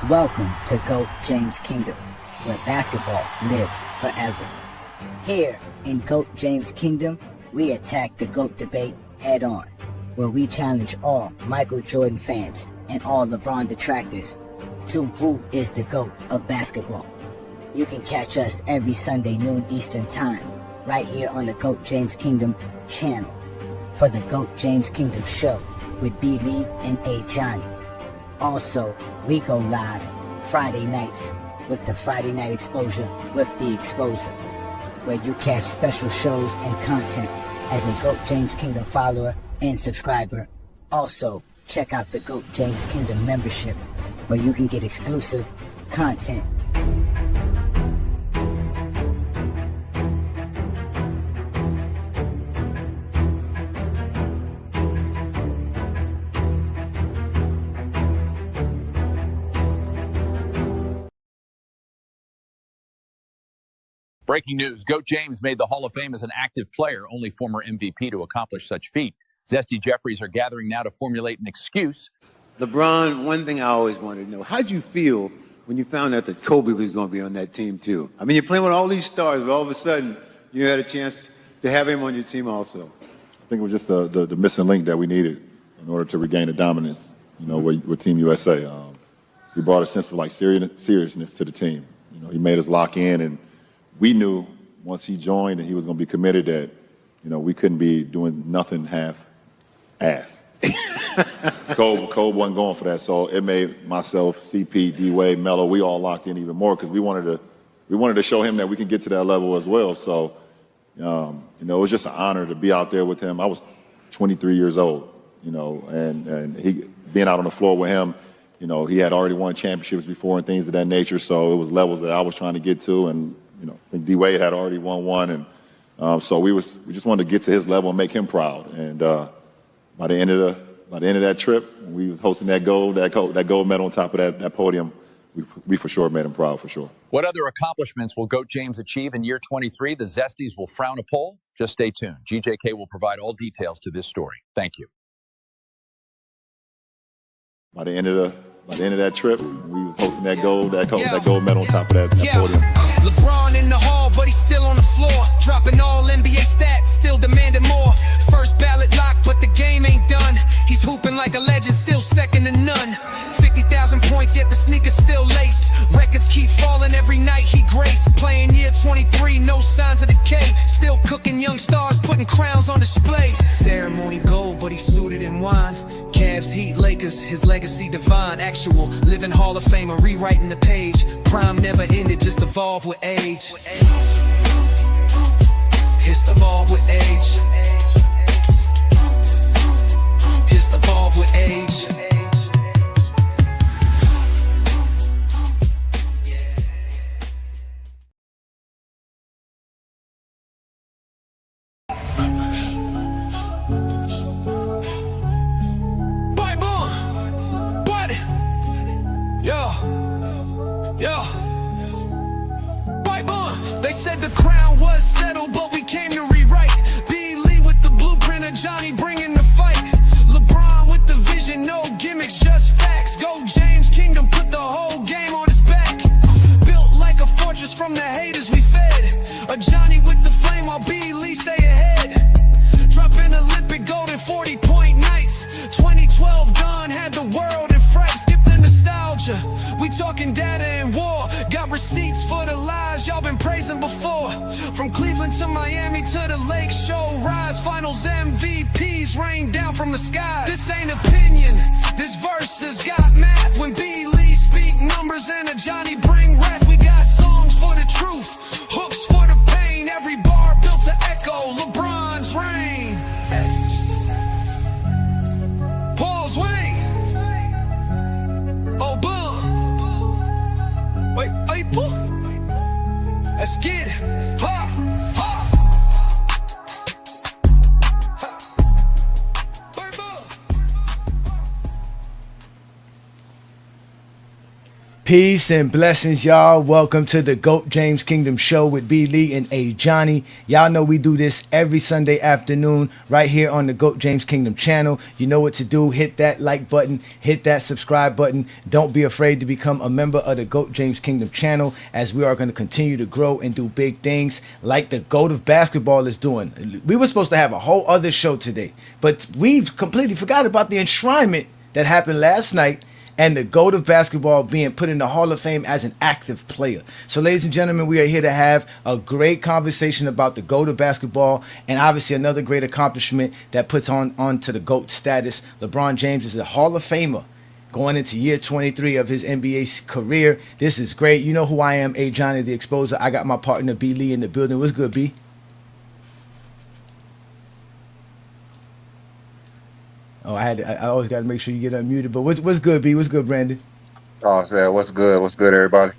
Welcome to GOAT James Kingdom, where basketball lives forever. Here in GOAT James Kingdom, we attack the GOAT debate head on, where we challenge all Michael Jordan fans and all LeBron detractors to who is the GOAT of basketball. You can catch us every Sunday noon Eastern Time, right here on the GOAT James Kingdom channel, for the GOAT James Kingdom show with B. Lee and A. Johnny. Also, we go live Friday nights with the Friday Night Exposure with the Exposer, where you catch special shows and content as a GOAT James Kingdom follower and subscriber. Also, check out the GOAT James Kingdom membership, where you can get exclusive content. Breaking news, GOAT James made the Hall of Fame as an active player, only former MVP to accomplish such feat. Zesty Jeffries are gathering now to formulate an excuse. LeBron, one thing I always wanted to know, how'd you feel when you found out that Kobe was going to be on that team too? I mean, you're playing with all these stars, but all of a sudden you had a chance to have him on your team also. I think it was just the missing link that we needed in order to regain the dominance, with Team USA. He brought a sense of seriousness to the team. He made us lock in, and we knew once he joined and he was going to be committed that, we couldn't be doing nothing half-ass. Kobe wasn't going for that, so it made myself, CP, D-Wade, Melo, we all locked in even more because we wanted to show him that we can get to that level as well. So, it was just an honor to be out there with him. I was 23 years old, and he being out on the floor with him. He had already won championships before and things of that nature, so it was levels that I was trying to get to, and I think D-Wade had already won one, and so we just wanted to get to his level and make him proud. And by the end of that trip, when we was hosting that gold medal on top of that podium, we for sure made him proud, for sure. What other accomplishments will GOAT James achieve in year 23? The Zesties will frown a poll. Just stay tuned. GJK will provide all details to this story. Thank you. By the end of that trip, we was hosting that gold medal on top of that podium. LeBron in the hall, but he's still on the floor. Dropping all NBA stats, still demanding more. First ballot lock, but the game ain't done. He's hooping like a legend, still second to none. 50,000 points, yet the sneakers still laced. Records keep falling every night he graced. Playing year 23, no signs of decay. Still cooking young stars, putting crowns on display. Ceremony gold, but he's suited in wine. Cavs, Heat, Lakers, his legacy divine. Actual living Hall of Famer, rewriting the page. Prime never ended, just evolve with age. It's evolve with age. It's evolve with age. They said the crown was settled, but we came to rewrite. B. Lee with the blueprint of Johnny bringing the fight. LeBron with the vision, no gimmicks, just facts. GOAT James Kingdom put the whole game on his back. Built like a fortress from the haters we fed. A Johnny with the flame while B. Lee stay ahead. Dropping Olympic gold in 40-point nights. 2012 done, had the world in fright. Skip the nostalgia, we talking data and war. Got receipts for the lies y'all been praising before. From Cleveland to Miami to the Lake Show rise. Finals MVPs rain down from the sky. This ain't opinion, this verses got math. When B. Lee speak numbers and a Johnny bring wrath. We got songs for the truth, hooks for the pain. Every bar built to echo LeBron's reign. Paul's Wayne. Oh, boom. Wait, April? Let's get it. Ha, ha. Peace and blessings, y'all. Welcome to the GOAT James Kingdom Show with B. Lee and A. Johnny. Y'all know we do this every Sunday afternoon right here on the GOAT James Kingdom channel. You know what to do. Hit that like button. Hit that subscribe button. Don't be afraid to become a member of the GOAT James Kingdom channel, as we are going to continue to grow and do big things like the GOAT of basketball is doing. We were supposed to have a whole other show today, but we've completely forgot about the enshrinement that happened last night and the GOAT of basketball being put in the Hall of Fame as an active player. So, ladies and gentlemen, we are here to have a great conversation about the GOAT of basketball, and obviously another great accomplishment that puts on to the GOAT status. LeBron James is a Hall of Famer going into year 23 of his NBA career. This is great. You know who I am, A. Johnny the Exposer. I got my partner B. Lee in the building. What's good, B? Oh, I always got to make sure you get unmuted. But what's good, B? What's good, Brandon? Oh, so what's good? What's good, everybody?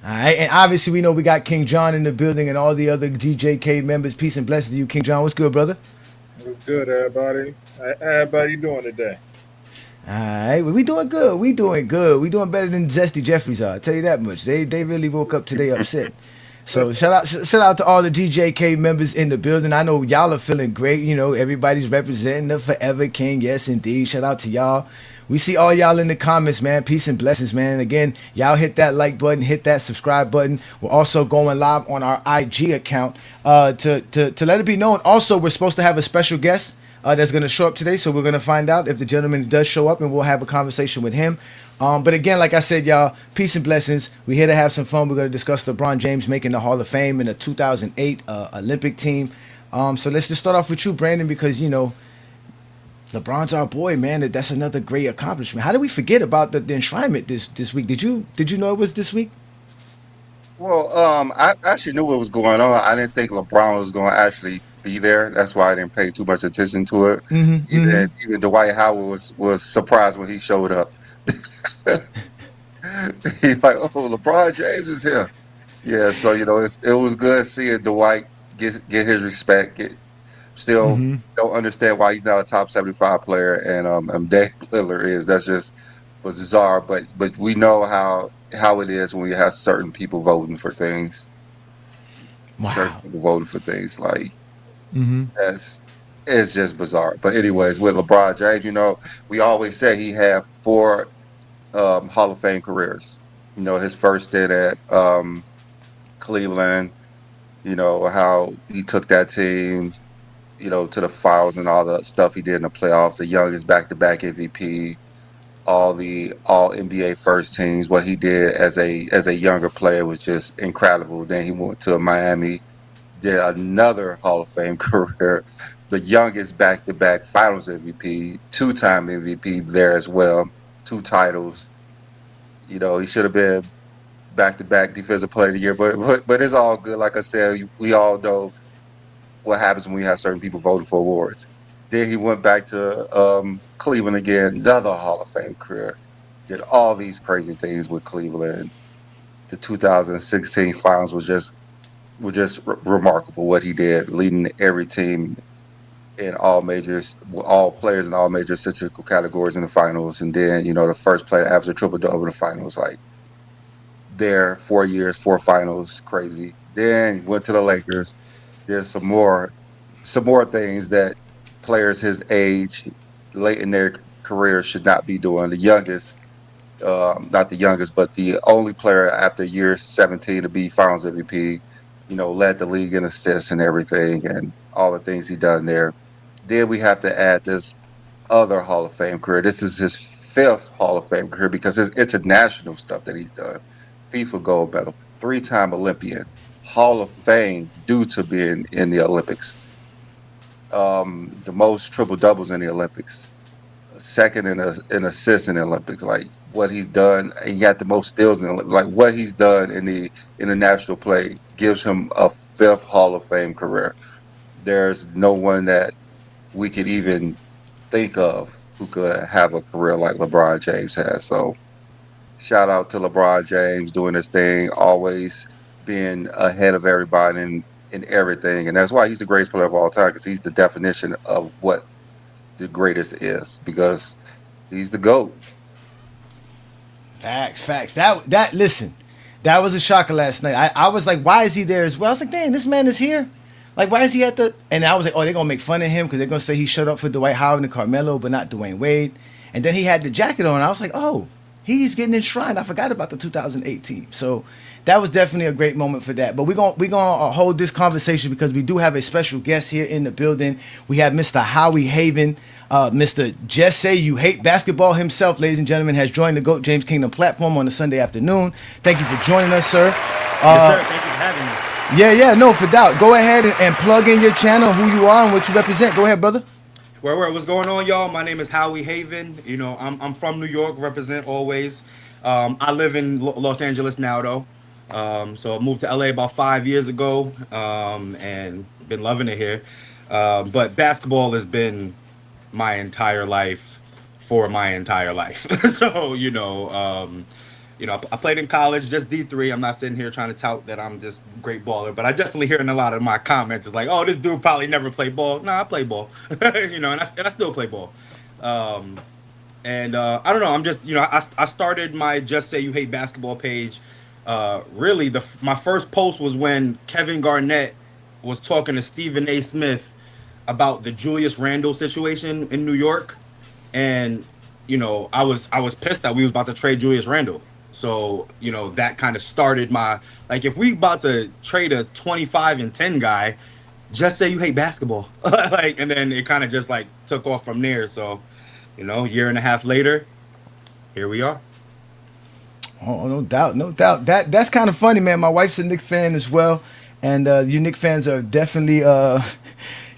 All right, and obviously we know we got King John in the building and all the other GJK members. Peace and blessings to you, King John. What's good, brother? What's good, everybody? How everybody doing today? All right, well, we doing good. We doing good. We doing better than Zesty Jeffries are. I'll tell you that much. They really woke up today upset. So shout out to all the GJK members in the building. I know y'all are feeling great. You know, everybody's representing the Forever King. Yes, indeed. Shout out to y'all. We see all y'all in the comments, man. Peace and blessings, man. And again, y'all hit that like button, hit that subscribe button. We're also going live on our IG account to let it be known. Also, we're supposed to have a special guest that's going to show up today. So we're going to find out if the gentleman does show up, and we'll have a conversation with him. But again, like I said, y'all, peace and blessings. We're here to have some fun. We're going to discuss LeBron James making the Hall of Fame in the 2008 Olympic team. So let's just start off with you, Brandon, because, you know, LeBron's our boy, man. That's another great accomplishment. How did we forget about the enshrinement this week? Did you know it was this week? Well, I actually knew what was going on. I didn't think LeBron was going to actually be there. That's why I didn't pay too much attention to it. Even Dwight Howard was surprised when he showed up. He's like, "Oh, LeBron James is here." Yeah, so you know, it was good seeing Dwight get his respect. Don't understand why he's not a top 75 player, and Dave Lillard is. That's just bizarre. But we know how it is when you have certain people voting for things. Wow. Certain people voting for things like it's just bizarre. But anyways, with LeBron James, you know, we always say he had 4 Hall of Fame careers. You know, his first stint at Cleveland, you know, how he took that team, you know, to the finals and all the stuff he did in the playoffs, the youngest back-to-back MVP, all NBA first teams. What he did as a younger player was just incredible. Then he went to Miami, did another Hall of Fame career, the youngest back-to-back finals MVP, 2-time MVP there as well. 2 titles. You know, he should have been back-to-back defensive player of the year, but it's all good. Like I said, we all know what happens when we have certain people voting for awards. Then he went back to Cleveland again, another Hall of Fame career. Did all these crazy things with Cleveland. The 2016 finals was just remarkable what he did, leading every team in all players in all major statistical categories in the finals. And then, you know, the first player to average a triple-double in the finals, like there, 4 years, 4 finals, crazy. Then went to the Lakers, did some more things that players his age, late in their career, should not be doing. The youngest, not the youngest, but the only player after year 17 to be finals MVP, you know, led the league in assists and everything, and all the things he done there. Then we have to add this other Hall of Fame career. This is his 5th Hall of Fame career because his international stuff that he's done. FIFA gold medal, 3-time Olympian, Hall of Fame due to being in the Olympics. The most triple doubles in the Olympics, 2nd in assists in the Olympics. Like what he's done, and he got the most steals in the Olympics. Like what he's done in the international play gives him a 5th Hall of Fame career. There's no one that we could even think of who could have a career like LeBron James has. So shout out to LeBron James doing his thing, always being ahead of everybody in everything. And that's why he's the greatest player of all time, because he's the definition of what the greatest is, because he's the GOAT. Facts. Listen, that was a shocker last night. I was like, why is he there as well? I was like, dang, this man is here. Like, why is he at the? And I was like, oh, they're gonna make fun of him because they're gonna say he showed up for Dwight Howard and Carmelo, but not Dwyane Wade. And then he had the jacket on. And I was like, oh, he's getting enshrined. I forgot about the 2008 team. So that was definitely a great moment for that. But we're gonna hold this conversation because we do have a special guest here in the building. We have Mr. Howie Haven. Mr. Just Say You Hate Basketball himself, ladies and gentlemen, has joined the GOAT James Kingdom platform on a Sunday afternoon. Thank you for joining us, sir. Yes, sir. Thank you for having me. Yeah, no, for doubt. Go ahead and plug in your channel, who you are, and what you represent. Go ahead, brother. What's going on, y'all? My name is Howie Haven. You know, I'm from New York, represent always. I live in Los Angeles now, though. So I moved to LA about 5 years ago, and been loving it here. But basketball has been my entire life for my entire life. So, I played in college, just D3. I'm not sitting here trying to tout that I'm this great baller, but I definitely hearing a lot of my comments is like, oh, this dude probably never played ball. Nah, I play ball, and I still play ball. I don't know. I'm just, I started my Just Say You Hate Basketball page. Really, my first post was when Kevin Garnett was talking to Stephen A. Smith about the Julius Randle situation in New York, and I was pissed that we was about to trade Julius Randle. So that kind of started my, like, if we about to trade a 25 and 10 guy, just say you hate basketball. Like, and then it kind of just like took off from there. So year and a half later, here we are. Oh, no doubt. That's kind of funny, man. My wife's a Knicks fan as well, and you Knicks fans are definitely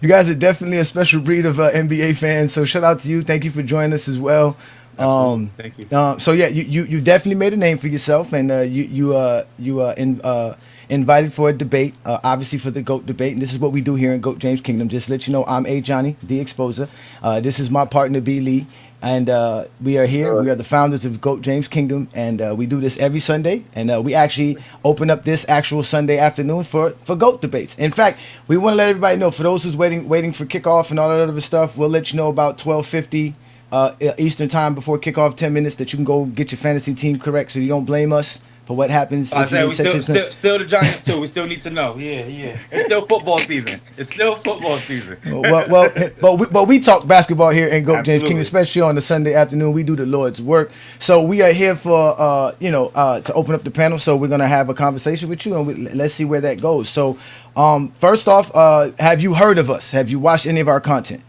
you guys are definitely a special breed of NBA fans. So shout out to you. Thank you for joining us as well. Thank you. So yeah, you definitely made a name for yourself, and invited for a debate, obviously for the GOAT debate. And this is what we do here in GOAT James Kingdom. Just to let you know, I'm A. Johnny, the Exposer. This is my partner, B. Lee. And we are here. We are the founders of GOAT James Kingdom. And we do this every Sunday. And we actually open up this actual Sunday afternoon for GOAT debates. In fact, we want to let everybody know, for those who's waiting for kickoff and all that other stuff, we'll let you know about 12:50 Eastern time before kickoff, 10 minutes, that you can go get your fantasy team correct so you don't blame us for what happens. I said still the Giants too. We still need to know. Yeah. It's still football season. But we talk basketball here in GOAT James Absolutely. King, especially on the Sunday afternoon. We do the Lord's work. So we are here for to open up the panel. So we're gonna have a conversation with you, and let's see where that goes. So first off, have you heard of us? Have you watched any of our content?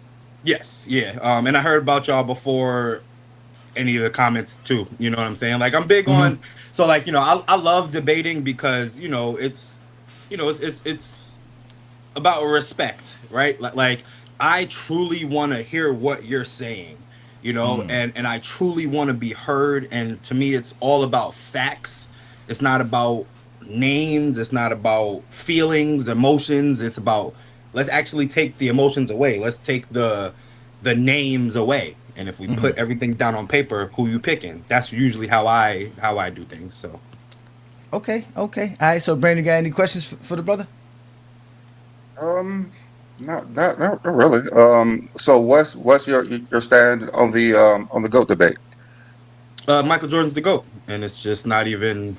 Yes, yeah. And I heard about y'all before any of the comments too. You know what I'm saying? Like, I'm big on, so like, I love debating because it's about respect, right? Like I truly want to hear what you're saying, and I truly want to be heard. And to me, it's all about facts. It's not about names. It's not about feelings, emotions. It's about, let's actually take the emotions away. Let's take the names away. And if we put everything down on paper, who you picking? That's usually how I do things. So. Okay. All right. So Brandon, got any questions for the brother? Not really. So what's your stand on the GOAT debate? Michael Jordan's the GOAT, and it's just not even.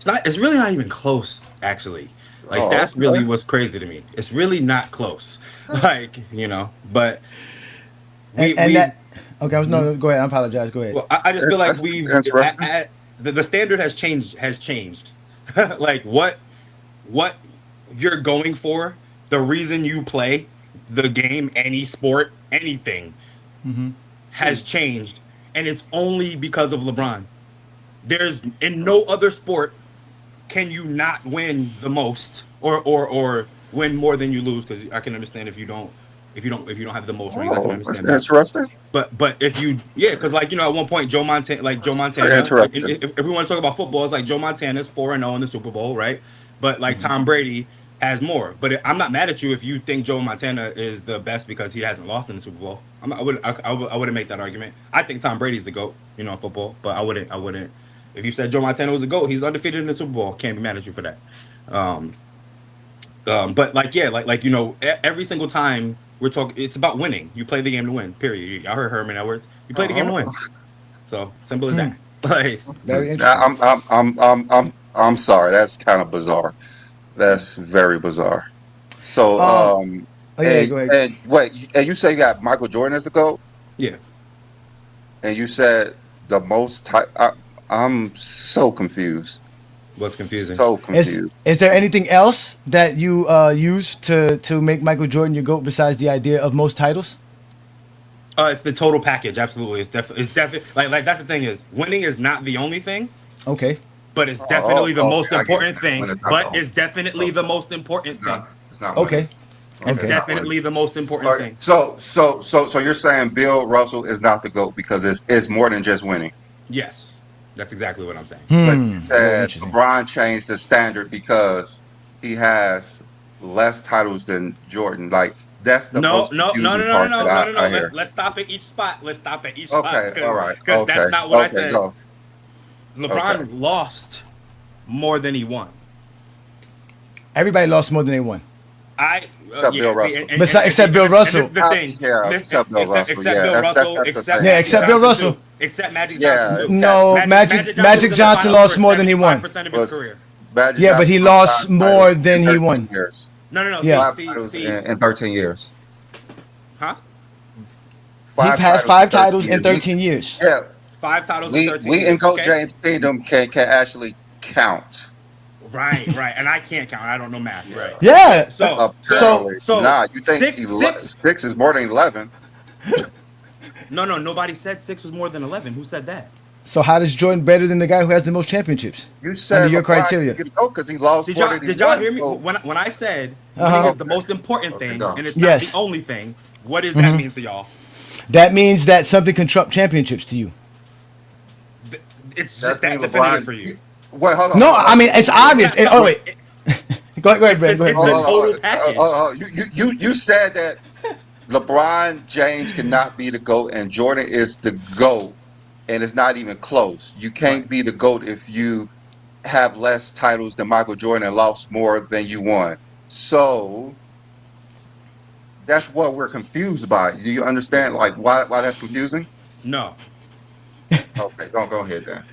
It's really not even close, actually. Like, that's really what's crazy to me. It's really not close. Like, but. Go ahead. I apologize. Go ahead. Well, I just feel like the standard has changed. Like, what you're going for, the reason you play the game, any sport, anything, has changed, and it's only because of LeBron. There's, in no other sport can you not win the most or win more than you lose, because I can understand if you don't have the most rings. I can understand that. Interesting. But if you, because at one point Joe Montana, like, if we want to talk about football, it's like Joe Montana's 4-0 in the Super Bowl, right? But like Tom Brady has more. But I'm not mad at you if you think Joe Montana is the best because he hasn't lost in the Super Bowl. I wouldn't make that argument. I think Tom Brady's the GOAT, in football. But I wouldn't. If you said Joe Montana was the GOAT, he's undefeated in the Super Bowl. Can't be mad at you for that. But every single time we're talking, it's about winning. You play the game to win. Period. I heard Herman Edwards. You play the game to win. So simple as that. Like, Very interesting. I'm sorry. That's kind of bizarre. That's very bizarre. So, Oh yeah, go ahead. and wait, and you say you got Michael Jordan as a GOAT, yeah. and you said the most type. I'm so confused. What's confusing? So confused. Is there anything else that you use to make Michael Jordan your GOAT besides the idea of most titles? It's the total package. Absolutely, it's definitely like that's the thing is winning is not the only thing, Okay. but it's definitely the most okay, I get important that. thing. When it's not But the it's definitely the most important It's thing. not. It's not. Okay. It's Okay. definitely the most important Okay. thing. So you're saying Bill Russell is not the GOAT because it's more than just winning. Yes, that's exactly what I'm saying. But you Very said interesting. LeBron changed the standard because he has less titles than Jordan. Like that's the No, most no, no, confusing no, no, no, part no, that no, no, I no. hear. Let's stop at each spot. Let's stop at each spot. Okay, all right. Because Okay, that's not what I okay, said. go. LeBron Okay. lost more than he won. Everybody lost more than they won. Except Bill Russell. Except Bill Russell. This is the thing. Yeah, except Bill Russell. Except Yeah, Bill that's Russell. the Except thing. Yeah, except Bill Johnson, Russell. too. Except Magic Yeah, Johnson. it's too. No, Magic Johnson lost more than he won. 5% of his Was- career. Magic Yeah, but he Johnson lost won more 5 than in he 13 won. Years. No. Yeah. 5 titles in 13 years. Huh? He had 5 titles in 13 13 years. Yeah, 5 titles in 13 we years. in Coach Okay. James Kingdom can actually count. Right. And I can't count. I don't know math. Right. Yeah. So Apparently. so Nah, you think six. 6 is more than 11? No. Nobody said 6 was more than 11. Who said that? So how does Jordan better than the guy who has the most championships? You said Under your LeBron criteria. could go because he lost Did more y'all, than he did y'all won, hear me so- when I said Uh-huh. winning is the most important Okay, thing go. and it's not Yes. the only thing? What does that mean to y'all? That means that something can trump championships to you. It's That's just that mean definitive LeBron- for you. Wait, hold on. No, hold on. I mean it's obvious. not- Oh wait. Go ahead, Brad. Go ahead. It's the Brad. total package. You said that LeBron James cannot be the GOAT and Jordan is the GOAT, and it's not even close. You can't be the GOAT if you have less titles than Michael Jordan and lost more than you won. So that's what we're confused by. Do you understand like why that's confusing? No. Okay, go ahead then.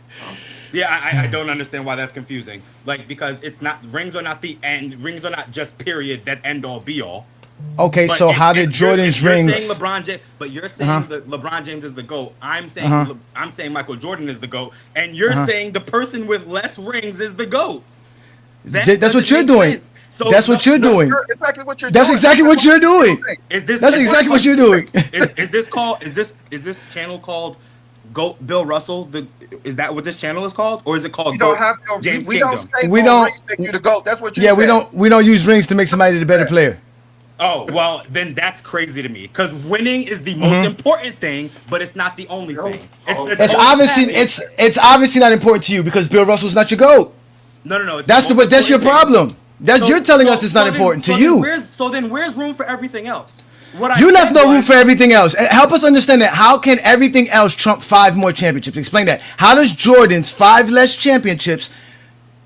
Yeah, I don't understand why that's confusing. Like, because it's not, rings are not the end, rings are not just period, that end all be all. Okay, But so if- how if did Jordan's you're rings? saying LeBron James, but you're saying that LeBron James is the GOAT. I'm saying I'm saying Michael Jordan is the GOAT, and you're saying the person with less rings is the GOAT. That's what you're doesn't make doing. sense. So That's what you're doing. Exactly what you're That's doing. exactly what you're doing. Is this That's exactly what you're doing. is this called is this channel called GOAT Bill Russell? Is that what this channel is called, or is it called We don't GOAT have no. James We Kingdom? don't say We we don't- don't make you the GOAT. That's what you Yeah, said. we don't use rings to make somebody the better player. Oh, well, then that's crazy to me, because winning is the most important thing, but it's not the only thing. Oh, the It's total obviously package. it's obviously not important to you because Bill Russell's not your GOAT. No. It's That's the the most that's your important thing. problem. That's you're telling us it's not important to you. So then where's room for everything else? What I You left said no room was- for everything else. Help us understand that. How can everything else trump 5 more championships? Explain that. How does Jordan's 5 less championships?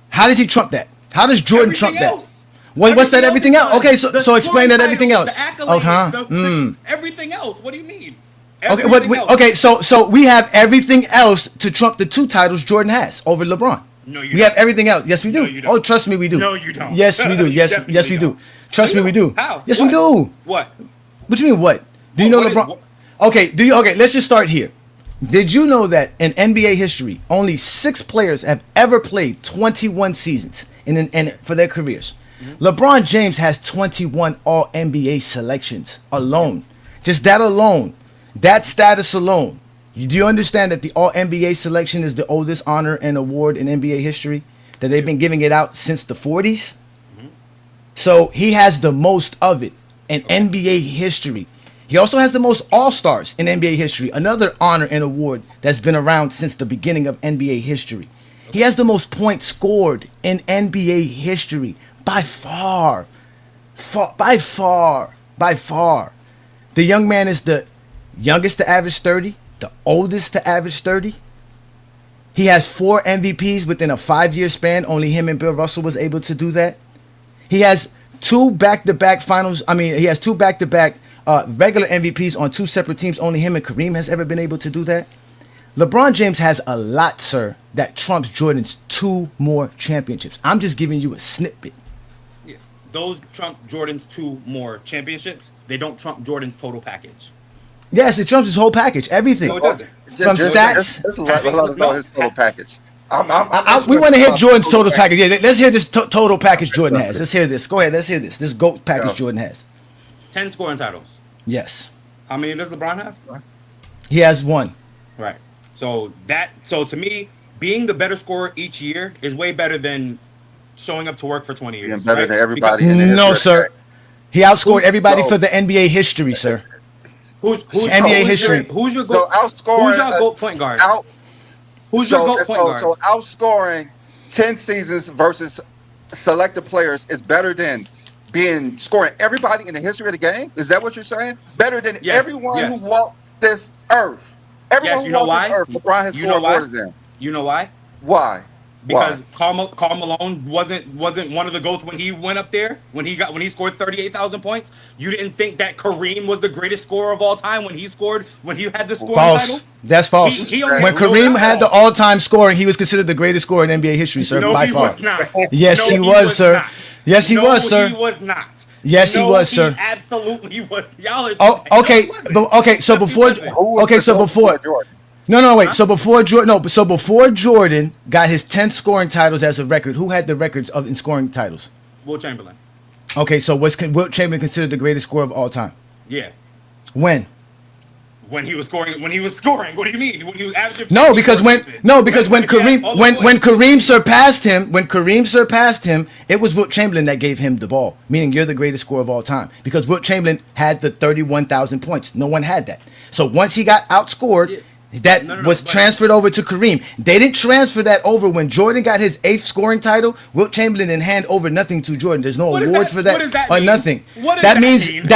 How does he trump that? How does Jordan trump everything that? else. What's that everything is else? done. Okay, The so explain that scoring everything else. titles, The accolades, Okay. everything else. What do you mean? Okay, Everything else. okay, so we have everything else to trump the 2 titles Jordan has over LeBron. No, you we don't. have everything else. Yes, we do. No, you don't. Oh, trust me, we do. No, you don't. Yes, we do. You Yes, definitely yes, we do. don't. Trust me, we do. How? Yes, What? we do. What? What do you mean? What? Do you know What is- LeBron? what- Okay. Do you? Okay. Let's just start here. Did you know that in NBA history, only 6 players have ever played 21 seasons in for their careers? LeBron James has 21 All NBA selections alone. Just that alone, that status alone. Do you understand that the All NBA selection is the oldest honor and award in NBA history? That they've been giving it out since the 40s. So he has the most of it in NBA history. He also has the most All-Stars in NBA history, another honor and award that's been around since the beginning of NBA history. He has the most points scored in NBA history by far. By far. The young man is the youngest to average 30, the oldest to average 30. He has 4 MVPs within a 5-year span. Only him and Bill Russell was able to do that. He has 2 back-to-back finals. I mean, he has 2 back-to-back regular MVPs on 2 separate teams. Only him and Kareem has ever been able to do that. LeBron James has a lot, sir, that trumps Jordan's 2 more championships. I'm just giving you a snippet. Yeah. Those trump Jordan's 2 more championships. They don't trump Jordan's total package. Yes, it trumps his whole package, everything. No, it doesn't. From stats. Just let us know his total package. We want to hear Jordan's total package. Yeah, let's hear this total package Jordan has. Let's hear this. Go ahead. Let's hear this. This GOAT package Jordan has. 10 scoring titles. Yes. How many does LeBron have? He has 1. Right. So to me, being the better scorer each year is way better than showing up to work for 20 years. Being better right? than everybody in the No, history of the sir. game. He outscored everybody for the NBA history, sir. Who's NBA history? Who's your So GOAT? outscoring Who's your GOAT point guard? Who's so, your GOAT point guard? So outscoring 10 seasons versus selected players is better than scoring everybody in the history of the game? Is that what you're saying? Better than everyone who walked this earth. Everyone who walked this earth, LeBron has scored more than them. You know why? Why? Because Karl Malone wasn't one of the GOATs when he went up there, when he scored 38,000 points. You didn't think that Kareem was the greatest scorer of all time when he had the scoring title? That's false. When Kareem had the all-time scoring, he was considered the greatest scorer in NBA history, sir, by far. Was not. Yes, he was, sir. Yes, he was, sir. He was not. Yes, he was, sir. Absolutely was. Y'all. So before No, wait. So before Jordan got his 10th scoring titles as a record, who had the records in scoring titles? Will Chamberlain. Okay, so was Wilt Chamberlain considered the greatest scorer of all time? Yeah. When? When he was scoring. What do you mean? When he was averaging? Because when Kareem surpassed him, it was Wilt Chamberlain that gave him the ball, meaning you're the greatest scorer of all time. Because Wilt Chamberlain had the 31,000 points. No one had that. So once he got outscored, was transferred over to Kareem. They didn't transfer that over when Jordan got his 8th scoring title. Wilt Chamberlain didn't hand over nothing to Jordan. There's no award for that, or nothing. That means the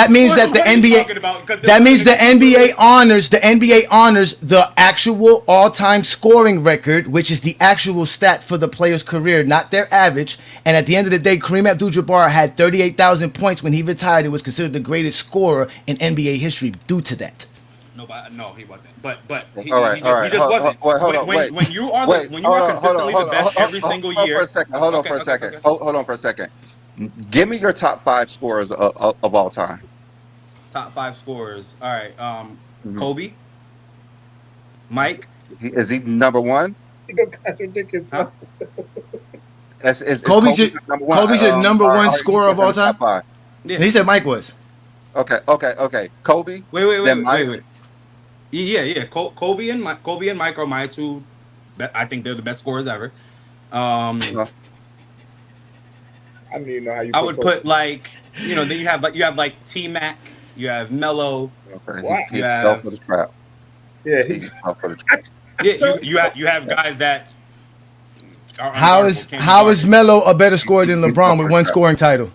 NBA honors the actual all-time scoring record, which is the actual stat for the player's career, not their average. And at the end of the day, Kareem Abdul-Jabbar had 38,000 points when he retired and was considered the greatest scorer in NBA history due to that. No, he wasn't. But he just wasn't. When you are consistently the best every single year. Hold on for a second. Give me your top 5 scorers of all time. Top 5 scorers. All right. Kobe. Mike. Is he number 1? That's ridiculous. Huh? Kobe's your number 1 scorer of all time? Yeah. He said Mike was. Okay. Kobe. Wait. Yeah. Kobe and Mike are my 2. I think they're the best scorers ever. I don't even know how you. I would put then you have T-Mac, you have Melo. Okay. He fell for the trap. Yeah, he fell for the trap. Yeah, you have guys that. How is Melo a better scorer than LeBron with 1 scoring title?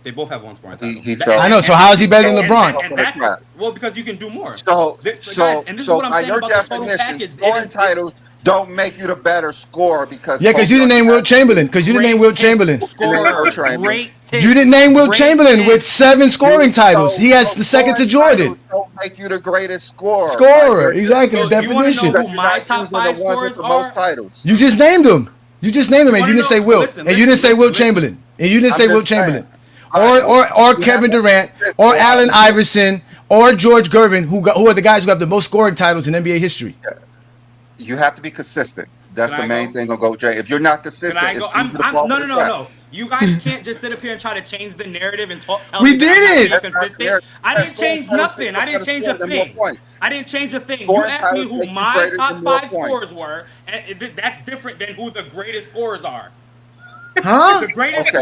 They both have 1 scoring title. I know. So how is he better than LeBron? Well, because you can do more. So by your definition, scoring titles don't make you the better scorer because you didn't name Wilt Chamberlain. You didn't name Wilt Chamberlain with 7 scoring titles. He has the second to Jordan. Don't make you the greatest scorer. Exactly. The definition. Who my top 5 scorers are? You just named them. And you didn't say Wilt. And you didn't say Wilt Chamberlain. Or Kevin Durant, or Allen Iverson, or George Gervin, who are the guys who have the most scoring titles in NBA history. You have to be consistent. That's the main thing on GOAT Jay. If you're not consistent, it's easy to fall for the trap. No. You guys can't just sit up here and try to change the narrative and tell we me did it. Consistent. I didn't change nothing. I didn't change a thing. You asked me who my top 5 scorers were, and that's different than who the greatest scorers are. Huh? The greatest,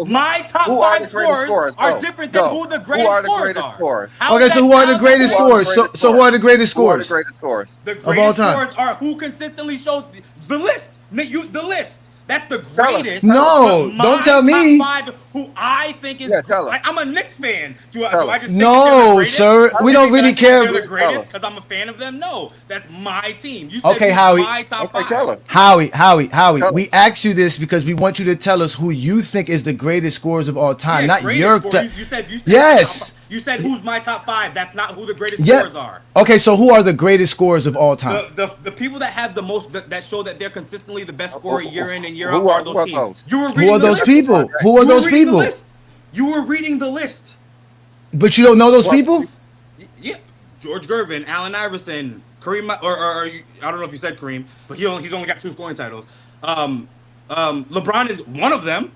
my top 5 scorers are different than who the greatest scorers are. Okay, so who are the greatest scorers? So who are the greatest scorers? The greatest scorers of all time. The greatest scorers are who consistently shows the list. The list. That's the greatest. No, don't tell me. Top 5 who I think is. I'm a Knicks fan. Do I just think no, sir. We don't really care. They're the greatest because I'm a fan of them. No, that's my team. You said okay, Howie. My top 5. Tell us. Howie. We asked you this because we want you to tell us who you think is the greatest scorers of all time, not your. You said. Yes. You said who's my top 5. That's not who the greatest Yeah. scorers are. Okay, so who are the greatest scorers of all time? The people that have the most that show that they're consistently the best scorer year in and year Who out are are those teams. those? You were Who reading are the those list. people? Who are You were those reading the people? list. You were reading the list. But you don't know those people? Yeah, George Gervin, Allen Iverson, Kareem, or I don't know if you said Kareem, but he's only got 2 scoring titles. LeBron is one of them.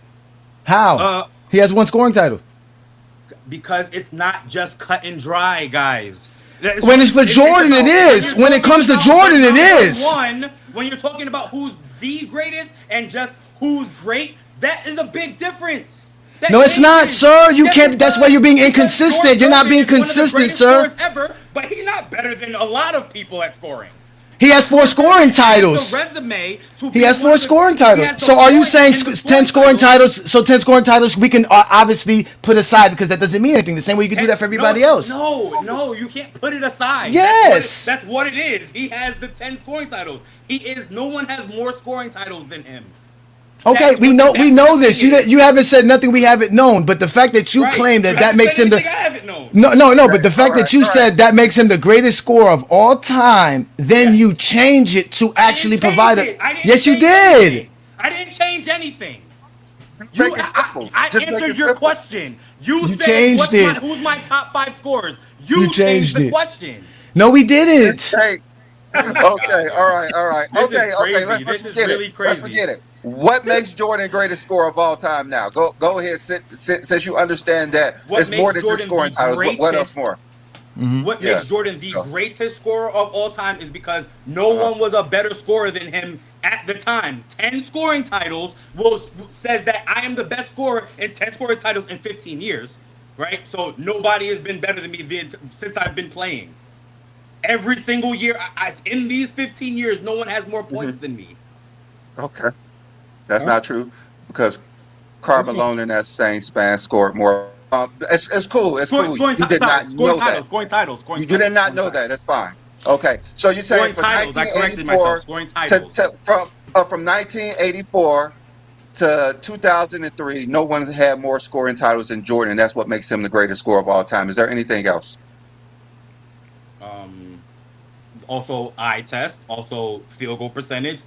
How? He has 1 scoring title. Because it's not just cut and dry, guys. When it's for Jordan, it is. When it comes to Jordan, it is. When you're talking about who's the greatest and just who's great, that is a big difference. No, it's not, sir. You can't. That's why you're being inconsistent. You're not being consistent, sir. Ever, but he's not better than a lot of people at scoring. He has 4 scoring titles. The resume to He has 4 scoring titles. So are you saying 10 scoring titles? So 10 scoring titles we can obviously put aside because that doesn't mean anything. The same way you can do that for everybody else. No, you can't put it aside. Yes. That's what it is. He has the 10 scoring titles. No one has more scoring titles than him. Okay, we know this. You haven't said nothing we haven't known, but the fact that you claim that makes him the I haven't known. No, but the fact that you said that makes him the greatest scorer of all time, then you change it to actually provide it. Yes, you did. I didn't change anything. I answered your question. You said changed it. Who's my top 5 scorers? You changed the it. question. No, we didn't. Okay, all right. This Okay, is crazy. let's This is forget really it. crazy. Let's forget it. What makes Jordan the greatest scorer of all time now? Go ahead, since you understand that it's more than just scoring titles. What else more? What makes Jordan the greatest scorer of all time is because no one was a better scorer than him at the time. 10 scoring titles says that I am the best scorer in 10 scoring titles in 15 years, right? So nobody has been better than me since I've been playing. Every single year, in these 15 years, no one has more points than me. Okay. That's not true because Carmelo in that same span scored more. It's cool. It's cool. You did not know that. Scoring titles. You did not know that. That's fine. Okay. So you're saying from 1984 from 1984 to 2003, no one had more scoring titles than Jordan. That's what makes him the greatest scorer of all time. Is there anything else? Also eye test, also field goal percentage,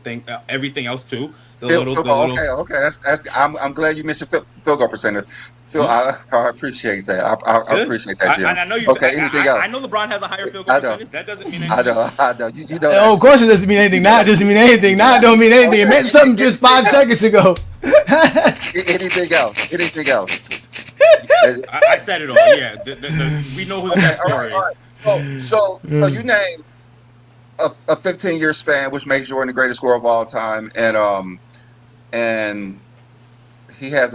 everything else too. Okay. That's I'm glad you mentioned field goal percentage. Phil, I appreciate that. I appreciate that, Jim. I know you. Okay, anything else? I know LeBron has a higher field goal percentage. That doesn't mean anything. I know. You know. Oh, of course it doesn't mean anything. Now it doesn't mean anything. Now it don't mean anything. It meant something just 5 seconds ago. Anything else? I said it all. Yeah, we know who the best scorer is. All right. So you name a 15-year span, which makes Jordan the greatest scorer of all time, and he has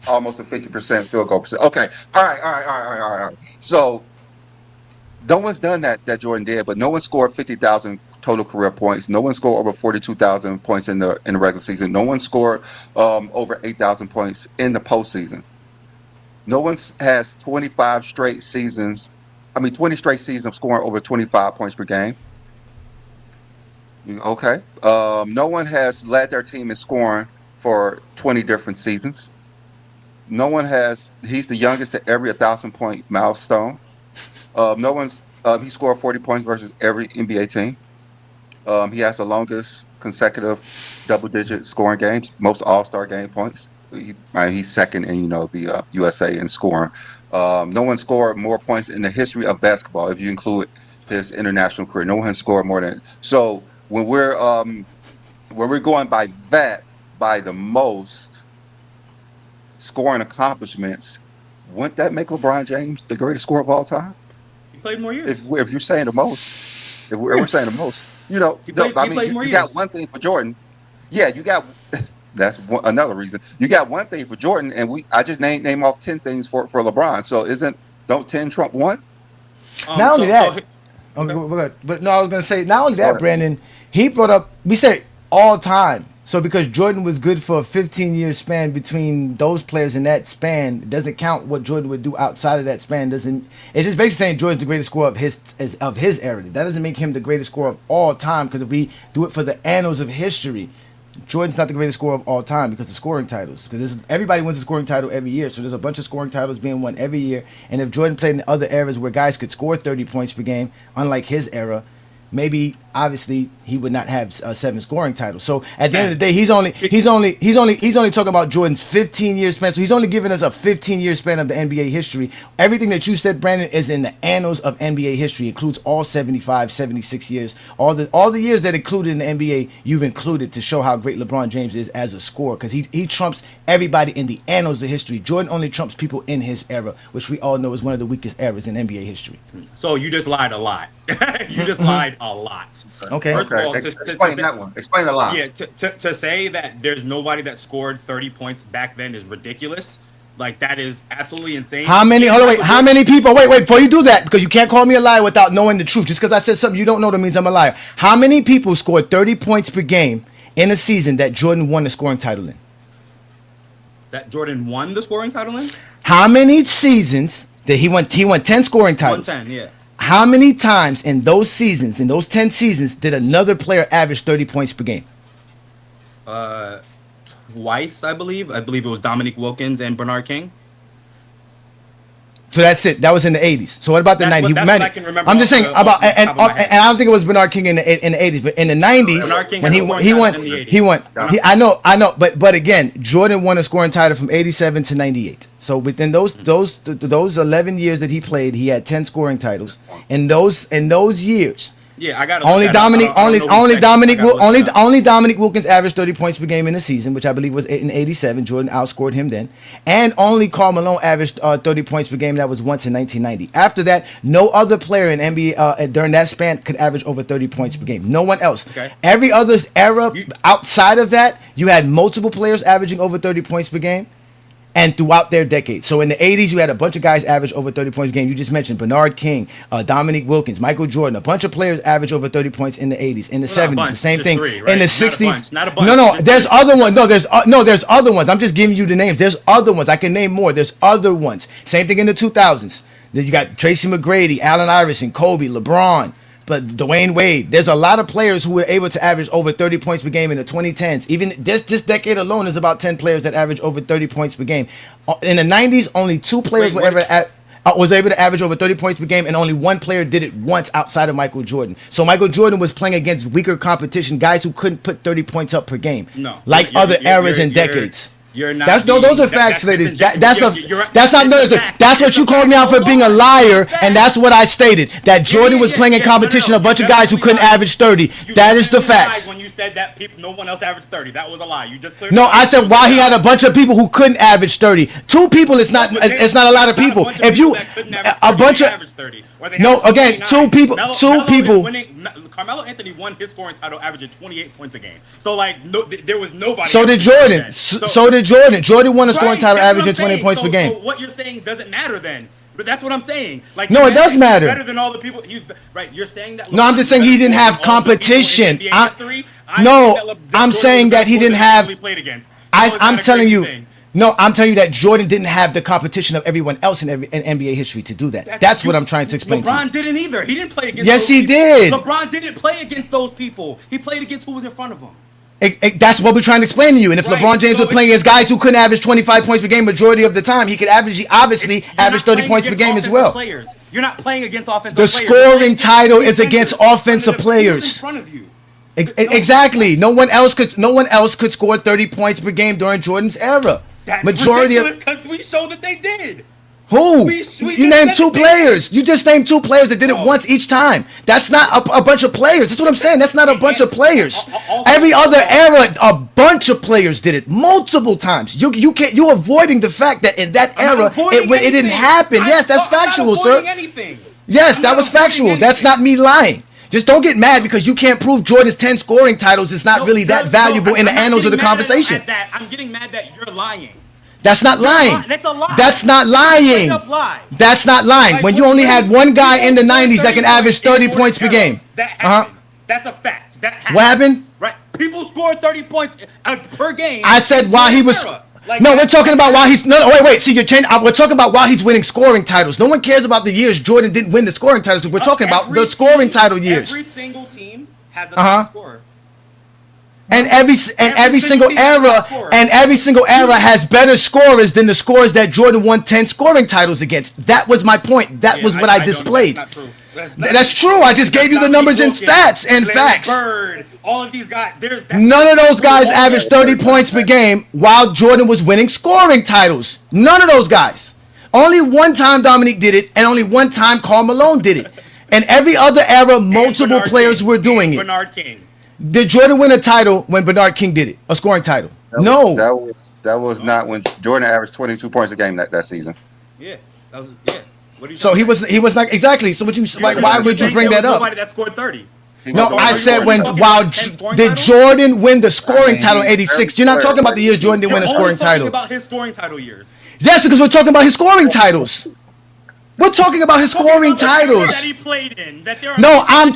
almost a 50% field goal percent. Okay, all right. So no one's done that Jordan did, but no one scored 50,000 total career points. No one scored over 42,000 points in the regular season. No one scored over 8,000 points in the postseason. No one has 20 straight seasons of scoring over 25 points per game. Okay. No one has led their team in scoring for 20 different seasons. No one has. He's the youngest to every 1,000-point milestone. He scored 40 points versus every NBA team. He has the longest consecutive double-digit scoring games, most All-Star game points. He's second in the USA in scoring. No one scored more points in the history of basketball if you include his international career. No one has scored more than. So when we're going by the most scoring accomplishments, wouldn't that make LeBron James the greatest scorer of all time? He played more years. If you're saying the most, if we're saying the most, you got one thing for Jordan. Yeah, you got. That's another reason. You got one thing for Jordan, and I just name off 10 things for LeBron. So don't 10 trump one? Not only that, I was gonna say not only that, Brandon. He brought up. We said all time. So because Jordan was good for a 15-year span between those players in that span, it doesn't count what Jordan would do outside of that span. It's just basically saying Jordan's the greatest scorer of his era. That doesn't make him the greatest scorer of all time, because if we do it for the annals of history, Jordan's not the greatest scorer of all time because of scoring titles. Because everybody wins a scoring title every year, so there's a bunch of scoring titles being won every year. And if Jordan played in other eras where guys could score 30 points per game, unlike his era, maybe obviously he would not have 7 scoring titles. So at the end of the day, he's only talking about Jordan's 15-year span. So he's only giving us a 15-year span of the NBA history. Everything that you said, Brandon, is in the annals of NBA history. It includes all 75, 76 years, all the years that included in the NBA. You've included to show how great LeBron James is as a scorer, because he trumps everybody in the annals of history. Jordan only trumps people in his era, which we all know is one of the weakest eras in NBA history. So you just lied a lot. You just lied a lot. Okay. First of all, explain that one. Explain a lot. Yeah, to say that there's nobody that scored 30 points back then is ridiculous. Like, that is absolutely insane. How many? Hold on, wait. How many people? Wait. Before you do that, because you can't call me a liar without knowing the truth. Just because I said something you don't know, that means I'm a liar. How many people scored 30 points per game in a season that Jordan won the scoring title in? That Jordan won the scoring title in? How many seasons that he won? He won 10 scoring titles. 110, yeah. How many times in those seasons, in those 10 seasons, did another player average 30 points per game? Twice, I believe. I believe it was Dominique Wilkins and Bernard King. So that's it. That was in the 80s. So what about the 90s? That's what I can remember. I'm just saying about, and I don't think it was Bernard King in the 80s, but in the 90s when he won. I know, but again, Jordan won a scoring title from 87 to 98. So within those 11 years that he played, he had 10 scoring titles. In those years. Yeah, I got only Dominique Wilkins averaged 30 points per game in the season, which I believe was in 87. Jordan outscored him then, and only Carmelo averaged 30 points per game. That was once in 1990. After that, no other player in NBA during that span could average over 30 points per game. No one else. Okay. Every other era outside of that, you had multiple players averaging over 30 points per game. And throughout their decade. So in the 80s, you had a bunch of guys average over 30 points a game. You just mentioned Bernard King, Dominique Wilkins, Michael Jordan. A bunch of players average over 30 points in the 80s. In the 70s, the same thing. Three, right? In the Not 60s. Not a bunch. No, there's other ones. There's other ones. I'm just giving you the names. There's other ones. I can name more. There's other ones. Same thing in the 2000s. Then you got Tracy McGrady, Allen Iverson, Kobe, LeBron. But Dwyane Wade, there's a lot of players who were able to average over 30 points per game in the 2010s. Even this decade alone is about 10 players that average over 30 points per game. In the 90s, only 2 players was able to average over 30 points per game, and only 1 player did it once outside of Michael Jordan. So Michael Jordan was playing against weaker competition, guys who couldn't put 30 points up per game, other eras and decades. You're not. Those are facts, ladies. That's what you called me out for being a liar, and that's what I stated. That Jordan was playing in competition, a bunch of guys who couldn't average 30. That is the facts. When you said that no one else averaged 30, that was a lie. You just cleared. No, I said while he had a bunch of people who couldn't average 30. 2 people, it's not a lot of people. If you a bunch of 30. No, again, 2 people. Carmelo Anthony won his scoring title, averaging 28 points a game. So there was nobody. So did Jordan. So did Jordan. Jordan won a scoring title, averaging 20 points per game. So what you're saying doesn't matter then. But that's what I'm saying. No, it does matter. Better than all the people. Right? You're saying that. No, I'm just saying he didn't have competition. I'm saying that he didn't have. I'm telling you. No, I'm telling you that Jordan didn't have the competition of everyone else in NBA history to do that. That's what I'm trying to explain to you. LeBron didn't either. He didn't play against. Yes, he did. LeBron didn't play against those people. He played against who was in front of him. That's what we're trying to explain to you. And if LeBron James was playing against guys who couldn't average 25 points per game majority of the time, he could obviously average 30 points per game as well. You're not playing against offensive players. The scoring title is against offensive players. In front of you. Exactly. No one else could score 30 points per game during Jordan's era. That's ridiculous because we showed that they did. Who? You named 2 players. You just named 2 players that did it once each time. That's not a bunch of players. That's what I'm saying. That's not a bunch of players. Every other era, a bunch of players did it multiple times. You're avoiding the fact that in that era it didn't happen. Yes, that's factual, sir. Yes, that was factual. That's not me lying. Just don't get mad because you can't prove Jordan's 10 scoring titles is not really that valuable in the annals of the conversation. I'm getting mad that you're lying. That's not lying. That's a lie. That's not lying. That's not lying. When you only had 1 guy in the 90s that can average 30 points per game. That happened. That's a fact. That happened. What happened? Right. People scored 30 points per game. I said while he was. No, we're talking about while he's. No, wait. See, you're changing. We're talking about while he's winning scoring titles. No one cares about the years Jordan didn't win the scoring titles. We're talking about the scoring title years. Every single team has a top scorer. And every single era has better scorers than the scorers that Jordan won 10 scoring titles against. That was my point. That was what I displayed. That's not true. That's true. I just gave you the numbers and stats and facts. Bird, all of these guys. None of those guys averaged 30 points per game while Jordan was winning scoring titles. None of those guys. Only one time Dominique did it, and only one time Carmelo did it. And every other era, multiple players were doing it. Bernard King. Did Jordan win a title when Bernard King did it? A scoring title? No. That was not when Jordan averaged 22 points a game that season. Yeah. What are you So he was not exactly. So why would you bring that up? Nobody that scored 30. No, I said did Jordan win the scoring title in 86? You're not talking about the years Jordan didn't win a scoring title. You're talking about his scoring title years. Yes, because we're talking about his scoring titles. We're talking about his scoring titles. That he played in. I'm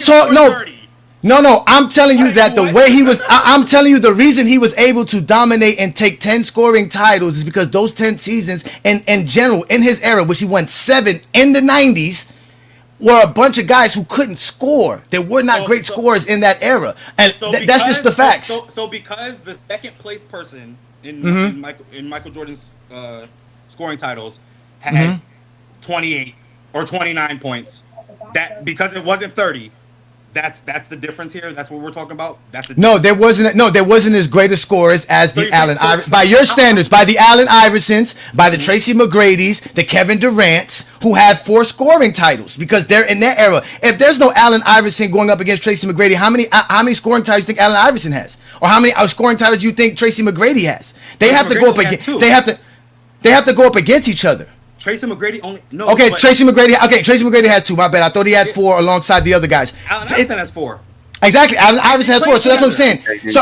telling you that the way he was, I'm telling you the reason he was able to dominate and take 10 scoring titles is because those 10 seasons in general, in his era, which he won 7 in the 90s, were a bunch of guys who couldn't score. They were not great scorers in that era. And that's just the facts. So because the second place person in Michael Jordan's scoring titles had 28 or 29 points, that because it wasn't 30, that's the difference here. That's what we're talking about. There wasn't as great a scorers as the Allen by your standards, by the Allen Iversons, by the Tracy McGrady's, the Kevin Durant's, who had 4 scoring titles because they're in their era. If there's no Allen Iverson going up against Tracy McGrady, how many scoring titles do you think Allen Iverson has, or how many scoring titles do you think Tracy McGrady has? They have to go up against. They have to go up against each other. Tracy McGrady only no. Okay, Tracy McGrady has 2. My bad. I thought he had 4 alongside the other guys. Allen Iverson has 4. Exactly. Allen Iverson has 4. So that's what I'm saying. So,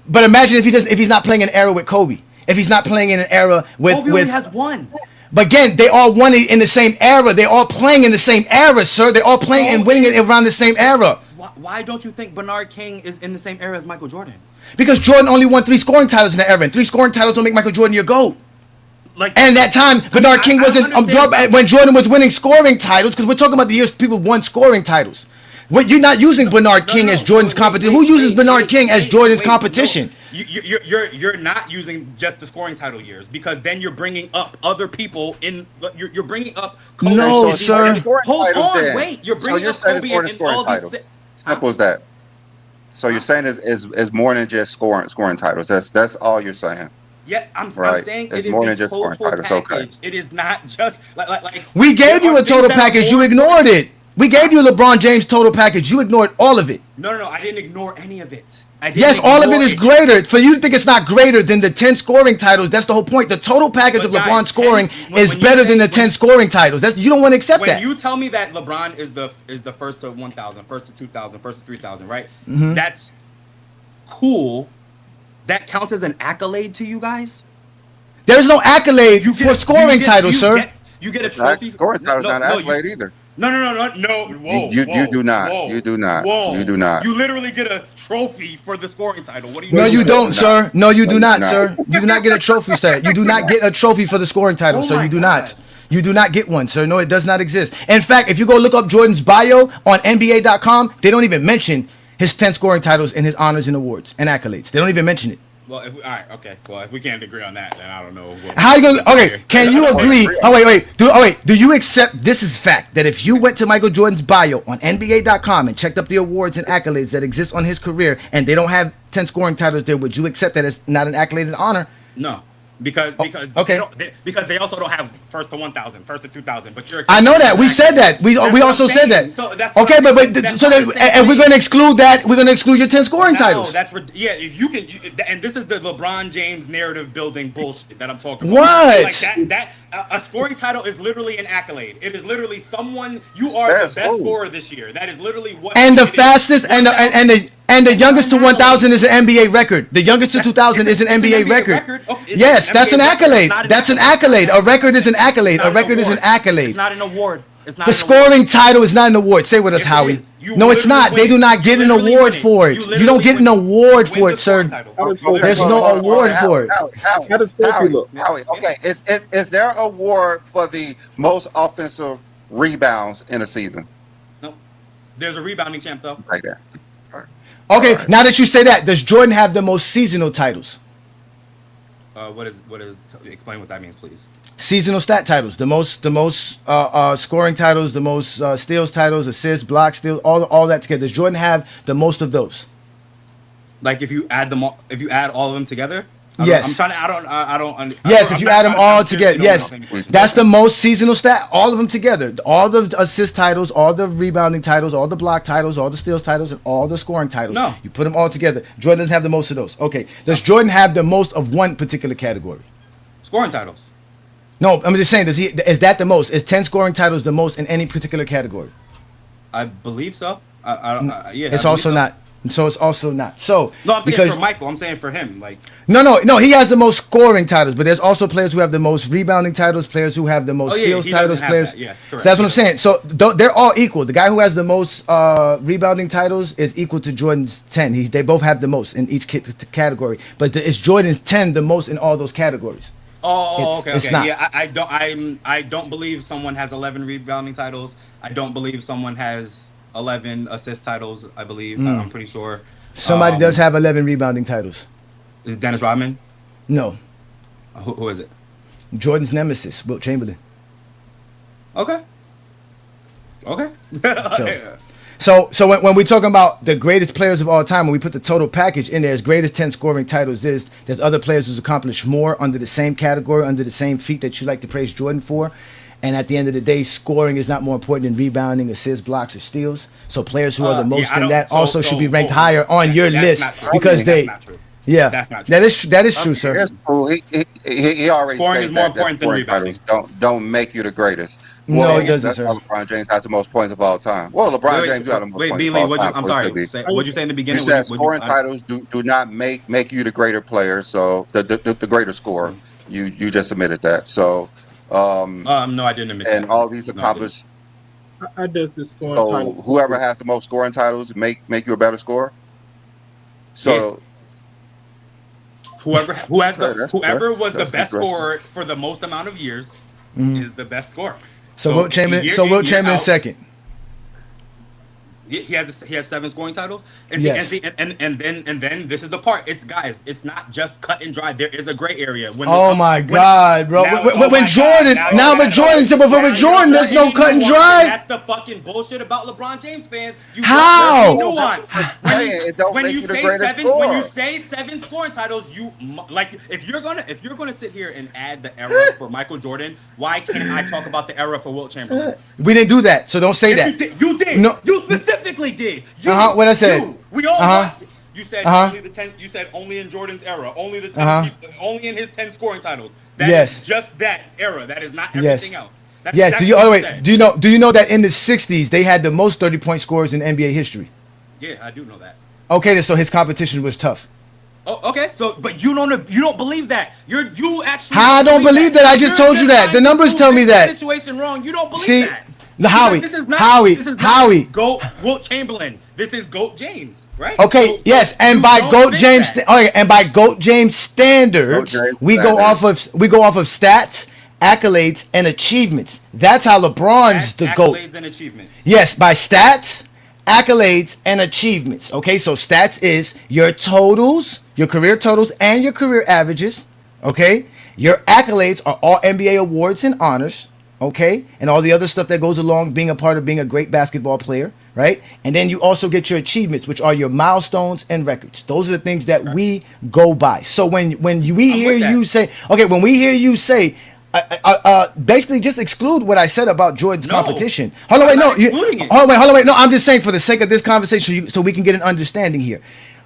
but imagine if he's not playing in an era with Kobe. If he's not playing in an era with Kobe only has 1. But again, they all won it in the same era. They're all playing in the same era, sir. They're all playing and winning it around the same era. Why don't you think Bernard King is in the same era as Michael Jordan? Because Jordan only won 3 scoring titles in that era, and 3 scoring titles don't make Michael Jordan your GOAT. And that time, Bernard King wasn't when Jordan was winning scoring titles, because we're talking about the years people won scoring titles. You're not using Bernard King as Jordan's competition. Who uses Bernard King as Jordan's competition? You're not using just the scoring title years, because then you're bringing up other people in. You're bringing up. Kobe. No, sir. Hold on, wait. You're bringing up Kobe and all these. Simple as that. So you're saying is more than just scoring titles. That's all you're saying. Yeah, I'm saying it's it is more than the just scoring total titles. package. Okay. It is not just like. We gave you a total package. You ignored it. We gave you LeBron James total package. You ignored all of it. No. I didn't ignore any of it. Yes, all of it is greater. For you to think it's not greater than the 10 scoring titles, that's the whole point. The total package of LeBron scoring is better than the 10 scoring titles. You don't want to accept that. When you tell me that LeBron is the first to 1,000, first to 2,000, first to 3,000, right? That's cool. That counts as an accolade to you guys? There's no accolade for scoring titles, sir. You get a trophy. Scoring title's not an accolade either. No. Whoa, you do not. You do not. Whoa. You do not. You literally get a trophy for the scoring title. What do you? No, you don't, sir. No, you do not, sir. You do not get a trophy, sir. You do not get a trophy for the scoring title, sir. You do not. You do not get one, sir. No, it does not exist. In fact, if you go look up Jordan's bio on NBA.com, they don't even mention his 10 scoring titles and his honors and awards and accolades. They don't even mention it. Well, all right, okay. Well, if we can't agree on that, then I don't know. How you gonna? Okay, can you agree? Do you accept this is fact that if you went to Michael Jordan's bio on NBA.com and checked up the awards and accolades that exist on his career, and they don't have 10 scoring titles there, would you accept that as not an accolade and honor? No. Because they also don't have first to 1,000, first to 2,000. But you're. I know that we said that we also said that. So that's okay, but if we're going to exclude that, we're going to exclude your 10 scoring titles. That's if you can, and this is the LeBron James narrative building bullshit that I'm talking about. What? Like that a scoring title is literally an accolade. It is literally someone you are the best scorer this year. That is literally what. And the fastest and the youngest to 1,000 is an NBA record. The youngest to 2,000 is an NBA record. Yes, that's an accolade. That's an accolade. A record is an accolade. A record is an accolade. It's not an award. The scoring title is not an award. Say with us, Howie. No, it's not. They do not get an award for it. You don't get an award for it, sir. There's no award for it. Howie, okay. Is there an award for the most offensive rebounds in a season? No. There's a rebounding champ, though. Like that. Okay, right. now that you say that, does Jordan have the most seasonal titles? What is explain what that means, please. Seasonal stat titles, the most scoring titles, the most steals titles, assists, blocks, steals, all that together. Does Jordan have the most of those? Like if you add them all, if you add all of them together. Yes. I'm trying to. I don't. Yes, if you add them all together, yes, that's the most seasonal stat. All of them together, all the assist titles, all the rebounding titles, all the block titles, all the steals titles, and all the scoring titles. No. You put them all together. Jordan doesn't have the most of those. Okay, does Jordan have the most of one particular category? Scoring titles. No, I'm just saying. Is that the most? Is 10 scoring titles the most in any particular category? I believe so. Yeah. It's also not. So it's also not. So No, I'm saying because for Michael. I'm saying for him. Like. no. He has the most scoring titles, but there's also players who have the most rebounding titles, players who have the most steals he titles, doesn't have players. that. Yes, So correct. that's what I'm saying. So they're all equal. The guy who has the most rebounding titles is equal to Jordan's 10. They both have the most in each category, but is Jordan's 10 the most in all those categories? Okay. It's not. Yeah, I don't believe someone has 11 rebounding titles. I don't believe someone has 11 assist titles. I believe. I'm pretty sure. Somebody does have 11 rebounding titles. Is it Dennis Rodman? No, Who is it? Jordan's nemesis, Wilt Chamberlain. Okay. So when we're talking about the greatest players of all time, when we put the total package in there, as great as 10 scoring titles is, there's other players who's accomplished more under the same category, under the same feat that you like to praise Jordan for. And at the end of the day, scoring is not more important than rebounding, assists, blocks, or steals. So players who are the most in that also should be ranked higher on your list because they. Yeah, that's not true. That is true, sir. It's cool. He already Scoring said is more that important than scoring rebounding. titles don't make you the greatest. No, it doesn't, that's sir. why LeBron James has the most points of all time. Well, LeBron James got the most points of all B-Lee, time. I'm so it sorry. could be. What'd you say in the You beginning? said scoring titles do not make you the greater player. So the greater scorer. You just admitted that. So no, I didn't admit and that. all these accomplished. I does the scoring So title. whoever has the most scoring titles make you a better scorer. So Whoever was the that's best aggressive. scorer for the most amount of years is the best scorer. So Wilt Chamberlain, year in, year Chamberlain out, second. He has 7 scoring titles, and Yes. and then this is the part. It's not just cut and dry. There is a gray area. Oh my God, bro! When Jordan, with Jordan, there's no cut and dry. That's the fucking bullshit about LeBron James fans. How? Nuance. It don't make you the greatest When scorer. you say 7 scoring titles, if you're gonna sit here and add the era for Michael Jordan, why can't I talk about the era for Wilt Chamberlain? We didn't do that, so don't say Yes, that. you did. No. You specifically did. You, What I said? We all watched it. You said only the 10. You said only in Jordan's era. Only the 10. Only in his 10 scoring titles. That Yes. is just that era. That is not Yes. everything else. That's Yes. exactly Do you? what Oh you wait. said. Do you know that in the '60s they had the most 30-point scorers in NBA history? Yeah, I do know that. Okay, so his competition was tough. Oh, okay. So, but you don't believe that. You actually. How I don't believe that? I just told you that. The numbers tell me that. Situation wrong. You don't believe See, that. Howie, This is not Howie. GOAT Wilt Chamberlain. This is GOAT James, right? Okay, So yes, and you by don't GOAT think James, that. and by GOAT James standards, GOAT James we go off of stats, accolades, and achievements. That's how LeBron's the GOAT. Accolades and achievements. Yes, by stats, accolades, and achievements. Okay, so stats is your totals, your career totals, and your career averages. Okay, your accolades are all NBA awards and honors. Okay, and all the other stuff that goes along being a part of being a great basketball player, right? And then you also get your achievements, which are your milestones and records. Those are the things that we go by. So when we hear you say, when we hear you say, basically just exclude what I said about Jordan's competition. Hold on, wait, no, hold on, wait, no. I'm just saying for the sake of this conversation, so we can get an understanding here.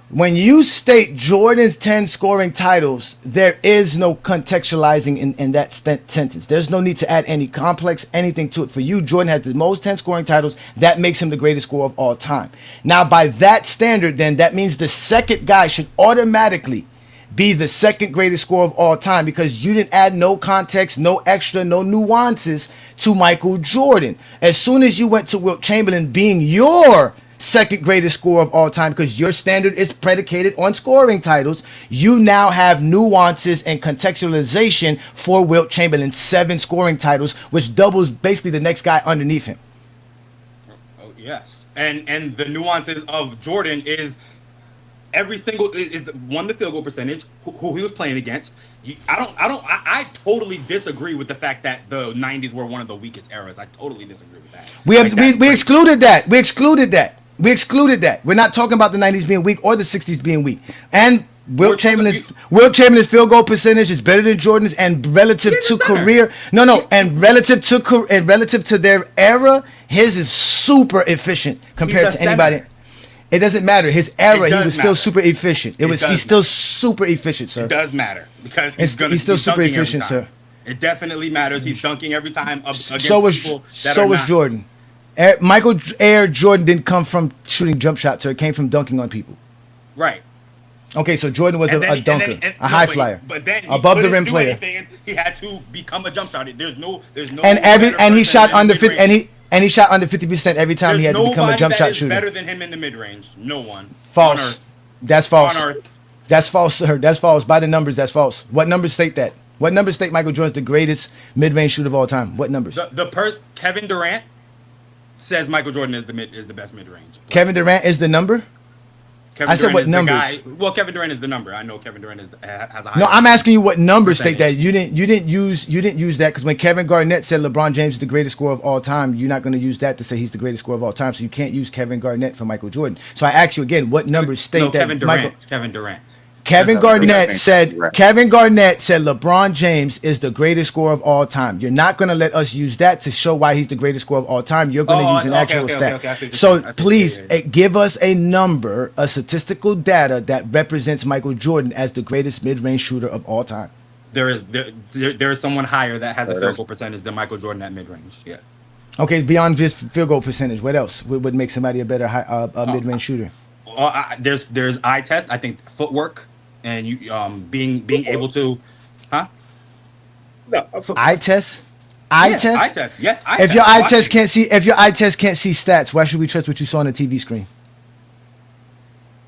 When you state Jordan's 10 scoring titles, there is no contextualizing in that sentence. There's no need to add any complex anything to it. For you, Jordan has the most 10 scoring titles. That makes him the greatest scorer of all time. Now, by that standard, then, that means the second guy should automatically be the second greatest scorer of all time because you didn't add no context, no extra, no nuances to Michael Jordan. As soon as you went to Wilt Chamberlain being your second greatest scorer of all time because your standard is predicated on scoring titles, you now have nuances and contextualization for Wilt Chamberlain, 7 scoring titles, which doubles basically the next guy underneath him. Oh, yes. And the nuances of Jordan is every single is the field goal percentage, who he was playing against. I totally disagree with the fact that the 90s were one of the weakest eras. I totally disagree with that. We excluded that. We excluded that. We're not talking about the 90s being weak or the 60s being weak. And Wilt Chamberlain's field goal percentage is better than Jordan's, and relative to career, and relative to their era, his is super efficient compared to anybody. It doesn't matter. His era, he was still super efficient. He's still super efficient, sir. It does matter because he's still super efficient, sir. It definitely matters. He's dunking every time against people that so was Jordan. Michael Air Jordan didn't come from shooting jump shots, sir. It came from dunking on people. Right. Okay, so Jordan was a dunker, a high flyer, but then above the rim player. Anything, he had to become a jump shot. There's no. And he shot under 50, and he shot under 50% every time he had to become a jump shot shooter. Better than him in the mid range. No one. False. On Earth. That's false. On Earth. That's false, sir. That's false. By the numbers, that's false. What numbers state that? What numbers state Michael Jordan's the greatest mid range shooter of all time? What numbers? Kevin Durant says Michael Jordan is the best mid range. Kevin Durant is the number. Said what numbers? Well, Kevin Durant is the number. I know Kevin Durant has a high. No, I'm asking you what numbers state that. You didn't use that because when Kevin Garnett said LeBron James is the greatest scorer of all time, you're not going to use that to say he's the greatest scorer of all time. So you can't use Kevin Garnett for Michael Jordan. So I ask you again, what numbers state that? Kevin Durant. Kevin Garnett said LeBron James is the greatest scorer of all time. You're not going to let us use that to show why he's the greatest scorer of all time. You're going to use an actual stat. So please give us a number, a statistical data that represents Michael Jordan as the greatest mid-range shooter of all time. There is someone higher that has a field goal percentage than Michael Jordan at mid-range. Yeah. Okay, beyond just field goal percentage, what else would make somebody a better mid-range shooter? There's eye test. I think footwork. And you being able to, huh? No, eye test. Yes. If your eye test can't see stats, why should we trust what you saw on the TV screen?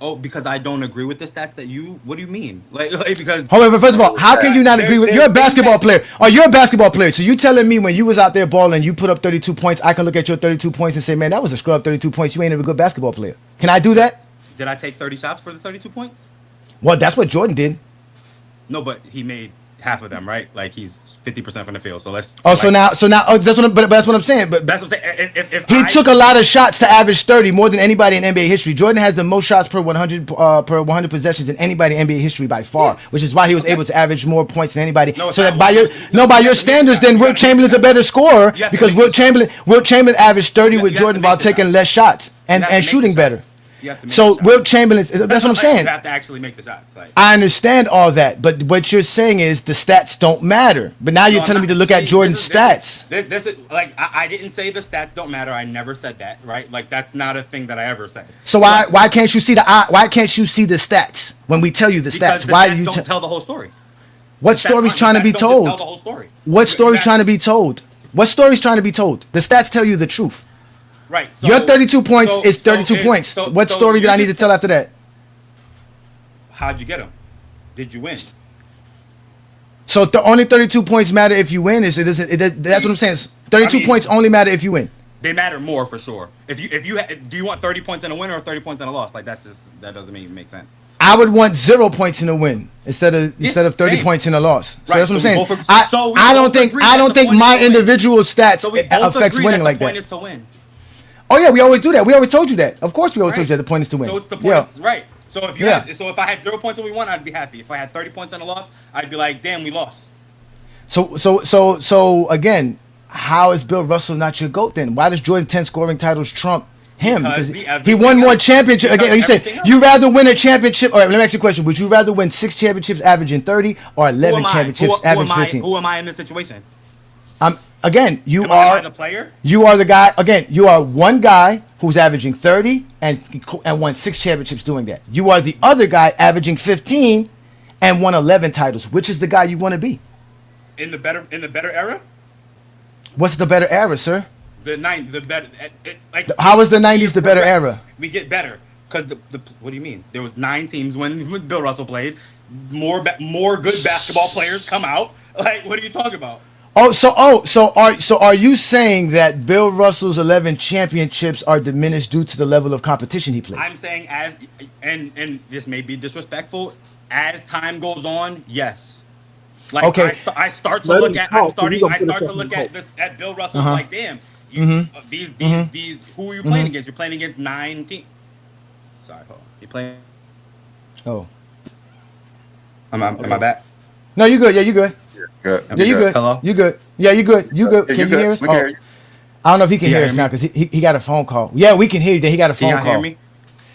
Oh, because I don't agree with the stats that you. What do you mean? Like because. However, first of all, how can you not agree with? You're a basketball player. You're a basketball player. So you telling me when you was out there balling, you put up 32 points, I can look at your 32 points and say, man, that was a scrub 32 points. You ain't a good basketball player. Can I do that? Did I take 30 shots for the 32 points? Well, that's what Jordan did. No, but he made half of them, right? Like he's 50% from the field. So let's. Oh, so now, that's what I'm saying. But that's what I'm saying. If he took a lot of shots to average 30, more than anybody in NBA history. Jordan has the most shots per 100 possessions than anybody in NBA history by far, which is why he was able to average more points than anybody. No, so that by your standards, then Wilt Chamberlain's a better scorer because Wilt Chamberlain averaged 30 with Jordan while taking less shots and shooting better. So Wilt Chamberlain, that's what I'm saying. You have to actually make the shots. I understand all that, but what you're saying is the stats don't matter. But now you're telling me to look at Jordan's stats. This is like I didn't say the stats don't matter. I never said that, right? Like that's not a thing that I ever said. So why can't you see the stats when we tell you the stats? Because why do you don't tell the whole story? What story's trying to be told? Tell the whole story. What story's trying to be told? What story's trying to be told? The stats tell you the truth. Right. So, your 32 points is 32 points. What story did I need to tell after that? How'd you get them? Did you win? So the only 32 points matter if you win. That's what I'm saying. 32 points only matter if you win. They matter more for sure. Do you want 30 points in a win or 30 points in a loss? Like that doesn't make sense. I would want 0 points in a win instead of 30 points in a loss. So that's what I'm saying. I don't think my individual stats affects winning like that. The point is to win. Oh yeah, we always do that. We always told you that. Of course, we always told you that the point is to win. So it's the point, right? So if I had 0 points and we won, I'd be happy. If I had 30 points and a loss, I'd be like, damn, we lost. So again, how is Bill Russell not your GOAT then? Why does Jordan 10 scoring titles trump him? Because he won more championships. Again, you said you rather win a championship. All right, let me ask you a question. Would you rather win 6 championships averaging 30 or 11 championships averaging 15? Who am I in this situation? Again, you am are I the player. You are the guy. Again, you are one guy who's averaging 30 and won 6 championships doing that. You are the other guy averaging 15 and won 11 titles. Which is the guy you want to be? In the better era? What's the better era, sir? The better. How is the 90s the better era? We get better because what do you mean? There was 9 teams when Bill Russell played. More good basketball players come out. Like, what are you talking about? So are you saying that Bill Russell's 11 championships are diminished due to the level of competition he played? I'm saying and this may be disrespectful, as time goes on, yes. Like Okay. I start to Let look him at talk, 'cause I you gonna start put to yourself in look the at hole. this at Bill Russell like, damn, these who are you playing against? You're playing against 9 teams. Sorry, hold on. You're playing. Oh. Am I back? No, you good. Yeah, you good. Good. Yeah, you good. Hello? You good. Yeah, you good. You good. Yeah, Can you good. hear us? We can hear you. I don't know if he can Can hear y'all us hear now me? because he got a phone call. Yeah, we can hear you. He got a Can phone y'all call. hear me?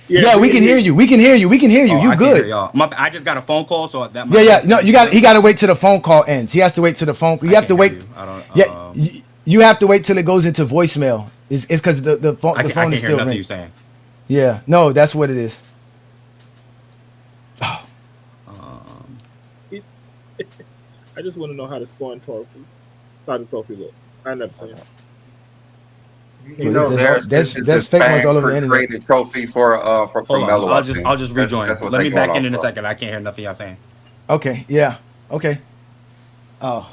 Yeah, we can hear you. We can hear you. We can hear you. Oh, You I can't good? hear y'all. I just got a phone call, so that. Yeah. No, he got to wait till the phone call ends. He has to wait till the phone. You have to wait. I don't. Yeah, you have to wait till it goes into voicemail. It's because the phone I the can't phone hear is still nothing ringing. you're saying. Yeah, no, that's what it is. Oh, He's. I just want to know how the scoring trophy, how the trophy look. I never seen it. You know, There's this fake ones all over the internet. created trophy for Hold Carmelo. on. I'll just rejoin. That's what Let they me going back in off a of. second. I can't hear nothing y'all saying. okay. Yeah. Okay. Oh,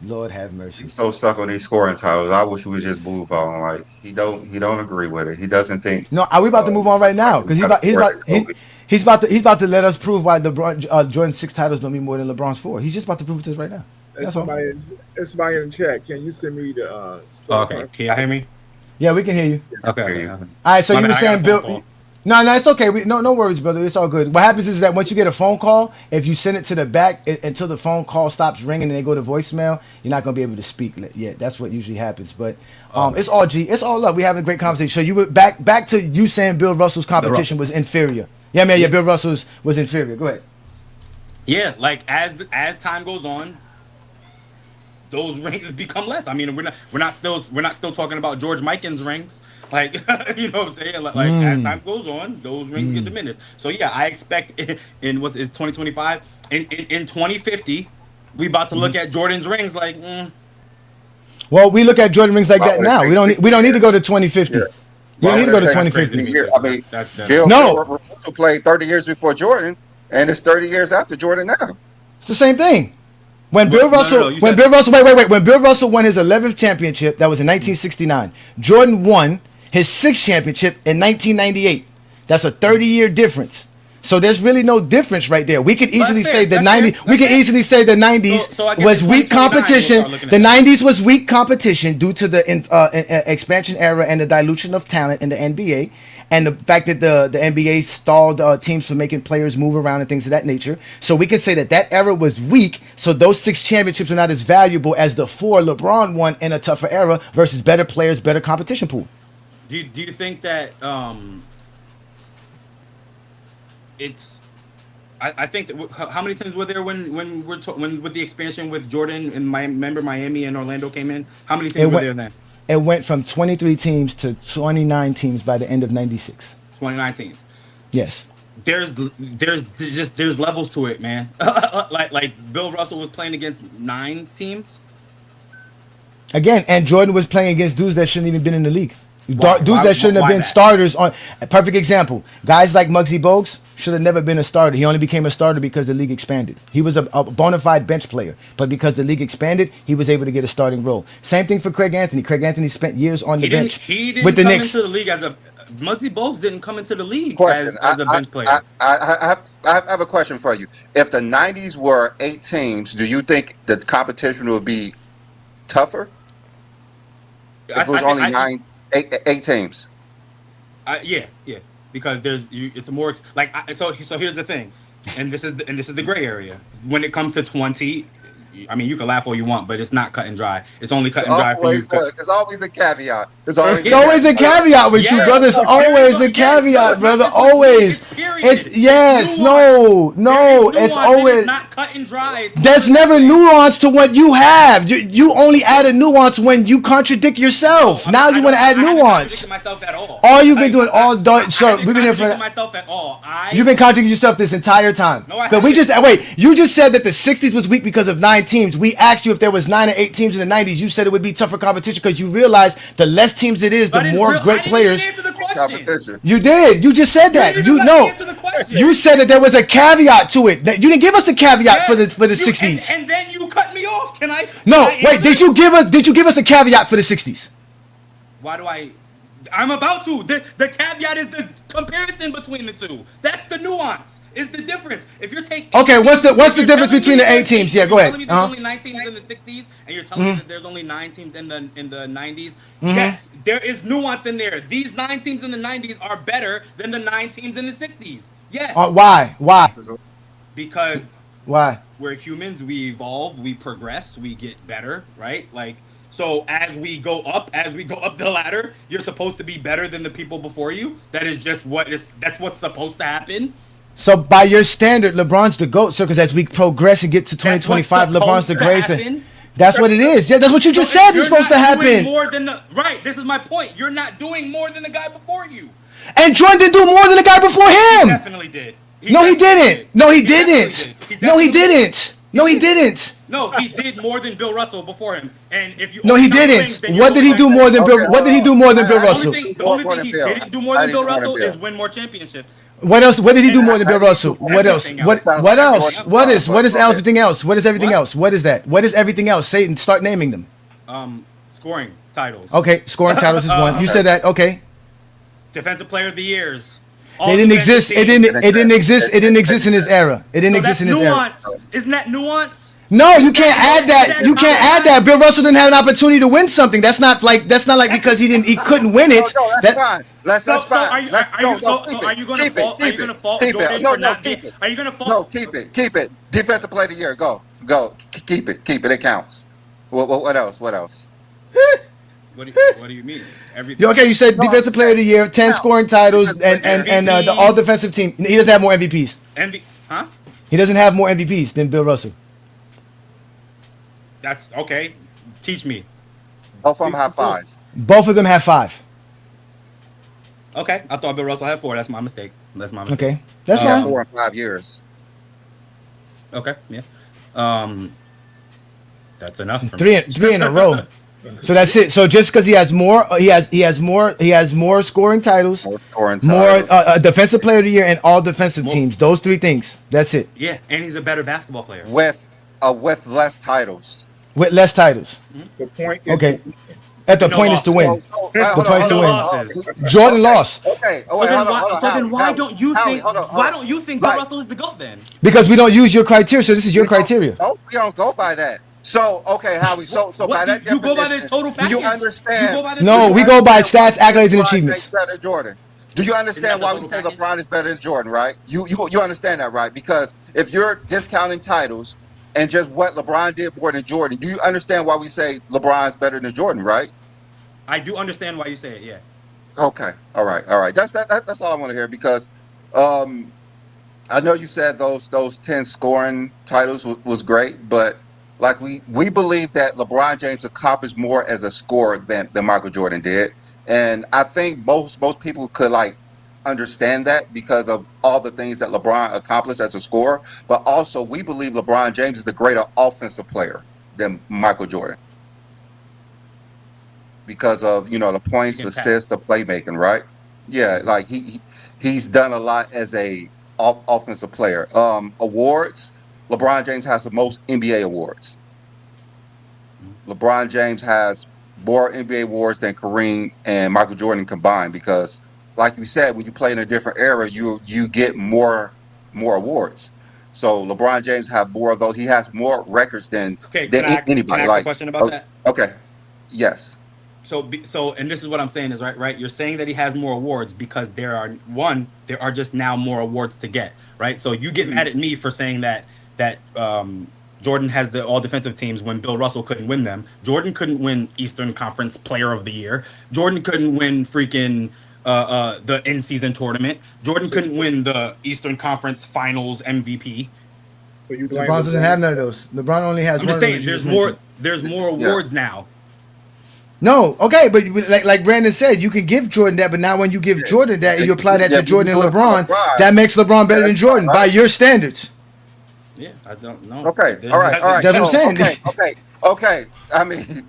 Lord have mercy. He's so stuck on these scoring titles. I wish we would just move on. Like he don't agree with it. He doesn't think. No, are we about to move on right now? Because he's about to let us prove why Jordan's 6 titles don't mean more than LeBron's 4. He's just about to prove it to us right now. That's all. It's somebody in the chat. Can you send me the Okay. Can y'all hear me? Yeah, we can hear you. Okay. All right, so My you were bad, I got saying a Bill. phone call. No, it's okay. No worries, brother. It's all good. What happens is that once you get a phone call, if you send it to the back until the phone call stops ringing and they go to voicemail, you're not gonna be able to speak. Yeah, that's what usually happens. But it's all love. We having a great conversation. So you were back to you saying Bill Russell's competition was inferior. Yeah, man. Yeah, Bill Russell's was inferior. Go ahead. Yeah, like as time goes on, those rings become less. I mean, we're not still talking about George Mikan's rings. Like, you know what I'm saying? Like as time goes on, those rings get diminished. So yeah, I expect in 2025, in 2050, we about to look at Jordan's rings like. Well, we look at Jordan rings like that now. We don't need to go to 2050. Yeah. We don't need to go to Well, 2050. I mean, Bill Russell played 30 years before Jordan, and it's 30 years after Jordan now. It's the same thing. When Bill Russell won his 11th championship, that was in 1969. Jordan won his 6th championship in 1998. That's a 30-year difference. So there's really no difference right there. We could easily say the 90s. We could easily say the 90s was weak competition. The 90s was weak competition due to the expansion era and the dilution of talent in the NBA, and the fact that the NBA stalled teams from making players move around and things of that nature. So we can say that era was weak. So those 6 championships are not as valuable as the 4 LeBron won in a tougher era versus better players, better competition pool. Do you think that it's? I think that how many teams were there when with the expansion with Jordan and remember Miami and Orlando came in? How many teams were there then? It went from 23 teams to 29 teams by the end of 96. 29 teams. Yes. There's levels to it, man. like Bill Russell was playing against 9 teams. Again, and Jordan was playing against dudes that shouldn't even been in the league. Dudes that shouldn't have been starters on. A perfect example. Guys like Muggsy Bogues should have never been a starter. He only became a starter because the league expanded. He was a bona fide bench player, but because the league expanded, he was able to get a starting role. Same thing for Craig Anthony. Craig Anthony spent years on the bench with the Knicks. Into the league as a Muggsy Bogues didn't come into the league as a bench player. I have a question for you. If the 90s were 8 teams, do you think the competition would be tougher? If it was only 8 teams. Yeah, because it's a more like so here's the thing, and this is the gray area when it comes to 20. I mean, you can laugh all you want, but it's not cut and dry. It's only cut and dry for you. There's always a caveat. It's always a caveat with you, brother. It's always a caveat, brother. Always. It's no. It's always not cut and dry. There's never nuance to what you have. You only add a nuance when you contradict yourself. Now you want to add nuance. Myself at all. All you've been doing all day. Sure, we've been here for myself at all. You've been contradicting yourself this entire time. No, I haven't. You just said that the 60s was weak because of 9 teams. We asked you if there was 9 or 8 teams in the 90s. You said it would be tougher competition because you realized the less teams it is, the more great players. You did. You just said that. You said that there was a caveat to it. You didn't give us a caveat for the 60s. And then you cut me off. Can I? No, can I wait. answer? Did you give us a caveat for the 60s? Why do I? I'm about to. The caveat is the comparison between the two. That's the nuance. Is the difference. If you're taking Okay, what's the if you're difference telling between me the 8 teams? Yeah, if go you're ahead. telling me there's only 9 teams in the 60s, and you're telling me that there's only 9 teams in the 90s. Yes, there is nuance in there. These 9 teams in the 90s are better than the 9 teams in the 60s. Yes. Why? Because Why? we're humans, we evolve, we progress, we get better, right? Like, so as we go up the ladder, you're supposed to be better than the people before you. That is just that's what's supposed to happen. So by your standard, LeBron's the GOAT, sir, because as we progress and get to 2025, LeBron's the greatest. That's what it is. Yeah, that's what you just said is supposed to happen. Right, this is my point. You're not doing more than the guy before you. And Jordan didn't do more than the guy before him. He definitely did. No, he didn't. No, he didn't. No, he did more than Bill Russell before him. And if you No, he didn't. What did he do more than Bill? What did he do more than Bill Russell? The only thing he didn't do more than Bill Russell is win more championships. What else? What did he do more than Bill Russell? What else? What else? What is everything else? What is everything else? What is that? What is everything else? Say and start naming them. Scoring titles. Okay, scoring titles is one. You said that. Okay. Defensive Player of the Years. It didn't exist. It didn't exist. It didn't exist in his era. It didn't exist in his era. Isn't that nuance? No, you can't add that. You can't add that. Bill Russell didn't have an opportunity to win something. That's not like because he couldn't win it. No, that's fine. That's fine. Are you going to fault Jordan for not being? Are you going to fault? No, keep it. Defensive Player of the Year. Go. Keep it. It counts. What else? What do you mean? Everything. Okay, you said Defensive Player of the Year, 10 scoring titles, and the all defensive team. He doesn't have more MVPs. Huh? He doesn't have more MVPs than Bill Russell. That's okay. Teach me. Both of them have 5. Both of them have 5. Okay, I thought Bill Russell had 4. That's my mistake. Okay, that's fine. 4 and 5 years. Okay, yeah. That's enough. For three in a row. So that's it. So just because he has more scoring titles, more defensive player of the year, and all defensive teams. Those 3 things. That's it. Yeah, and he's a better basketball player with less titles. With less titles. The point is okay. At the point is to win. The point is to win. Jordan lost. Okay. So then why don't you think Bill Russell is the GOAT then? Because we don't use your criteria. So this is your criteria. No, we don't go by that. So okay, Howie. So by that you go by the total package. Do you understand? We go by stats, accolades, and achievements. Better Jordan. Do you understand why we say LeBron is better than Jordan? Right? You understand that, right? Because if you're discounting titles and just what LeBron did more than Jordan, do you understand why we say LeBron's better than Jordan? Right? I do understand why you say it. Yeah. Okay. All right. That's all I want to hear because I know you said those 10 scoring titles was great, but like we believe that LeBron James accomplished more as a scorer than Michael Jordan did. And I think most people could like understand that because of all the things that LeBron accomplished as a scorer. But also we believe LeBron James is the greater offensive player than Michael Jordan. Because of, the points, assists, the playmaking, right? Yeah, like he's done a lot as a offensive player. Awards, LeBron James has the most NBA awards. LeBron James has more NBA awards than Kareem and Michael Jordan combined because, like you said, when you play in a different era, you get more awards. So LeBron James have more of those. He has more records than anybody. Can I ask a question about that? Okay. Yes. So, and this is what I'm saying is right. You're saying that he has more awards because there are just now more awards to get, right? So you get mad at me for saying that Jordan has the all defensive teams when Bill Russell couldn't win them. Jordan couldn't win Eastern Conference Player of the Year. Jordan couldn't win freaking the in-season tournament. Jordan couldn't win the Eastern Conference Finals MVP. LeBron doesn't have none of those. LeBron only has. I'm just saying, there's more awards now. No, okay, but like Brandon said, you can give Jordan that, but now when you give Jordan that and you apply that to Jordan and LeBron, that makes LeBron better than Jordan by your standards. Yeah, I don't know. Okay, all right. That's what I'm saying. Okay. I mean,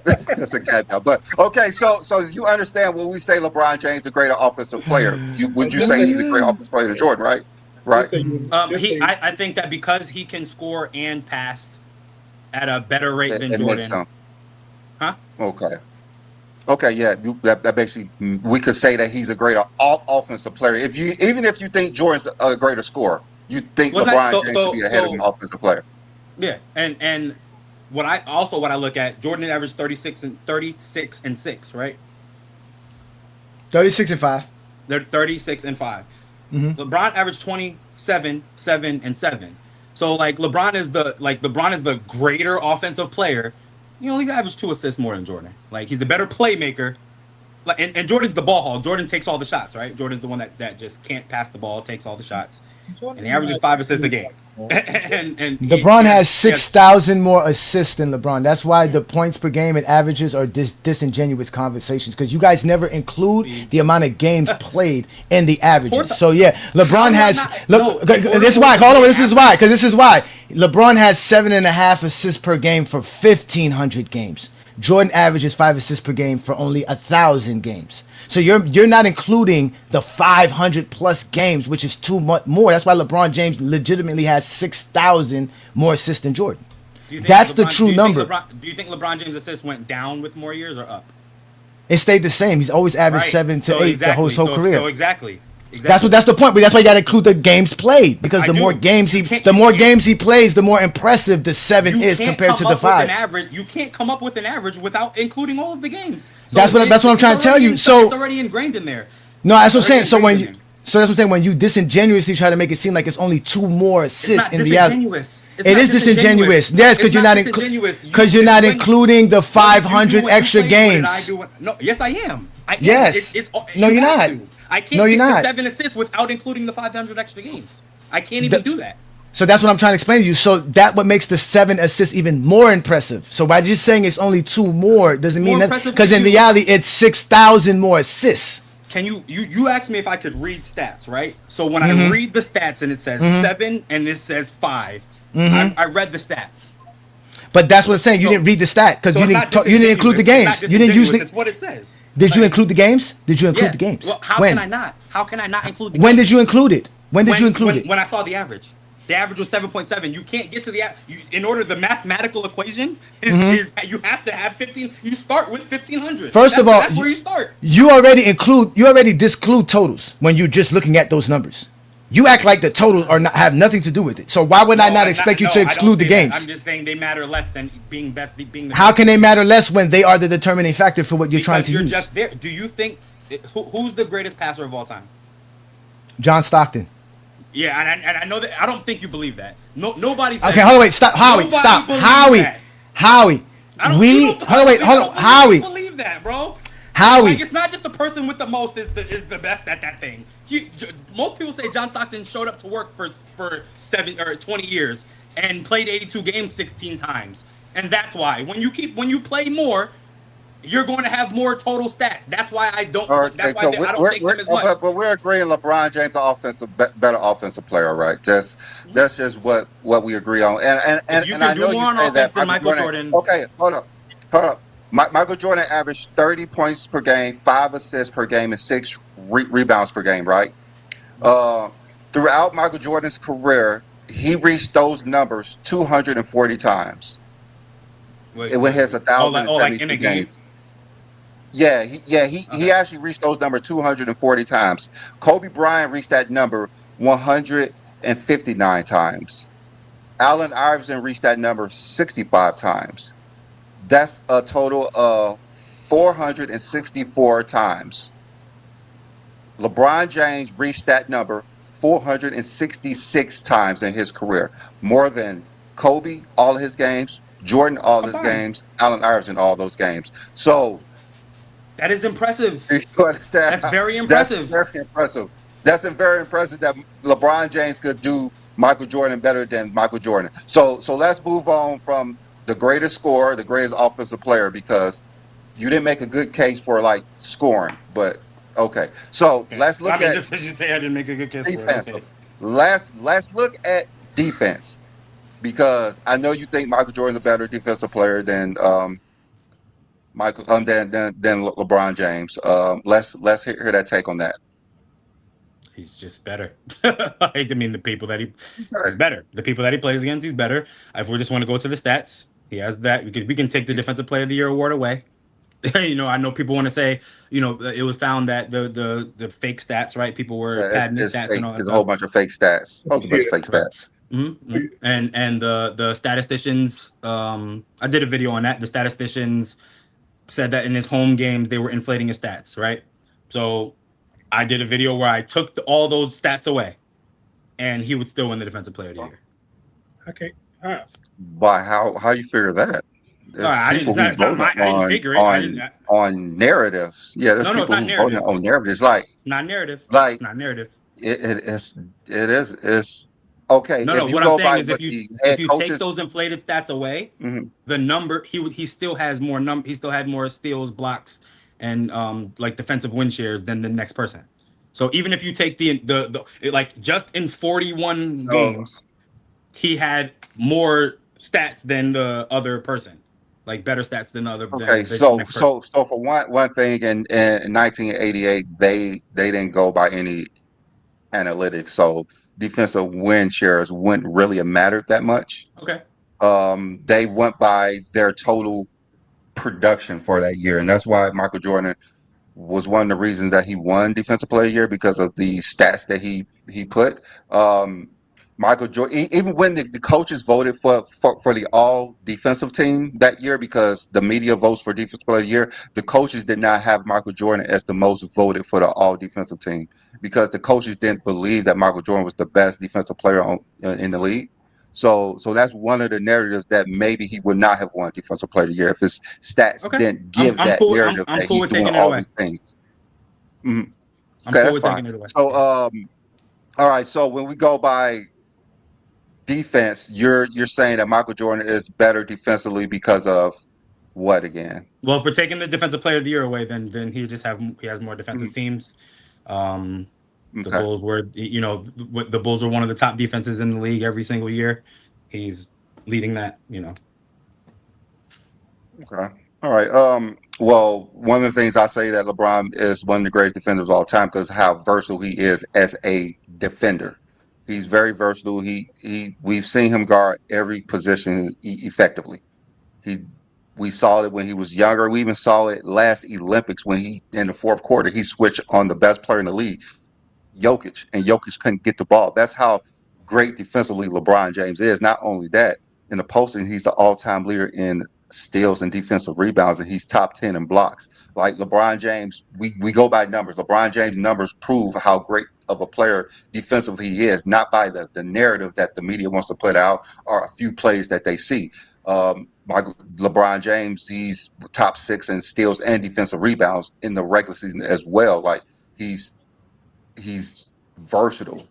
that's a caveat, but okay. So you understand when we say LeBron James the greater offensive player? Would you say he's a greater offensive player than Jordan? Right. I think that because he can score and pass at a better rate than It makes Jordan. sense. Huh? Okay, yeah, that basically we could say that he's a greater offensive player. Even if you think Jordan's a greater scorer, you think LeBron James should be ahead of an offensive player. Yeah, and what I look at, Jordan averaged 36 and 6, right? 36 and 5. They're 36 and 5. Mm-hmm. LeBron averaged 27, 7, and 7. So like LeBron is the greater offensive player. He only averaged 2 assists more than Jordan. Like he's the better playmaker. Like and Jordan's the ball hog. Jordan takes all the shots, right? Jordan's the one that just can't pass the ball, takes all the shots, and he averages 5 assists a game. and LeBron has 6,000 more assists than LeBron. That's why the points per game and averages are disingenuous conversations, because you guys never include the amount of games played in the averages. So yeah, LeBron has. This is why. Hold on. This is why. Because this is why LeBron has 7.5 assists per game for 1,500 games. Jordan averages 5 assists per game for only 1,000 games. So you're not including the 500 plus games, which is too much more. That's why LeBron James legitimately has 6,000 more assists than Jordan. That's the true number. Do you think LeBron James' assists went down with more years or up? It stayed the same. He's always averaged 7 to 8 the whole career. So exactly. That's the point. But that's why you got to include the games played, because the more games he plays, the more impressive the 7 is compared to the 5. You can't come up with an average without including all of the games. So that's what I'm trying to tell you. So it's already ingrained in there. No, that's what I'm saying. So that's what I'm saying. When you disingenuously try to make it seem like it's only 2 more assists in reality, it is disingenuous. Yes, because you're not including the 500 extra games. No, yes, I am. Yes. No, you're not. I can't get to 7 assists without including the 500 extra games. I can't even do that. So that's what I'm trying to explain to you. So that what makes the 7 assists even more impressive. So by just saying it's only 2 more doesn't mean that, because in reality it's 6,000 more assists. Can you asked me if I could read stats, right? So when I read the stats and it says 7 and it says 5, I read the stats. But that's what I'm saying. You didn't read the stat because you didn't include the games. You didn't use It's what it says. Did you include the games? Did you include the games? Well, how can I not? How can I not include the games? When did you include it? When did you include it? When I saw the average. The average was 7.7. You can't get to the in order the mathematical equation is you have to have 15. You start with 1,500. First of all, that's where you start. You already disclude totals when you're just looking at those numbers. You act like the totals have nothing to do with it. So why would I not expect you to exclude the games? I'm just saying they matter less than being the. How can they matter less when they are the determining factor for what you're trying to use? Because you're just there. Do you think who's the greatest passer of all time? John Stockton. Yeah, and I know that. I don't think you believe that. Nobody. Okay, hold on, wait, stop, Howie, stop, Howie. Howie. Hold on, Howie. Believe that, bro. Howie. Like, it's not just the person with the most is the best at that thing. Most people say John Stockton showed up to work for 7 or 20 years and played 82 games 16 times, and that's why when you play more, you're going to have more total stats. That's why I don't. That's why I don't take him as much. But we're agreeing LeBron James the better offensive player, right? That's just what we agree on. And I know you say that Michael Jordan. Okay, hold up. Michael Jordan averaged 30 points per game, 5 assists per game, and 6 rebounds per game, right? Throughout Michael Jordan's career, he reached those numbers 240 times. When he has 1,072 games. Yeah, he actually reached those numbers 240 times. Kobe Bryant reached that number 159 times. Allen Iverson reached that number 65 times. That's a total of 464 times. LeBron James reached that number 466 times in his career. More than Kobe, all of his games, Jordan, all his games, Allen Iverson, all those games. So that is impressive. You understand? That's very impressive. That's very impressive. That's very impressive that LeBron James could do Michael Jordan better than Michael Jordan. So let's move on from the greatest scorer, the greatest offensive player, because you didn't make a good case for like scoring. But okay, so let's look at. Just because you say I didn't make a good case defensive. For it. Okay. Let's look at defense, because I know you think Michael Jordan's a better defensive player than than LeBron James. Let's hear that take on that. He's just better. I mean, the people that he's better. The people that he plays against, he's better. If we just want to go to the stats, He has that. We can take the Defensive Player of the Year award away. You know, I know people want to say, you know, it was found that the fake stats, right? People were padding the It's stats fake. and all that It's a stuff. whole bunch of fake stats. A whole bunch of fake stats. And the statisticians, I did a video on that. The statisticians said that in his home games they were inflating his stats, right? So I did a video where I took all those stats away, and he would still win the Defensive Player of the Year. Okay. Why? How you figure that? There's people who vote on narratives. Yeah, there's people who vote on narratives. Like it's not narrative. Like it's not narrative. It is. It's okay. No. What I'm saying is, if you take those inflated stats away, the number he still has more he still had more steals, blocks, and like defensive win shares than the next person. So even if you take the like just in 41 games, he had more stats than the other person, like better stats than the other. Okay, so for one thing, in 1988, they didn't go by any analytics, so defensive win shares wouldn't really have mattered that much. Okay. They went by their total production for that year, and that's why Michael Jordan was one of the reasons that he won Defensive Player of the Year, because of the stats that he put. Michael Jordan, even when the coaches voted for the all defensive team that year, because the media votes for Defensive Player of the Year, the coaches did not have Michael Jordan as the most voted for the all defensive team, because the coaches didn't believe that Michael Jordan was the best defensive player in the league. So that's one of the narratives, that maybe he would not have won Defensive Player of the Year if his stats didn't give that narrative that he's doing all these things. Okay, that's fine. So all right. So when we go by defense, you're saying that Michael Jordan is better defensively because of what again? Well, if we're taking the Defensive Player of the Year away, then he has more defensive teams. The Bulls were, the Bulls were one of the top defenses in the league every single year. He's leading that, Okay. All right. Well, one of the things I say that LeBron is one of the greatest defenders of all time, because how versatile he is as a defender. He's very versatile. We've seen him guard every position effectively. We saw it when he was younger. We even saw it last Olympics when in the fourth quarter, he switched on the best player in the league, Jokic, and Jokic couldn't get the ball. That's how great defensively LeBron James is. Not only that, in the posting, he's the all-time leader in steals and defensive rebounds, and he's top 10 in blocks. Like LeBron James, we go by numbers. LeBron James' numbers prove how great of a player defensively he is, not by the narrative that the media wants to put out or a few plays that they see. LeBron James, he's top 6 in steals and defensive rebounds in the regular season as well. Like he's versatile,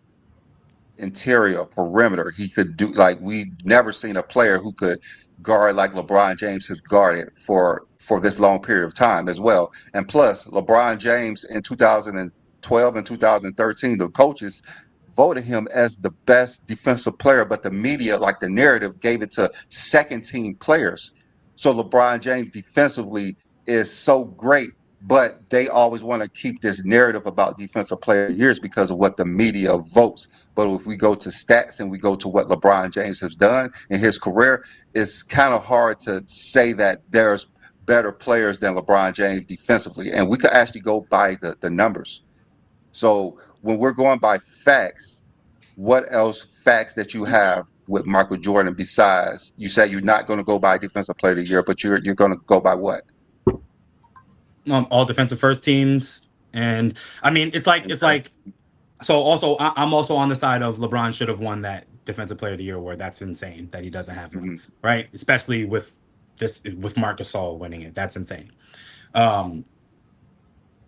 interior, perimeter. He could do, like, we've never seen a player who could guard like LeBron James has guarded for this long period of time as well. And plus, LeBron James in 2012 and 2013, the coaches voted him as the best defensive player, but the media, like the narrative, gave it to second team players. So LeBron James defensively is so great, but they always want to keep this narrative about defensive player years because of what the media votes. But if we go to stats and we go to what LeBron James has done in his career, it's kind of hard to say that there's better players than LeBron James defensively. And we could actually go by the numbers. So when we're going by facts, what else facts that you have with Michael Jordan besides, you said you're not going to go by defensive player of the year, but you're going to go by what? All defensive first teams. And I mean, it's like so also I'm also on the side of LeBron should have won that defensive player of the year award. That's insane that he doesn't have one, right? Especially with Marc Gasol winning it. That's insane.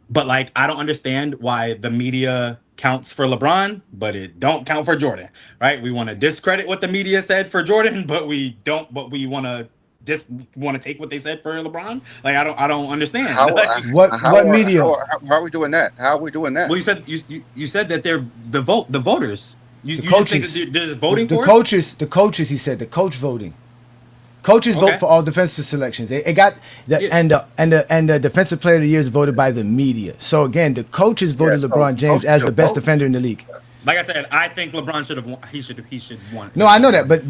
But like, I don't understand why the media counts for LeBron, but it don't count for Jordan, right? We want to discredit what the media said for Jordan, but we want to take what they said for LeBron. Like, I don't understand. What media? How are we doing that? How are we doing that? Well, you said that they're the voters. You coaches. just think that they're voting for the coaches. He said the coach voting. Coaches vote for all defensive selections. It got and the defensive player of the year is voted by the media. So again, the coaches voted LeBron James as the best defender in the league. Like I said, I think LeBron should have won. He should won. No, I know that, but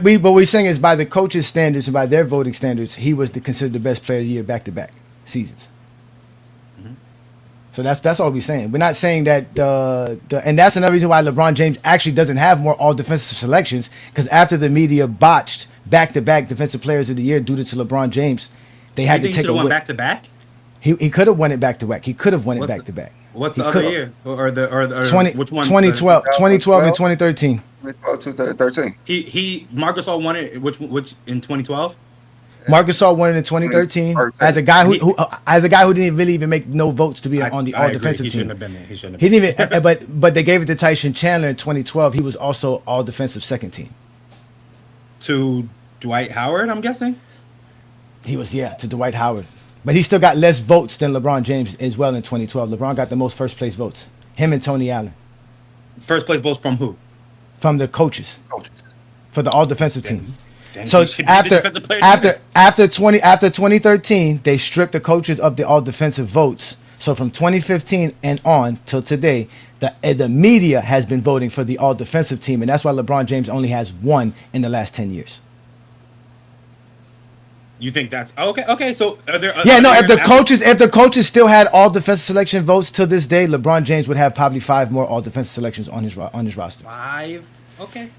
we're saying is by the coaches' standards and by their voting standards, he was considered the best player of the year back-to-back seasons. So that's all we're saying. We're not saying that, and that's another reason why LeBron James actually doesn't have more all-defensive selections, because after the media botched back-to-back defensive players of the year due to LeBron James, they had to take a win back-to-back. He could have won it back-to-back. He could have won it back-to-back. What's the other year? Or which one? 2012 and 2013. 2013. Marc Gasol won it. Which in 2012? Marc Gasol won it in 2013 as a guy who didn't really even make no votes to be on the all defensive team. He shouldn't have been there. He shouldn't have. He didn't even. but they gave it to Tyson Chandler in 2012. He was also all defensive second team. To Dwight Howard, I'm guessing. He was to Dwight Howard, but he still got less votes than LeBron James as well in 2012. LeBron got the most first place votes. Him and Tony Allen. First place votes from who? From the coaches. For the all defensive team. Then So he should be after the defensive player of the year. after 2013, they stripped the coaches of the all defensive votes. So from 2015 and on till today, the media has been voting for the all defensive team, and that's why LeBron James only has one in the last 10 years. You think that's okay? Okay, so are there? If the coaches still had all defensive selection votes to this day, LeBron James would have probably 5 more all defensive selections on his roster. 5. Okay.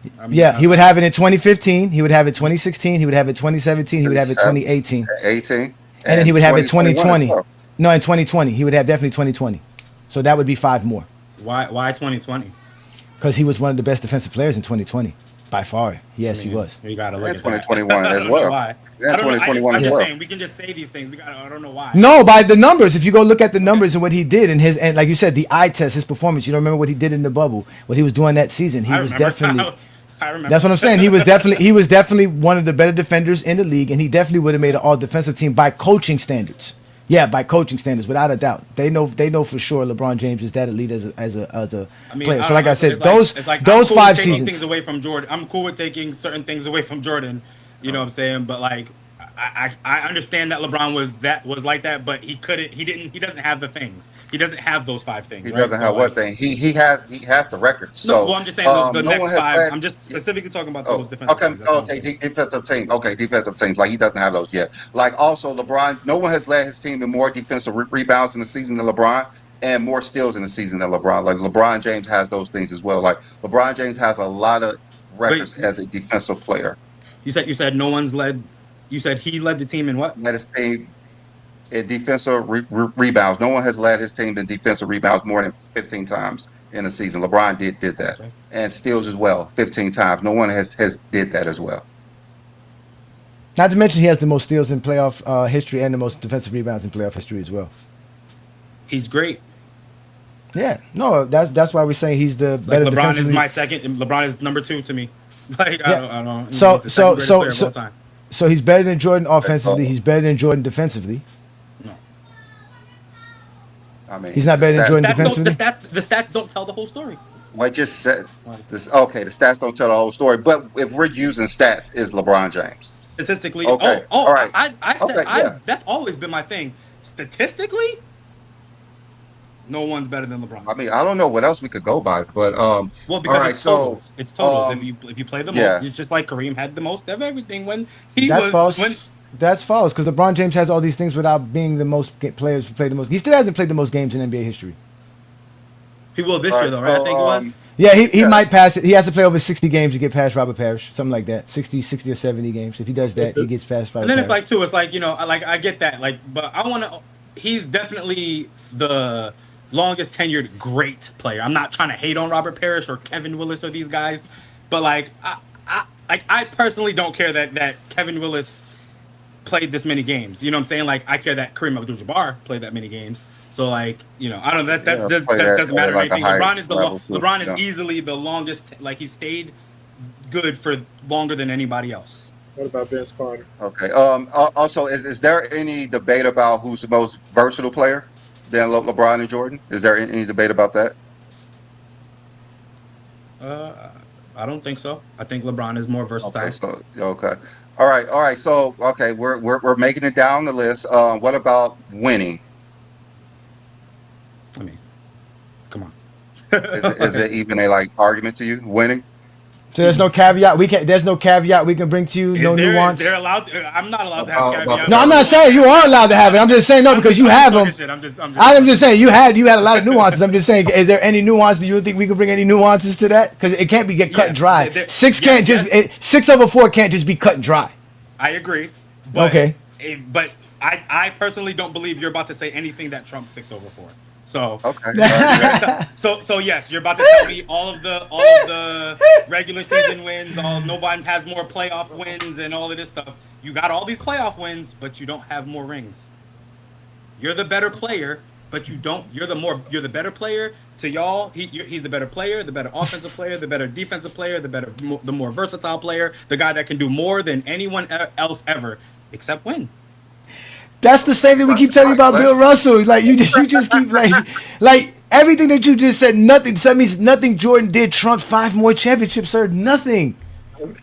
He would have it in 2015. He would have it 2016. He would have it 2017. He would have it 2018. 18. And then he would have it 2020. well. No, in 2020. He would have definitely 2020. So that would be 5 more. Why 2020? Because he was one of the best defensive players in 2020. By far. Yes, he was. You gotta look And at that. 2021 I as don't know well. why. Yeah, I don't know. 2021 I'm as just well. saying we can just say these things. I don't know why. No, by the numbers. If you go look at the numbers and what he did and like you said, the eye test, his performance. You don't remember what he did in the bubble, what he was doing that season. He was definitely. I remember. That's what I'm saying. He was definitely one of the better defenders in the league, and he definitely would have made an all defensive team by coaching standards. Yeah, by coaching standards, without a doubt. They know for sure LeBron James is that elite as a player. So like I said, those 5 seasons. Things away from Jordan. I'm cool with taking certain things away from Jordan. You know what I'm saying? But like, I understand that LeBron was like that, but he doesn't have the things. He doesn't have those 5 things. He right? doesn't have what thing? He has the record. So no, well, I'm just saying the no next one has 5. led- I'm just specifically talking about those defensive Okay. teams. That's all I'm Okay. saying. Defensive team. Okay. Defensive teams. Like he doesn't have those yet. Like also LeBron. No one has led his team in more defensive rebounds in the season than LeBron, and more steals in the season than LeBron. Like LeBron James has those things as well. Like LeBron James has a lot of records as a defensive player. You said no one's led. You said he led the team in what? Led his team in defensive rebounds. No one has led his team in defensive rebounds more than 15 times in a season. LeBron did that, Okay. and steals as well, 15 times. No one has did that as well. Not to mention he has the most steals in playoff history and the most defensive rebounds in playoff history as well. He's great. Yeah, no, that's why we're saying he's the Like better LeBron defensively. is my second. And LeBron is number 2 to me. Like Yeah. I don't. So- He's the second greatest player of all time. So he's better than Jordan offensively. He's better than Jordan defensively. I mean, He's not better than Jordan defensively. The stats don't tell the whole story. I just said this. Okay, the stats don't tell the whole story. But if we're using stats, is LeBron James Statistically, Okay, all right. I said Okay, yeah. that's always been my thing. Statistically, no one's better than LeBron. I mean, I don't know what else we could go by, but Well, because all right, it's totals. It's totals. um, If you play the yeah. most, it's just like Kareem had the most of everything when he That's was. false. When, That's false because LeBron James has all these things without being the most players who play the most. He still hasn't played the most games in NBA history. he will this All year right, though, right? I so, think it was. Yeah, he Yeah. might pass it. He has to play over 60 games to get past Robert Parrish, something like that. 60 or 70 games. If he does that, he gets past Robert And then it's Parrish. like too. It's like I get that. Like, but I want to. He's definitely the longest tenured great player. I'm not trying to hate on Robert Parrish or Kevin Willis or these guys, but like I personally don't care that Kevin Willis played this many games. You know what I'm saying? Like I care that Kareem Abdul-Jabbar played that many games. So like I don't know. That doesn't matter or like a anything. high LeBron is level too, LeBron is yeah. easily the longest. Like he stayed good for longer than anybody else. What about Vince Carter? Okay. Also, is there any debate about who's the most versatile player than LeBron and Jordan? Is there any debate about that? I don't think so. I think LeBron is more versatile. Okay. So All right. So okay, we're making it down the list. What about winning? I mean, come on. Is it even a like argument to you winning? So there's no caveat. There's no caveat we can bring to you. No nuance. They're allowed. I'm not allowed to have caveats. No, I'm not saying you are allowed to have it. I'm just saying no because you have them. I'm just saying you had a lot of nuances. I'm just saying, is there any nuance? Do you think we can bring any nuances to that? Because it can't be cut and dry. Six over 4 can't just be cut and dry. I agree. But okay. But I personally don't believe you're about to say anything that trumps 6 over 4. So okay. So yes, you're about to tell me all of the regular season wins. No one has more playoff wins and all of this stuff. You got all these playoff wins, but you don't have more rings. You're the better player, but you don't. You're the better player to y'all. He's the better player, the better offensive player, the better defensive player, the more versatile player, the guy that can do more than anyone else ever, except win. That's the same thing we keep telling you about Bill Russell. Like you just keep like everything that you just said. Nothing. So that means nothing Jordan did trumped 5 more championships, sir. Nothing.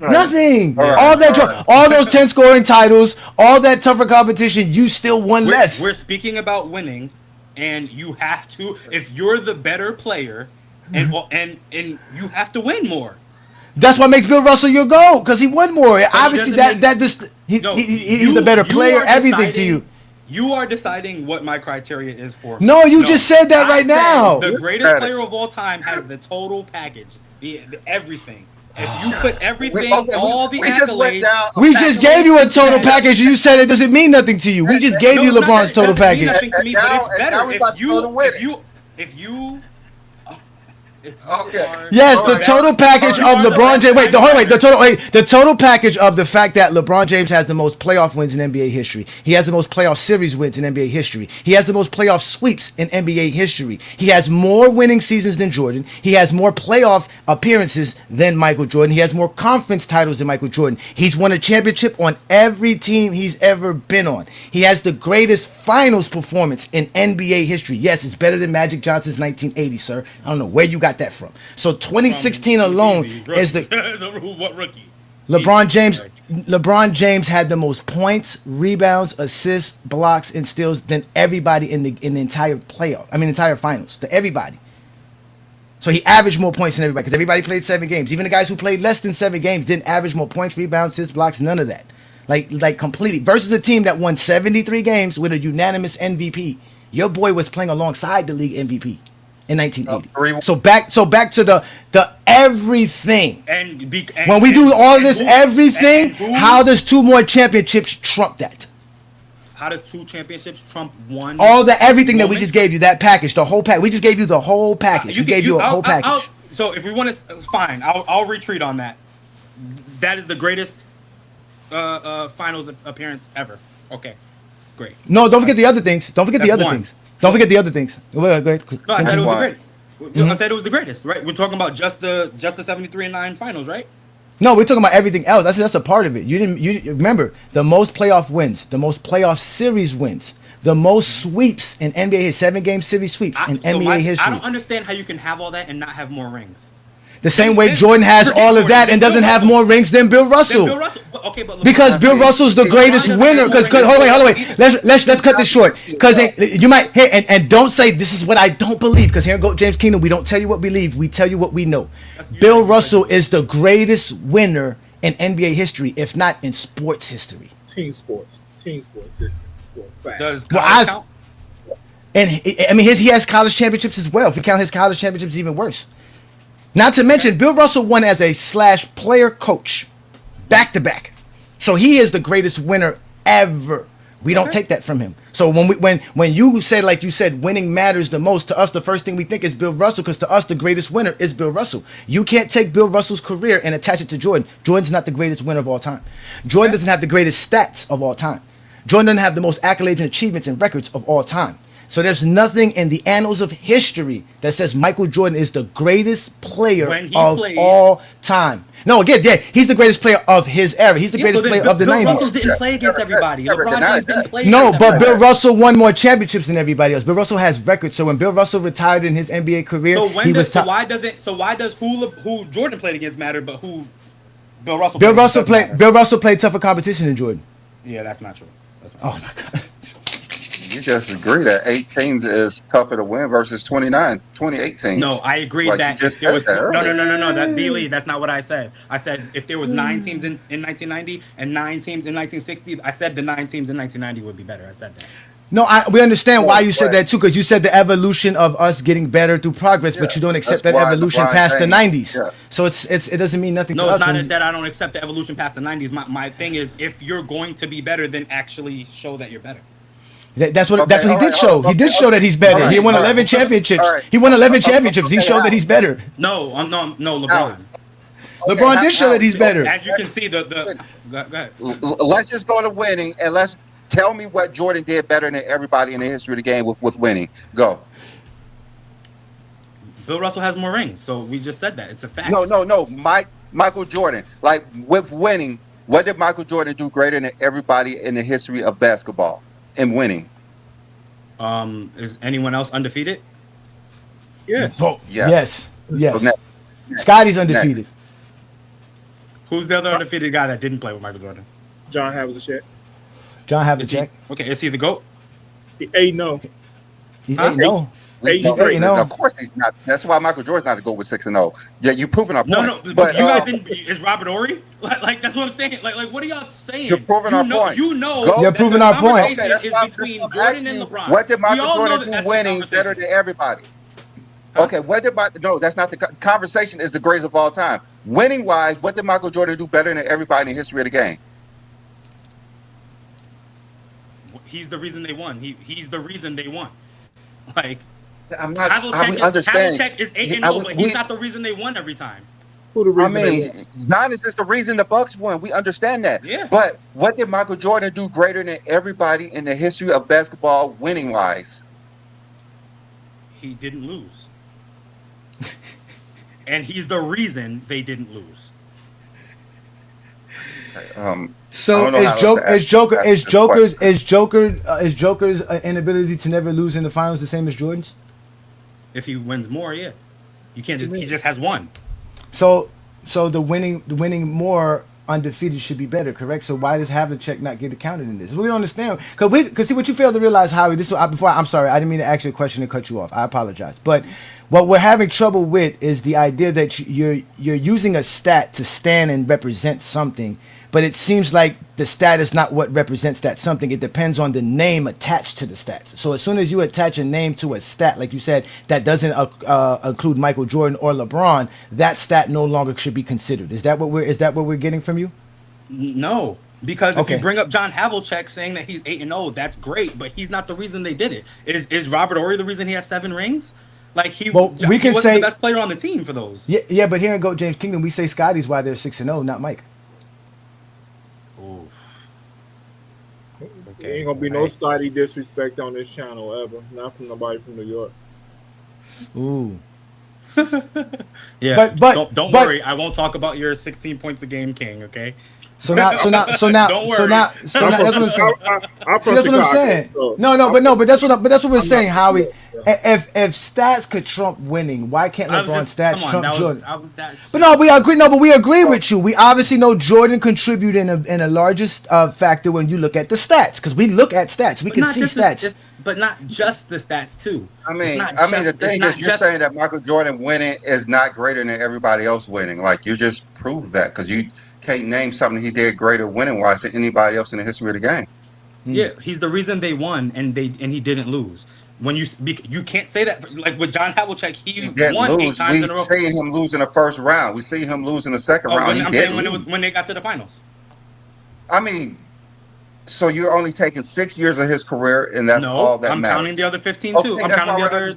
Nothing. All those 10 scoring titles, all that tougher competition, you still won less. We're speaking about winning, and you have to. If you're the better player, and you have to win more. That's what makes Bill Russell your GOAT, because he won more. Obviously, he's the better player. Everything to you. You are deciding what my criteria is for. No, you just said that right now. The greatest player of all time has the total package, the everything. If you put everything, all the accolades, we just gave you a total package. You said it doesn't mean nothing to you. We just gave you LeBron's total package. It doesn't mean nothing to me, but it's better if you. Okay. Yes, the total package of LeBron James. The total package of the fact that LeBron James has the most playoff wins in NBA history. He has the most playoff series wins in NBA history. He has the most playoff sweeps in NBA history. He has more winning seasons than Jordan. He has more playoff appearances than Michael Jordan. He has more conference titles than Michael Jordan. He's won a championship on every team he's ever been on. He has the greatest finals performance in NBA history. Yes, it's better than Magic Johnson's 1980, sir. I don't know where you got that from. So 2016 alone is the what rookie? LeBron James had the most points, rebounds, assists, blocks, and steals than everybody in the entire entire finals. To everybody. So he averaged more points than everybody because everybody played 7 games. Even the guys who played less than 7 games didn't average more points, rebounds, assists, blocks, none of that. Like completely. Versus a team that won 73 games with a unanimous MVP. Your boy was playing alongside the league MVP in 1980. So back to the everything. When we do all this everything, how does 2 more championships trump that? How does 2 championships trump 1? All the everything that we just gave you, that package, the whole package. We just gave you the whole package. We gave you a whole package. So if we want to, fine. I'll retreat on that. That is the greatest finals appearance ever. Okay, great. No, don't forget the other things. Don't forget the other things. Don't forget the other things. Go ahead. No, I said it was the greatest. I said it was the greatest, right? We're talking about just the 73-9 finals, right? No, we're talking about everything else. That's a part of it. You remember the most playoff wins, the most playoff series wins, the most sweeps in NBA 7-game series sweeps in NBA history. I don't understand how you can have all that and not have more rings. The same way Jordan has all of that and doesn't have more rings than Bill Russell. Okay, but because Bill Russell's the greatest winner. Because hold on. Let's cut this short. Because you might and don't say this is what I don't believe. Because here in Go James Kingdom, we don't tell you what we believe. We tell you what we know. Bill Russell is the greatest winner in NBA history, if not in sports history. Team sports history. Does college count? And he has college championships as well. If we count his college championships, even worse. Not to mention, Bill Russell won as a / player coach, back to back. So he is the greatest winner ever. We don't take that from him. So when you say, like you said, winning matters the most, to us the first thing we think is Bill Russell, because to us the greatest winner is Bill Russell. You can't take Bill Russell's career and attach it to Jordan. Jordan's not the greatest winner of all time. Jordan doesn't have the greatest stats of all time. Jordan doesn't have the most accolades and achievements and records of all time. So there's nothing in the annals of history that says Michael Jordan is the greatest player of all time. No, again, he's the greatest player of his era. He's the greatest player of the 90s. Bill Russell didn't play against everybody. LeBron James didn't play against everybody. But Bill Russell won more championships than everybody else. Bill Russell has records. So when Bill Russell retired in his NBA career, why does who Jordan played against matter, but who Bill Russell Bill Russell played tougher competition than Jordan. Yeah, that's not true. Oh my God. You just agree that 8 teams is tougher to win versus 28 teams. No, I agree Like, that you just if there was said that no. That B Lee, that's not what I said. I said if there was 9 teams in 1990 and 9 teams in 1960, I said the 9 teams in 1990 would be better. I said that. No, we understand why you said that too, because you said the evolution of us getting better through progress, but you don't accept that evolution past the 90s. Yeah. So it doesn't mean nothing to us. No, it's not that I don't accept the evolution past the 90s. My thing is, if you're going to be better, then actually show that you're better. That's what he did show. He did show that he's better. He won 11 championships. He won 11 championships. He showed that he's better. No, LeBron. LeBron did show that he's better. As you can see, go ahead. Let's just go to winning, and let's tell me what Jordan did better than everybody in the history of the game with winning. Go. Bill Russell has more rings, so we just said that. It's a fact. No. Michael Jordan, like with winning, what did Michael Jordan do greater than everybody in the history of basketball in winning? Is anyone else undefeated? Yes. Oh, yes. Scotty's undefeated. Who's the other undefeated guy that didn't play with Michael Jordan? John Havlicek. John Havlicek. Okay, is he the GOAT? He 8-0. He's 8-0. Of course he's not. That's why Michael Jordan's not to go with 6-0. Yeah, you proving our point. No, but you guys didn't. Is Robert Horry? Like that's what I'm saying. Like what are y'all saying? You're proving our point. You're proving our point. Okay, that's why between Jordan and LeBron. What did Michael Jordan do winning better than everybody? Okay, no, that's not the conversation. Is the greatest of all time. Winning wise, what did Michael Jordan do better than everybody in the history of the game? He's the reason they won. He's the reason they won. Like, I'm not. I understand. Havlicek is 8-0, but he's not the reason they won every time. Giannis is the reason the Bucks won. We understand that. Yeah. But what did Michael Jordan do greater than everybody in the history of basketball, winning wise? He didn't lose, and he's the reason they didn't lose. So is Joker's inability to never lose in the finals the same as Jordan's? If he wins more, yeah. You can't just he just has one. So the winning more undefeated should be better, correct? So why does Havlicek not get counted in this? We don't understand because see what you fail to realize, Howie. I'm sorry, I didn't mean to ask you a question and cut you off. I apologize, but what we're having trouble with is the idea that you're using a stat to stand and represent something, but it seems like the stat is not what represents that something. It depends on the name attached to the stats. So as soon as you attach a name to a stat, like you said, that doesn't include Michael Jordan or LeBron, that stat no longer should be considered. Is that what we're getting from you? No, because if you bring up John Havlicek saying that he's 8-0, that's great, but he's not the reason they did it. Is Robert Horry the reason he has 7 rings? Like he wasn't the best player on the team for those. Yeah, but here in GOAT James Kingdom, we say Scotty's why they're 6-0, not Mike. There ain't gonna be no Scotty disrespect on this channel ever. Not from nobody from New York. Ooh. Yeah. But don't worry. I won't talk about your 16 points a game king. Okay. So now, that's what I'm saying. That's what I'm saying. But that's what we're saying, Howie. If stats could trump winning, why can't LeBron stats trump Jordan? But we agree with you. We obviously know Jordan contributed in a largest factor when you look at the stats, because we look at stats. We can see stats. But not just the stats too. The thing is, you're saying that Michael Jordan winning is not greater than everybody else winning. Like, you just proved that because you can't name something he did greater winning wise than anybody else in the history of the game. Yeah, he's the reason they won, and he didn't lose. When you can't say that, like with John Havlicek, he didn't won lose. 8 times in a row. We see him lose in the first round. We see him lose in the second round. When they got to the finals. So you're only taking 6 years of his career, and that's all that matters. I'm counting the other 15 too. I'm counting the other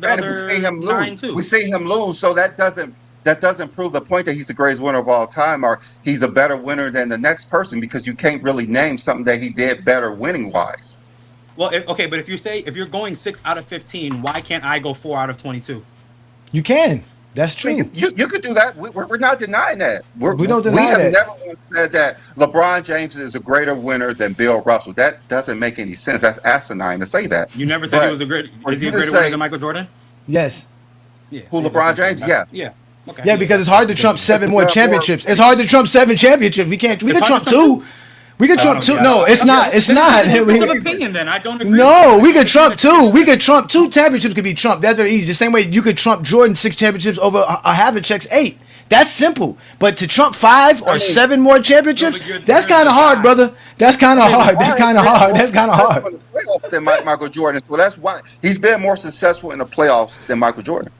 9 too. We see him lose, so that doesn't prove the point that he's the greatest winner of all time, or he's a better winner than the next person, because you can't really name something that he did better winning wise. Well, but if you're going 6 out of 15, why can't I go 4 out of 22? You can. That's true. You could do that. We're not denying that. We don't deny that. We have never once said that LeBron James is a greater winner than Bill Russell. That doesn't make any sense. That's asinine to say that. You never said he was a great. Is he a greater winner than Michael Jordan? Yes. Yeah. Who, LeBron James? Yes. Yeah. Okay. Yeah, because it's hard to trump 7 more championships. It's hard to trump 7 championships. We can trump 2. We could trump two. No, it's not. It's not. It's an opinion then. I don't agree. No, we could trump two. We could trump two championships could be trumped. That's very easy. The same way you could trump Jordan 6 championships over Havlicek's 8. That's simple. But to trump 5 or 7 more championships, that's kind of hard, brother. That's kind of hard. That's kind of hard. That's kind of hard. Than Michael Jordan. So that's why he's been more successful in the playoffs than Michael Jordan.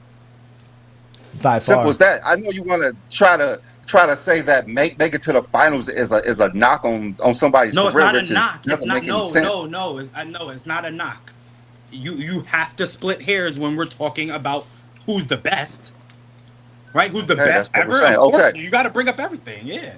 By Simple far. as that. I know you want to try to say that make it to the finals is a knock on somebody's No, career. it's not a knock. It's not. Make any sense. No. I know it's not a knock. You have to split hairs when we're talking about who's the best, right? Who's the best ever? Of course, you got to bring up everything. Yeah.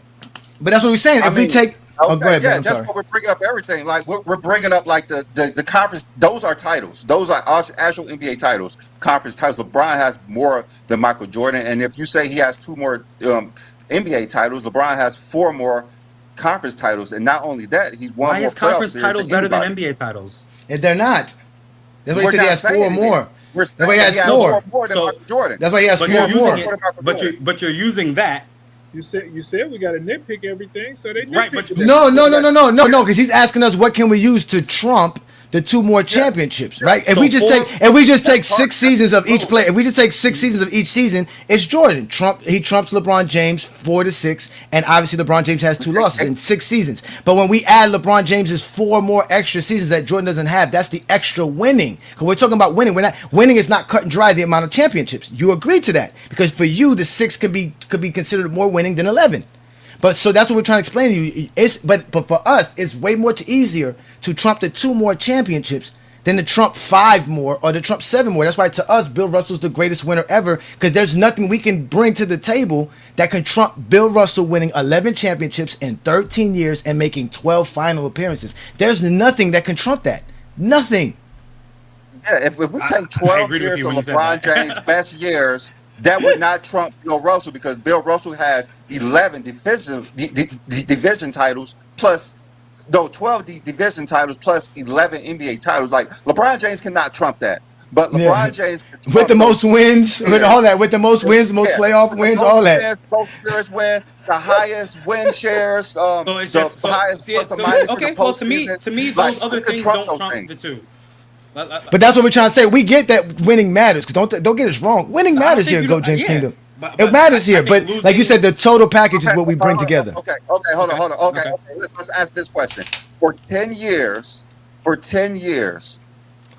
But that's what we're saying. If we take, go ahead, man, I'm that's sorry. what we're bringing up. Everything like we're bringing up like the conference. Those are titles. Those are actual NBA titles, conference titles. LeBron has more than Michael Jordan, and if you say he has 2 more NBA titles, LeBron has 4 more conference titles, and not only that, he's won Why more is conference playoff titles series better than anybody. NBA titles? If they're not. That's why he We're said he not has 4 saying more. it is. We're That's why he has saying 4. more than So- Michael Jordan. That's why he has But 4 you're more. using it. But you're using that. You said we got to nitpick everything, so they nitpick Right, but- it. No, because he's asking us what can we use to trump the 2 more championships, right? If So we just take 6 seasons of each player, if we just take 6 Mm-hmm. seasons of each season, it's Jordan. He trumps LeBron James 4-6, and obviously LeBron James has 2 losses in 6 seasons. But when we add LeBron James's 4 more extra seasons that Jordan doesn't have, that's the extra winning. Because we're talking about winning. Winning is not cut and dry the amount of championships. You agree to that? Because for you, the 6 could be considered more winning than 11. But so that's what we're trying to explain to you. But for us, it's way much easier to trump the 2 more championships than to trump 5 more or to trump 7 more. That's why to us, Bill Russell's the greatest winner ever, because there's nothing we can bring to the table that can trump Bill Russell winning 11 championships in 13 years and making 12 final appearances. There's nothing that can trump that. Nothing. Yeah, if we take 12 agreed with years you of when you said LeBron that. James' best years, that would not trump Bill Russell because Bill Russell has 11 division titles plus 12 division titles plus 11 NBA titles. Like LeBron James cannot trump that. But LeBron James can trump With the most those wins, with all that, with the most wins, the most playoff wins, all that. Both players win the highest win shares, highest plus or minus. Okay, well, to me, those other things don't trump the 2. But that's what we're trying to say. We get that winning matters. Because don't get us wrong. Winning matters here, Go James Kingdom. It matters here. But like you said, the total package is what we bring together. Okay, hold on. Okay. Let's ask this question. For 10 years,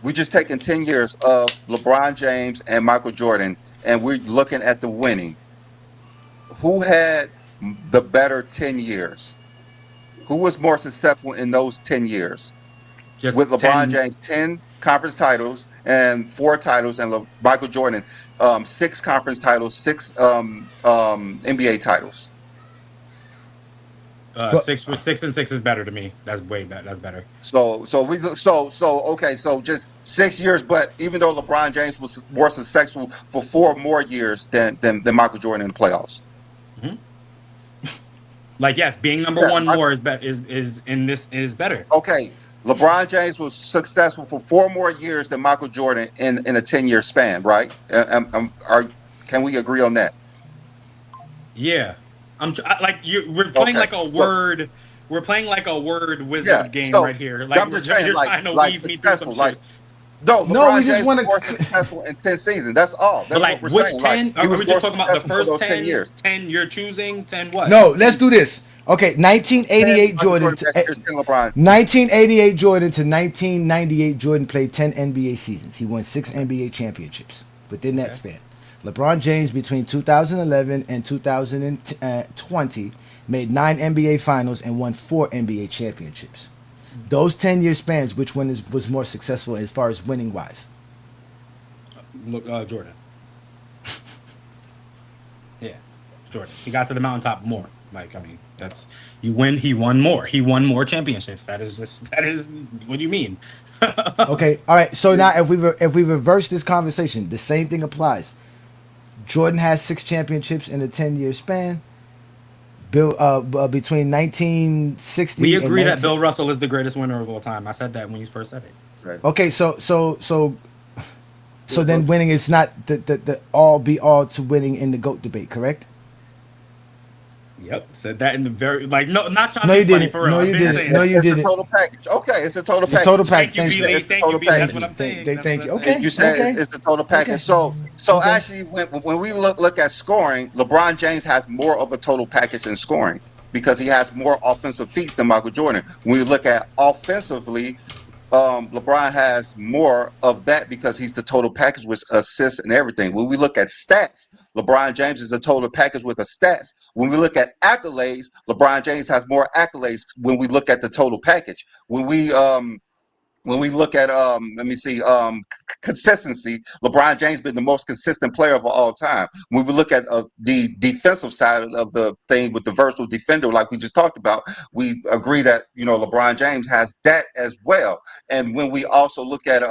we just taken 10 years of LeBron James and Michael Jordan, and we're looking at the winning. Who had the better 10 years? Who was more successful in those 10 years? Just With LeBron 10 James, 10 conference titles and 4 titles, and Michael Jordan, 6 conference titles, 6 NBA titles. 6 and 6 is better to me. That's way better. That's better. So just 6 years, but even though LeBron James was more successful for 4 more years than Michael Jordan in the playoffs. Mm-hmm. Like, yes, being number 1 more is better. Okay, LeBron James was successful for 4 more years than Michael Jordan in a 10-year span, right? Can we agree on that? Yeah, we're playing like a word. We're playing like a word wizard game right here. Like I'm just saying, you're trying to weave me through some shit. No, LeBron we just James was more successful in 10 seasons. That's all. That's But like, what we're which saying. 10? Are we just talking about the first 10 years? 10 you're choosing? 10 what? No, let's do this. Okay, 1988 Jordan. 1988 Jordan to 1998 Jordan played 10 NBA seasons. He won 6 NBA championships within that span. LeBron James between 2011 and 2020 made 9 NBA finals and won 4 NBA championships. Those 10-year spans, which one was more successful as far as winning wise? Look, Jordan. Yeah, Jordan. He got to the mountaintop more. Like, I mean, that's he won more. He won more championships. That is what do you mean? Okay, all right. So now if we reverse this conversation, the same thing applies. Jordan has 6 championships in a 10-year span. Bill between 1960. We agree that Bill Russell is the greatest winner of all time. I said that when you first said it. Right. Okay, so then winning is not the all be all to winning in the GOAT debate, correct? Yep, said that in the very not trying No, to you be funny didn't. for real. No, I've you been didn't. saying No, it. you It's the didn't. total package. Okay, it's a total It's a package. total package. Thank you, Thank you. It's Billy. the Thank you, total Billy. That's package. what I'm saying. That's Thank what you. I'm saying. Okay. You said Okay. it's the total package. Okay. So Okay. actually, when we look at scoring, LeBron James has more of a total package in scoring because he has more offensive feats than Michael Jordan. When we look at offensively, LeBron has more of that because he's the total package with assists and everything. When we look at stats, LeBron James is the total package with the stats. When we look at accolades, LeBron James has more accolades when we look at the total package. When we look at let me see consistency, LeBron James been the most consistent player of all time. When we look at the defensive side of the thing with the versatile defender, like we just talked about, we agree that LeBron James has that as well. And when we also look at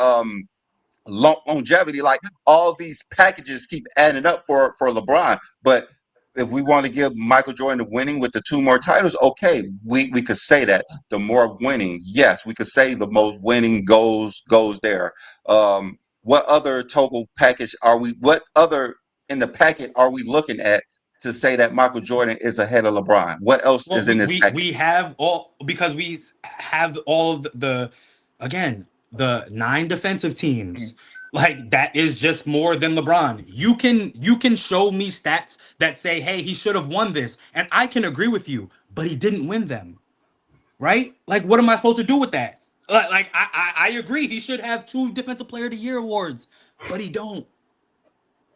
longevity, like all these packages keep adding up for LeBron. But if we want to give Michael Jordan the winning with the 2 more titles, okay, we could say that. The more winning, yes, we could say the most winning goes there. What other total package what other in the packet are we looking at to say that Michael Jordan is ahead of LeBron? What else Well, is in this package? we have all because we have all of the again the 9 defensive teams. Like that is just more than LeBron. You can show me stats that say, hey, he should have won this, and I can agree with you, but he didn't win them, right? Like, what am I supposed to do with that? Like I agree, he should have 2 Defensive Player of the Year awards, but he don't.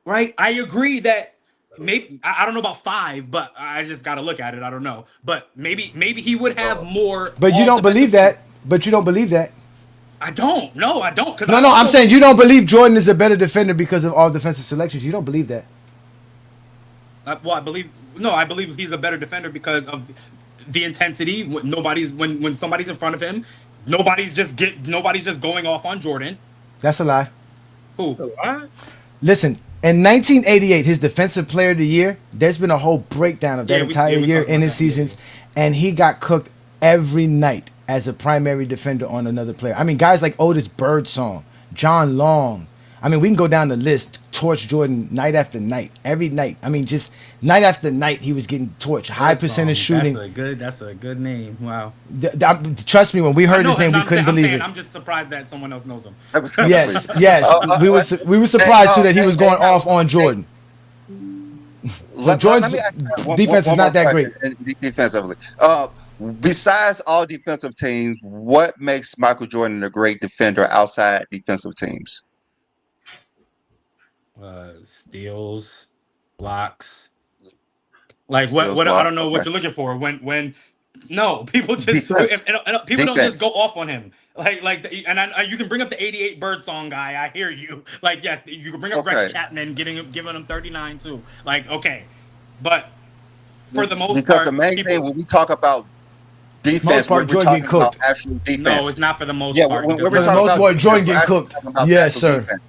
Right? I agree that maybe I don't know about 5, but I just got to look at it. I don't know, but maybe he would have more. But you don't believe that. But you don't believe that. I don't. No, I don't. No, I'm saying you don't believe Jordan is a better defender because of all defensive selections. You don't believe that. Well, I believe he's a better defender because of the intensity. When somebody's in front of him, nobody's just going off on Jordan. That's a lie. Who? What? Listen, in 1988, his Defensive Player of the Year, there's been a whole breakdown of that entire year in his seasons, and he got cooked every night as a primary defender on another player. I mean, guys like Otis Birdsong, John Long. I mean, we can go down the list, torch Jordan night after night, every night. I mean, just night after night, he was getting torched. High percentage shooting. That's a good name. Wow. Trust me, when we heard his name, we couldn't believe it. I'm just surprised that someone else knows him. Yes. We were surprised too that he was going off on Jordan. Jordan's defense is not that great. Defensively. Besides all defensive teams, what makes Michael Jordan a great defender outside defensive teams? Steals, blocks. Like what I don't know what you're looking for. When no, people just people don't just go off on him. You can bring up the 88 Birdsong guy. I hear you. Like, yes, you can bring up Greg Chapman giving him 39 too. Like, okay. But for the most part, because the main thing when we talk about defense, we're talking about actual defense. No, it's not for the most part. When for the most part, Jordan getting cooked. Yes, sir. Defense.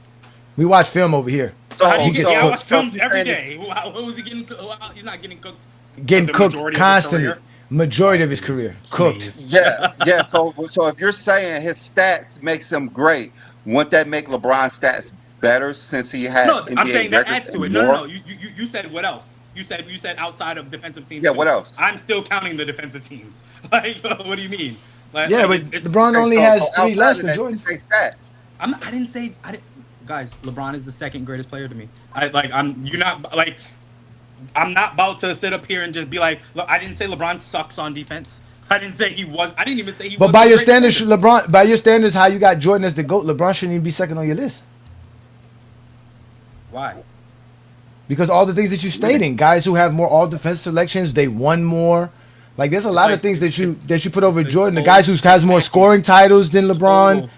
We watch film over here. So how do you I watch film every day. Who is he getting cooked? He's not getting cooked. Getting cooked constantly. Majority of his career. Cooked. Yeah. So if you're saying his stats makes him great, wouldn't that make LeBron's stats better since he has NBA I'm saying that adds to it. No. more? You said what else? You said outside of defensive teams. Yeah, what else? I'm still counting the defensive teams. Like, what do you mean? But LeBron only has 3 less than Jordan. Stats. I didn't. Guys, LeBron is the second greatest player to me. I'm not about to sit up here and just be like, look, I didn't say LeBron sucks on defense. I didn't even say he was. But by your standards, LeBron, by your standards, how you got Jordan as the GOAT, LeBron shouldn't even be second on your list. Why? Because all the things that you're stating, guys who have more all defense selections, they won more. Like, there's a lot of things that you put over Jordan. The guys who has more scoring titles than LeBron.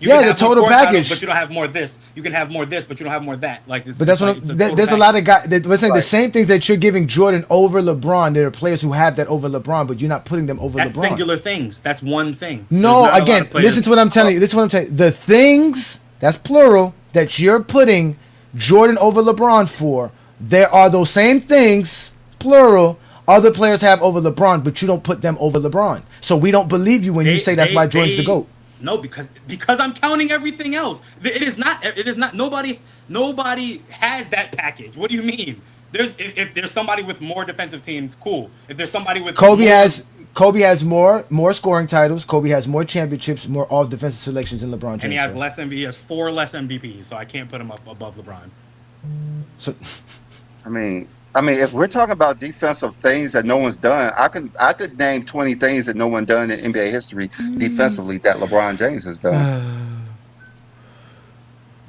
The total package. But you don't have more this. You can have more this, but you don't have more that. Like, but that's what there's a lot of guys. We're saying the same things that you're giving Jordan over LeBron. There are players who have that over LeBron, but you're not putting them over that's LeBron. Singular things. That's one thing. No, again, listen to what I'm telling you. This is what I'm telling you. The things, that's plural, that you're putting Jordan over LeBron for, there are those same things, plural, other players have over LeBron, but you don't put them over LeBron. So we don't believe you when you say that's why Jordan's the GOAT. No, because I'm counting everything else. It is not. Nobody has that package. What do you mean? if there's somebody with more defensive teams, cool. If there's somebody with Kobe more, has more scoring titles. Kobe has more championships, more all defensive selections than LeBron James. and he has sir. he has 4 less MVPs, so I can't put him up above LeBron. So I mean, if we're talking about defensive things that no one's done, I could name 20 things that no one done in NBA history defensively that LeBron James has done.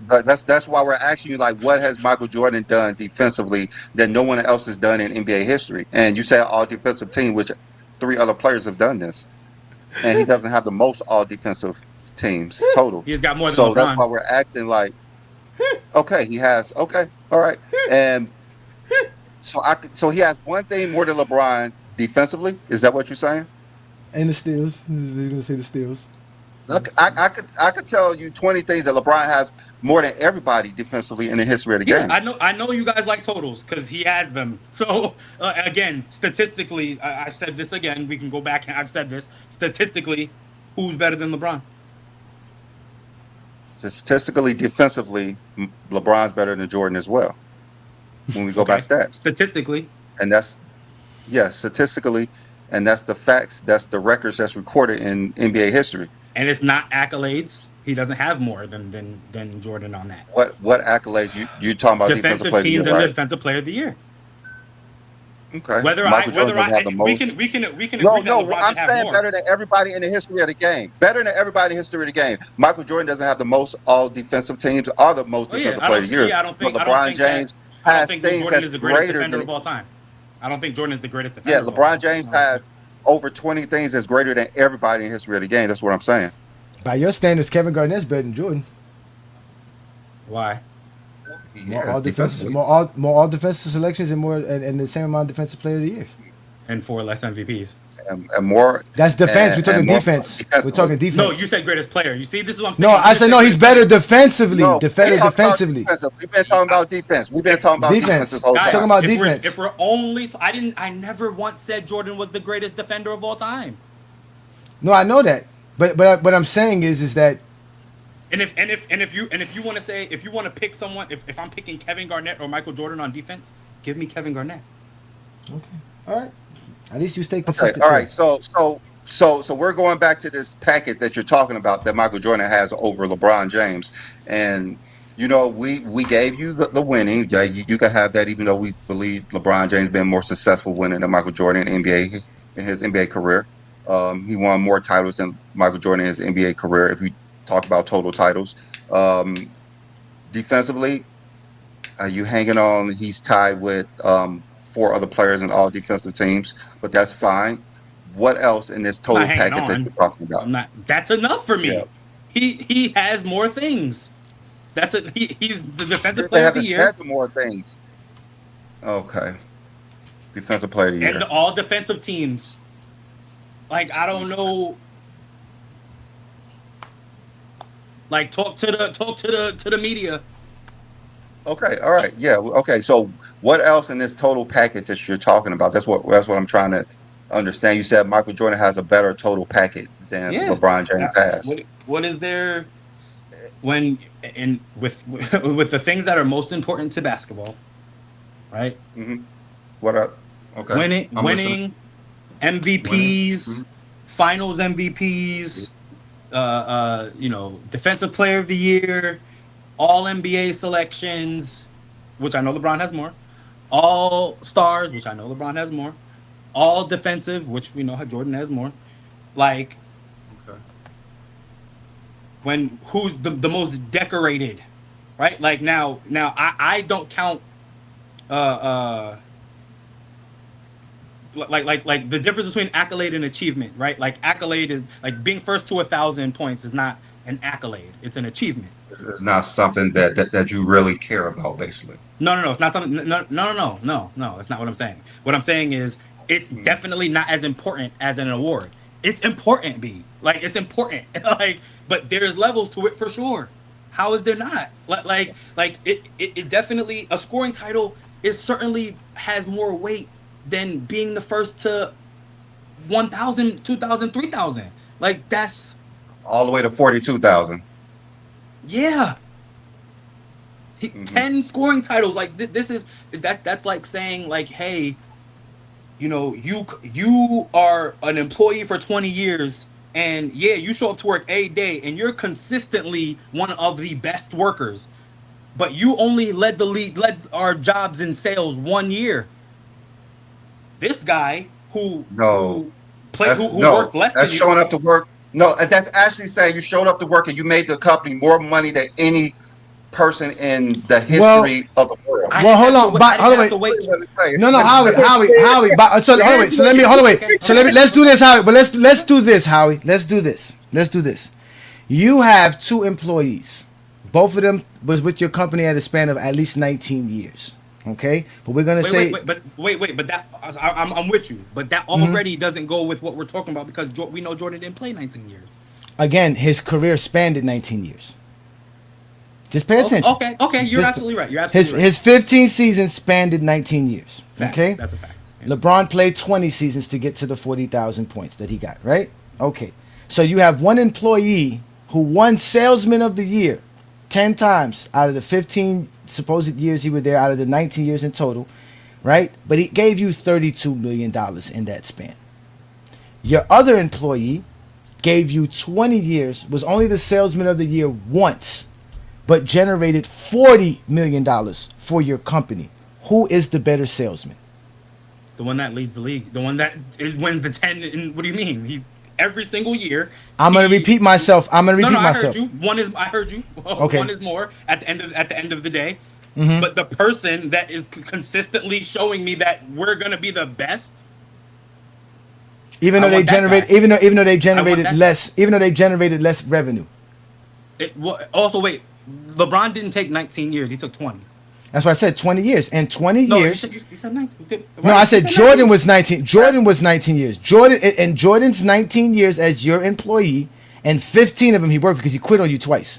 That's why we're asking you, like, what has Michael Jordan done defensively that no one else has done in NBA history? And you say all defensive team, which 3 other players have done this, and he doesn't have the most all defensive teams total. He's got more than So LeBron. that's why we're acting like, okay, he has, okay, all right, and so he has one thing more than LeBron defensively. Is that what you're saying? and the steals. He's gonna say the steals. I could tell you 20 things that LeBron has more than everybody defensively in the history of the game. I know you guys like totals because he has them. So again, statistically, I've said this again. We can go back and I've said this. Statistically, who's better than LeBron? So statistically, defensively, LeBron's better than Jordan as well. When we go by stats, Statistically, and that's statistically, and that's the facts. That's the records that's recorded in NBA history. and it's not accolades. He doesn't have more than Jordan on that. What accolades you talking about? Defensive Defensive player of the teams year, and right? Defensive Player of the Year. Okay. Whether Michael Jordan doesn't have the most. we can agree No, that LeBron I'm should have saying more. better than everybody in the history of the game. Better than everybody in the history of the game. Michael Jordan doesn't have the most all defensive teams or the most defensive player of the year. I don't think. But LeBron James has things Jordan that's is the greatest greater defender than. of all time. I don't think Jordan is the greatest defender. Yeah, of all time. LeBron James has over 20 things that's greater than everybody in the history of the game. That's what I'm saying. By your standards, Kevin Garnett's better than Jordan. Why? More Yes, all defensive, defensively. more all defensive selections and more and the same amount of defensive player of the year. And 4 less MVPs. And more. That's defense. and- We're talking and more defense. We're defensively. talking defense. No, you said greatest player. You see, this is what I'm saying. No, I You said no. He's greatest better player. defensively. No, Better we talking about defensively. defensive. We've been talking about defense. We've been talking about Defense. defense this whole Guys, time. talking about if defense. If we're only, I never once said Jordan was the greatest defender of all time. No, I know that. But what I'm saying is that And if you want to say, if you want to pick someone, if I'm picking Kevin Garnett or Michael Jordan on defense, give me Kevin Garnett. okay, all right. At least you stay Okay, consistent. all right. So we're going back to this packet that you're talking about that Michael Jordan has over LeBron James, and you know we gave you the winning. Yeah, you can have that, even though we believe LeBron James been more successful winning than Michael Jordan in his NBA career. He won more titles than Michael Jordan in his NBA career. If we talk about total titles, defensively, you hanging on. He's tied with 4 other players in all defensive teams, but that's fine. What else in this total Not hanging packet that on. you're talking about? I'm not. That's enough for me. Yeah. He has more things. He's the defensive They player of haven't the year said the more things. Okay. Defensive player of the year. and all defensive teams. Like, I don't know. Like, talk to the media. Okay, all right. Yeah. Okay. So what else in this total package that you're talking about? That's what I'm trying to understand. You said Michael Jordan has a better total package than Yeah. LeBron James has. What is there when and with with the things that are most important to basketball, right? What are okay? Winning, I'm listening. MVPs, Finals MVPs, Defensive Player of the Year, All NBA selections, which I know LeBron has more, All Stars, which I know LeBron has more, All Defensive, which we know how Jordan has more. Like, Okay. when who's the most decorated, right? Like now I don't count like the difference between accolade and achievement, right? Like, accolade is like being first to 1,000 points is not an accolade, it's an achievement. It's not something that you really care about, basically. No, it's not something. No, that's not what I'm saying. What I'm saying is it's definitely not as important as an award. It's important, B. Like, it's important. Like, but there's levels to it for sure. How is there not? Like it definitely, a scoring title is certainly has more weight than being the first to 1,000, 2,000, 3,000. Like, that's All the way to 42,000. yeah. 10 scoring titles. Like this is that's like saying like, hey, you know, you are an employee for 20 years, and yeah, you show up to work a day, and you're consistently one of the best workers, but you only led our jobs in sales 1 year. This guy who worked less that's than showing you, up to work. No, that's actually saying you showed up to work and you made the company more money than any person in the history of the world. Well, hold on, No, Howie. Let's do this, Howie. But let's do this, Howie. Let's do this. You have 2 employees. Both of them was with your company at a span of at least 19 years. Okay, but we're gonna say. But that I'm with you. But that already doesn't go with what we're talking about because we know Jordan didn't play 19 years. Again, his career spanned 19 years. Just pay attention. Okay, you're absolutely right. His 15 seasons spanned 19 years. Fact. Okay, That's a fact. Yeah. LeBron played 20 seasons to get to the 40,000 points that he got. Right? Okay, so you have one employee who won Salesman of the Year 10 times out of the 15 supposed years he was there, out of the 19 years in total, right? But he gave you $32 million in that span. Your other employee gave you 20 years, was only the Salesman of the Year once, but generated $40 million for your company. Who is the better salesman? The one that leads the league. The one that wins the 10. What do you mean? Every single year. I'm gonna repeat myself. I heard you. I heard you. Okay. One is more at the end of the day. Mm-hmm. But the person that is consistently showing me that we're gonna be the best. Even though they generated less revenue. Also, wait. LeBron didn't take 19 years. He took 20. That's why I said 20 years. And 20 years. You said 19. No, I said Jordan was 19. Jordan was 19 years. Jordan's 19 years as your employee, and 15 of them he worked because he quit on you twice.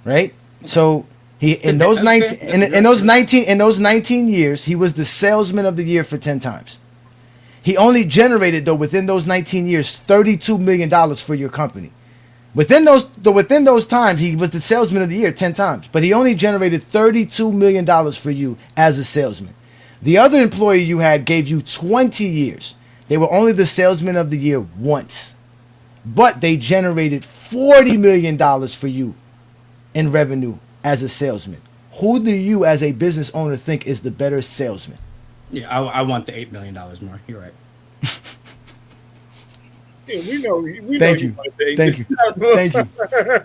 Right? So in those 19 years, he was the salesman of the year for 10 times. He only generated, though, within those 19 years, $32 million for your company. Within those times, he was the salesman of the year 10 times, but he only generated $32 million for you as a salesman. The other employee you had gave you 20 years. They were only the salesman of the year once, but they generated $40 million for you in revenue as a salesman. Who do you, as a business owner, think is the better salesman? Yeah, I want the $8 million more. You're right. Yeah, we know. Thank you.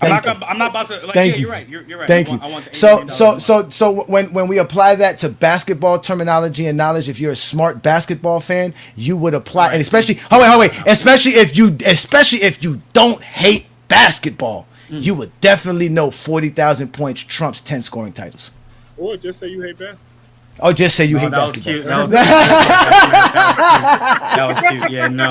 I'm not about to. Like, Thank you. You're right. You're right. Thank you. I want the $8 million So when we apply that to basketball terminology and knowledge, if you're a smart basketball fan, you would apply, right. And especially if you don't hate basketball, you would definitely know 40,000 points trumps 10 scoring titles. Or just say you hate basketball. Oh, just say you hate basketball. That was cute. Yeah, no.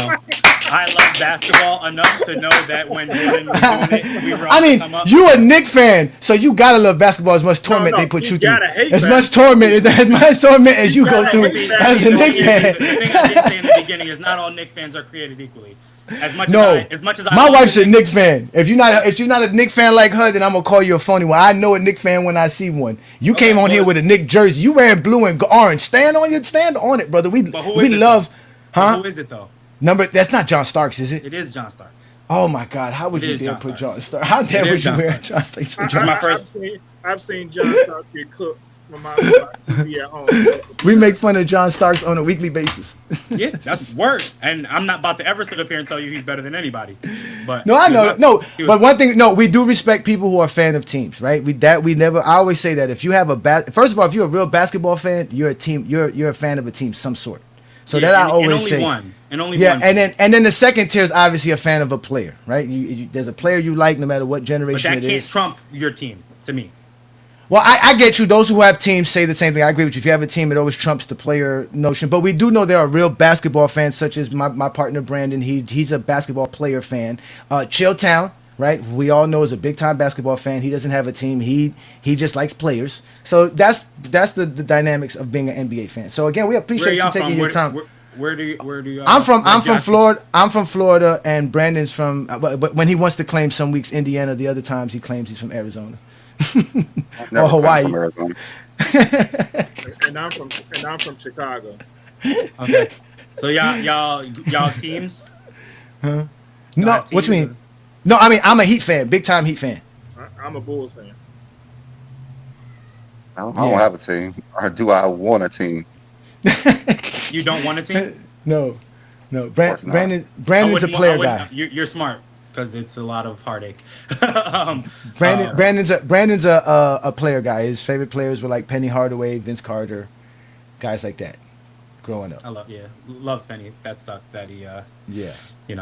I love basketball enough to know that when Jordan was doing it, we were all come up. You a Knicks fan, so you gotta love basketball as much torment they put you through. As much torment as you go through as a Knicks fan. The thing I did say in the beginning is not all Knicks fans are created equally. As much as I my wife's a Knicks fan. If you're not a Knicks fan like her, then I'm gonna call you a phony one. I know a Knicks fan when I see one. You came on here with a Knicks jersey. You wearing blue and orange. Stand on it, brother. We love. Huh? Who is it though? That's not John Starks, is it? It is John Starks. Oh my God! How would you dare put John Starks? How dare would you wear John Starks? I've seen John Starks get cooked from my TV at home. So. We make fun of John Starks on a weekly basis. Yeah, that's word. And I'm not about to ever sit up here and tell you he's better than anybody. But no, I know. But one thing, we do respect people who are fan of teams, right? I always say that if you have first of all, if you're a real basketball fan, you're a team. You're a fan of a team, some sort. So yeah, I always say. One. One. And then the second tier is obviously a fan of a player, right? There's a player you like no matter what generation it is. But that can't trump your team, to me. Well, I get you. Those who have teams say the same thing. I agree with you. If you have a team, it always trumps the player notion. But we do know there are real basketball fans, such as my partner Brandon. He's a basketball player fan. Chilltown, right? We all know is a big time basketball fan. He doesn't have a team. He just likes players. So that's the dynamics of being an NBA fan. So again, we appreciate you taking your time. Where do you? I'm from Florida. I'm from Florida, and Brandon's from. But when he wants to claim some weeks Indiana, the other times he claims he's from Arizona. Never Hawaii. playing from Arizona. And I'm from Chicago. Okay. So y'all teams? No, Not what you teams, mean? No, I mean I'm a Heat fan, big time Heat fan. I'm a Bulls fan. I don't have a team. Or do I want a team? You don't want a team? No. course not. Brandon's a player guy. You're smart because it's a lot of heartache. Brandon's a player guy. His favorite players were like Penny Hardaway, Vince Carter, guys like that. Growing up, I loved Penny. That sucked that he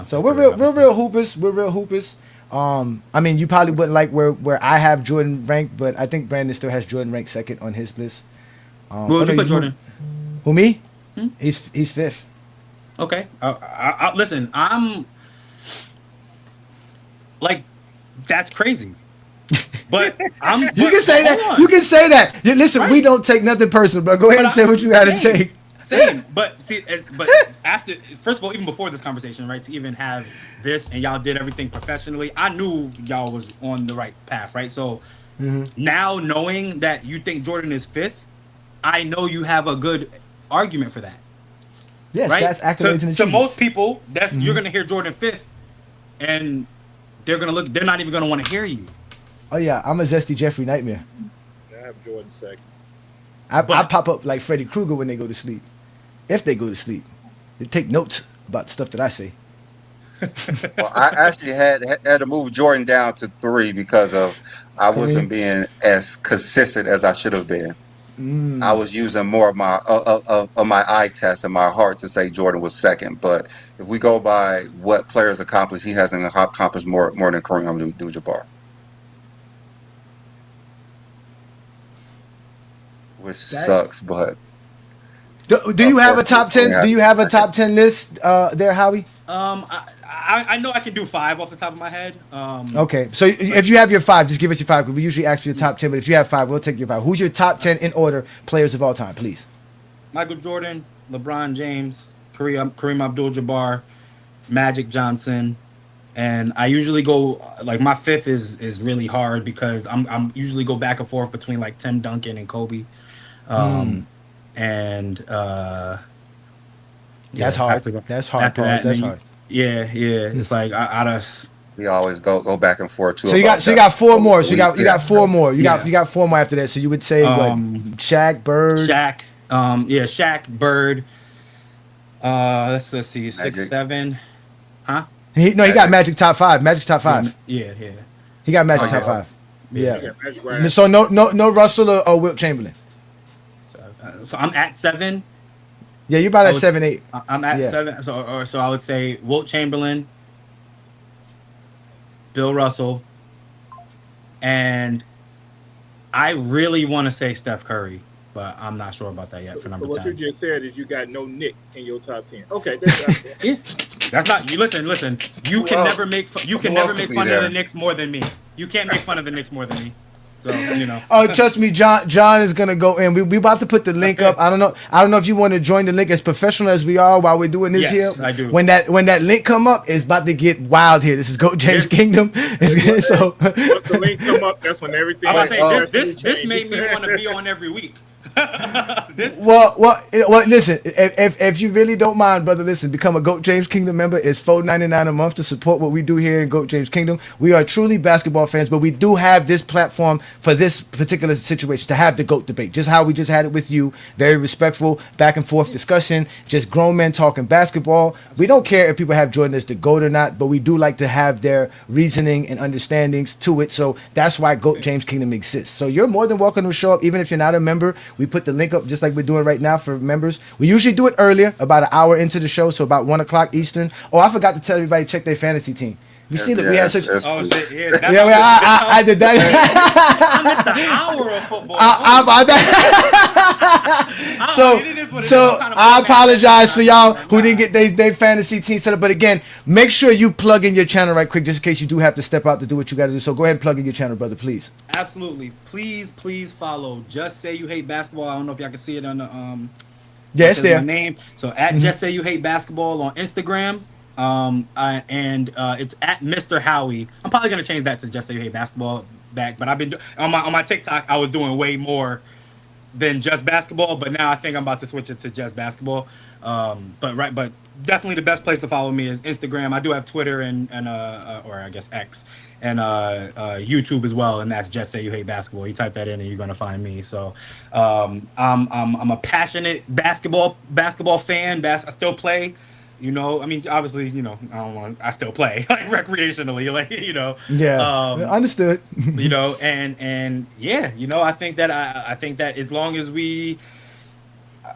So we're real hoopers. We're real hoopers. I mean, you probably wouldn't like where I have Jordan ranked, but I think Brandon still has Jordan ranked second on his list. Where would you put Jordan? Who, me? He's fifth. Okay. Listen, I'm like, that's crazy. But You can say that. You can say that. Listen, Right. we don't take nothing personal, but go ahead and say what you got to say. Same, but see, but after, first of all, even before this conversation, right, to even have this and y'all did everything professionally, I knew y'all was on the right path, right? So now knowing that you think Jordan is fifth, I know you have a good argument for that. Yes, right? that's accolades and To achievements. most people, that's you're gonna hear Jordan fifth, and they're gonna look. They're not even gonna want to hear you. Oh yeah, I'm a Zesty Jeffrey nightmare. I have Jordan second. I pop up like Freddy Krueger when they go to sleep. If they go to sleep, they take notes about the stuff that I say. Well, I actually had to move Jordan down to 3 because of I wasn't being as consistent as I should have been. I was using more of my my eye test and my heart to say Jordan was second. But if we go by what players accomplished, he hasn't accomplished more than Kareem Abdul-Jabbar, which sucks. But Do you have a top 10? Do you have a top 10 list there, Howie? I know I can do 5 off the top of my head. Okay, so if you have your 5, just give us your 5. Because we usually ask you your top 10, but if you have 5, we'll take your 5. Who's your top 10 in order players of all time, please? Michael Jordan, LeBron James, Kareem Abdul-Jabbar, Magic Johnson, and I usually go like my 5th is really hard because I'm usually go back and forth between like Tim Duncan and Kobe, and that's hard. That's hard. That's hard. Yeah. It's like we always go back and forth too. So you got 4 more. So you got 4 more. You Yeah. got 4 more after that. So you would say what? Shaq, Bird. Shaq, Shaq, Bird. Let's see, 6, Magic. 7, huh? He got Magic top 5. Magic top 5. Yeah. He got Magic top 5. Yeah. That's right. So no Russell or Wilt Chamberlain. So I'm at 7. Yeah, you're about at 7, 8. I'm at Yeah. 7. So I would say Wilt Chamberlain, Bill Russell, and I really want to say Steph Curry, but I'm not sure about that yet for number So what 10. you just said is you got no Nick in your top 10. Okay, that's Yeah, that's not you. Listen. You can never make fun of the Knicks more than me. You can't make fun of the Knicks more than me. So Oh, trust me, John is gonna go in. We about to put the link up. I don't know if you want to join the link. As professional as we are while we're doing this Yes, here, I do. When that link come up, it's about to get wild here. This is Goat James Kingdom. So once the link come up, that's when everything. I'm about to say everything this made changes. me want to be on every week. Well, listen. If you really don't mind, brother, listen. Become a Goat James Kingdom member. It's $4.99 a month to support what we do here in Goat James Kingdom. We are truly basketball fans, but we do have this platform for this particular situation to have the GOAT debate. Just how we just had it with you. Very respectful, back and forth discussion. Just grown men talking basketball. We don't care if people have Jordan as the GOAT or not, but we do like to have their reasoning and understandings to it. So that's why Goat James Kingdom exists. So you're more than welcome to show up, even if you're not a member. We put the link up just like we're doing right now for members. We usually do it earlier, about an hour into the show, so about 1 o'clock Eastern. Oh, I forgot to tell everybody to check their fantasy team. You see that we had such. Oh shit! Yeah, I did that. I missed an hour of football. So I apologize for y'all who didn't get their fantasy team set up. But again, make sure you plug in your channel right quick, just in case you do have to step out to do what you got to do. So go ahead and plug in your channel, brother, please. Absolutely. Please follow Just Say You Hate Basketball. I don't know if y'all can see it on the Yeah, it's there. my name. So at Just Say You Hate Basketball on Instagram. And it's at Mr. Howie. I'm probably gonna change that to Just Say You Hate Basketball. back. But I've been on my TikTok. I was doing way more than just basketball, but now I think I'm about to switch it to just basketball. But definitely the best place to follow me is Instagram. I do have Twitter and or I guess X and YouTube as well, and that's Just Say You Hate Basketball. You type that in and you're gonna find me. So I'm a passionate basketball fan. I still play. You know, I mean, obviously, you know, I still play like recreationally, like, you know. Yeah, understood. You know, and yeah, you know, I think that as long as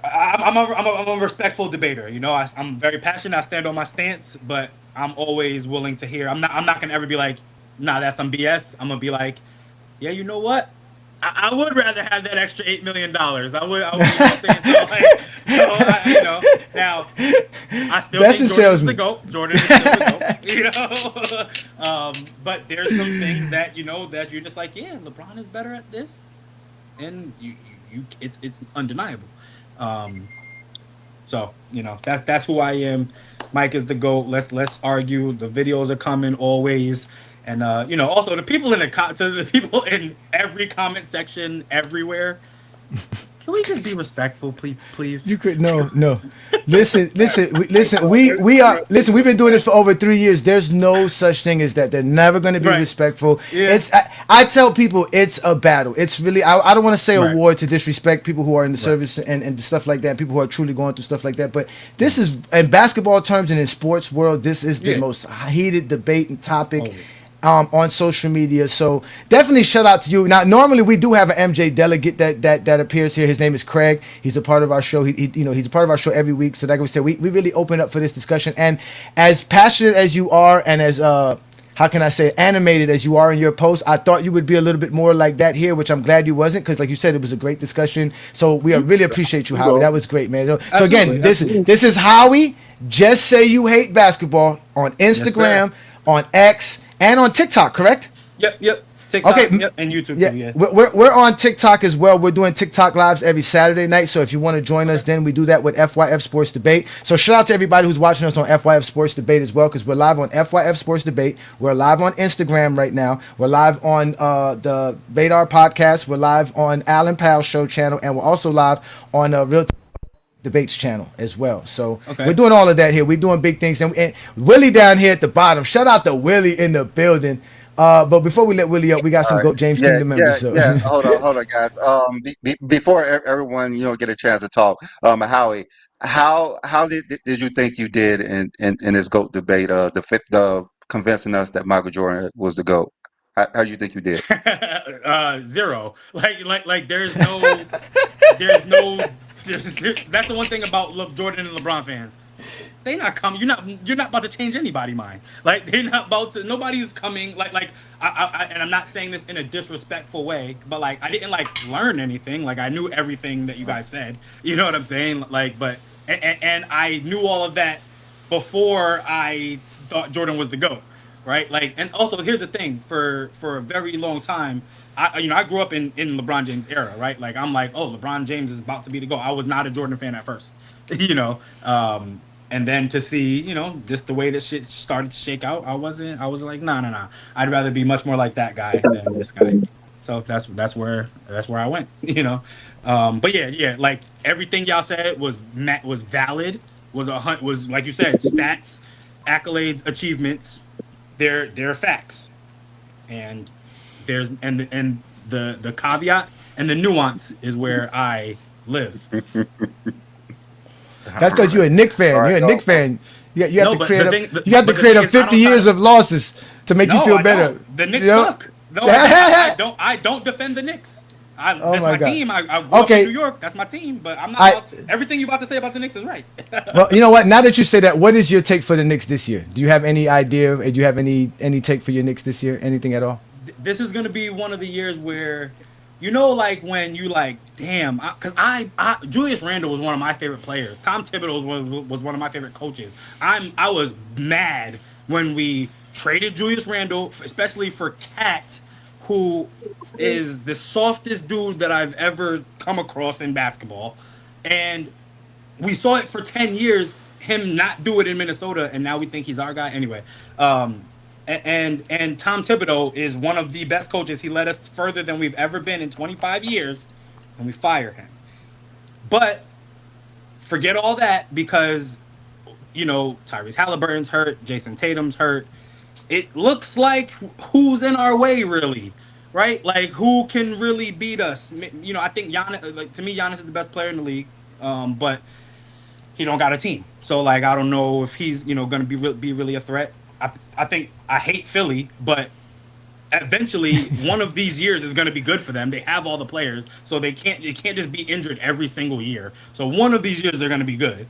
I'm a respectful debater. You know, I'm very passionate. I stand on my stance, but I'm always willing to hear. I'm not gonna ever be like, nah, that's some BS. I'm gonna be like, yeah, you know what? I would rather have that extra $8 million. I would, you know what I'm saying? You know, now, I still That's think a Jordan is salesman. the GOAT. Jordan is still the GOAT, you know? But there's some things that, you know, that you're just like, yeah, LeBron is better at this. And it's undeniable. So, you know, that's who I am. Mike is the GOAT. Let's argue. The videos are coming always. And you know, also the people in every comment section everywhere. Can we just be respectful, please? You could no. Listen. We've been doing this for over 3 years. There's no such thing as that. They're never going to be Right. respectful. Yeah. I tell people it's a battle. It's really I don't want to say a Right. war to disrespect people who are in the service and stuff like that. People who are truly going through stuff like that. But this is in basketball terms and in sports world. This is the Yeah. most heated debate and topic. Totally. On social media, so definitely shout out to you. Now, normally we do have an MJ delegate that appears here. His name is Craig. He's a part of our show. He's a part of our show every week. So like we said, we really open up for this discussion. And as passionate as you are, and as how can I say, animated as you are in your posts, I thought you would be a little bit more like that here, which I'm glad you wasn't, because like you said, it was a great discussion. So we really appreciate you, Howie. That was great, man. So again, this is Howie. Just Say You Hate Basketball on Instagram, on X, and on TikTok, correct? Yep. TikTok, Okay. yep, and YouTube Yeah, too, yeah. we're on TikTok as well. We're doing TikTok lives every Saturday night. So if you want to join us, then we do that with FYF Sports Debate. So shout out to everybody who's watching us on FYF Sports Debate as well, because we're live on FYF Sports Debate. We're live on Instagram right now. We're live on the Badar podcast. We're live on Alan Powell's show channel, and we're also live on Real Debates channel as well. So we're doing all of that here. We're doing big things, and Willie down here at the bottom. Shout out to Willie in the building. But before we let Willie up, we got some GOAT James Kingdom members. So. Yeah. Hold on, guys. Before everyone, get a chance to talk, Howie, how did you think you did in this GOAT debate? The convincing us that Michael Jordan was the GOAT. How do you think you did? 0. Like there's no that's the one thing about Jordan and LeBron fans. They not coming. You're not about to change anybody's mind. Like they're not about to. Nobody's coming. Like I and I'm not saying this in a disrespectful way, but like I didn't learn anything. Like I knew everything that you guys said. You know what I'm saying? Like, but and I knew all of that before I thought Jordan was the GOAT, right? Like, and also here's the thing: for a very long time, I grew up in LeBron James era, right? Like I'm like, oh, LeBron James is about to be the GOAT. I was not a Jordan fan at first, and then to see, just the way that shit started to shake out, I was like, nah. I'd rather be much more like that guy than this guy. So that's where I went, But yeah, like everything y'all said was valid, was like you said, stats, accolades, achievements, they're facts. And there's and the caveat and the nuance is where I live. That's because you're a Knicks fan. All right, you're a Knicks fan. You have to create a 50 years of losses to make you feel better. The Knicks suck. No, I don't defend the Knicks. That's my team. I grew up in New York. That's my team. But I'm not. Everything you about to say about the Knicks is right. Well, you know what? Now that you say that, what is your take for the Knicks this year? Do you have any idea? Do you have any take for your Knicks this year? Anything at all? This is going to be one of the years where, like when you damn, because Julius Randle was one of my favorite players. Tom Thibodeau was one of my favorite coaches. I was mad when we traded Julius Randle, especially for Cat, who is the softest dude that I've ever come across in basketball. And we saw it for 10 years, him not do it in Minnesota, and now we think he's our guy. Anyway, And Tom Thibodeau is one of the best coaches. He led us further than we've ever been in 25 years, and we fire him. But forget all that because, Tyrese Halliburton's hurt, Jason Tatum's hurt. It looks like who's in our way, really, right? Like, who can really beat us? I think Giannis, to me, Giannis is the best player in the league, but he don't got a team. So, I don't know if he's, going to be really a threat. I think I hate Philly, but eventually one of these years is going to be good for them. They have all the players, so they can't just be injured every single year. So one of these years they're going to be good.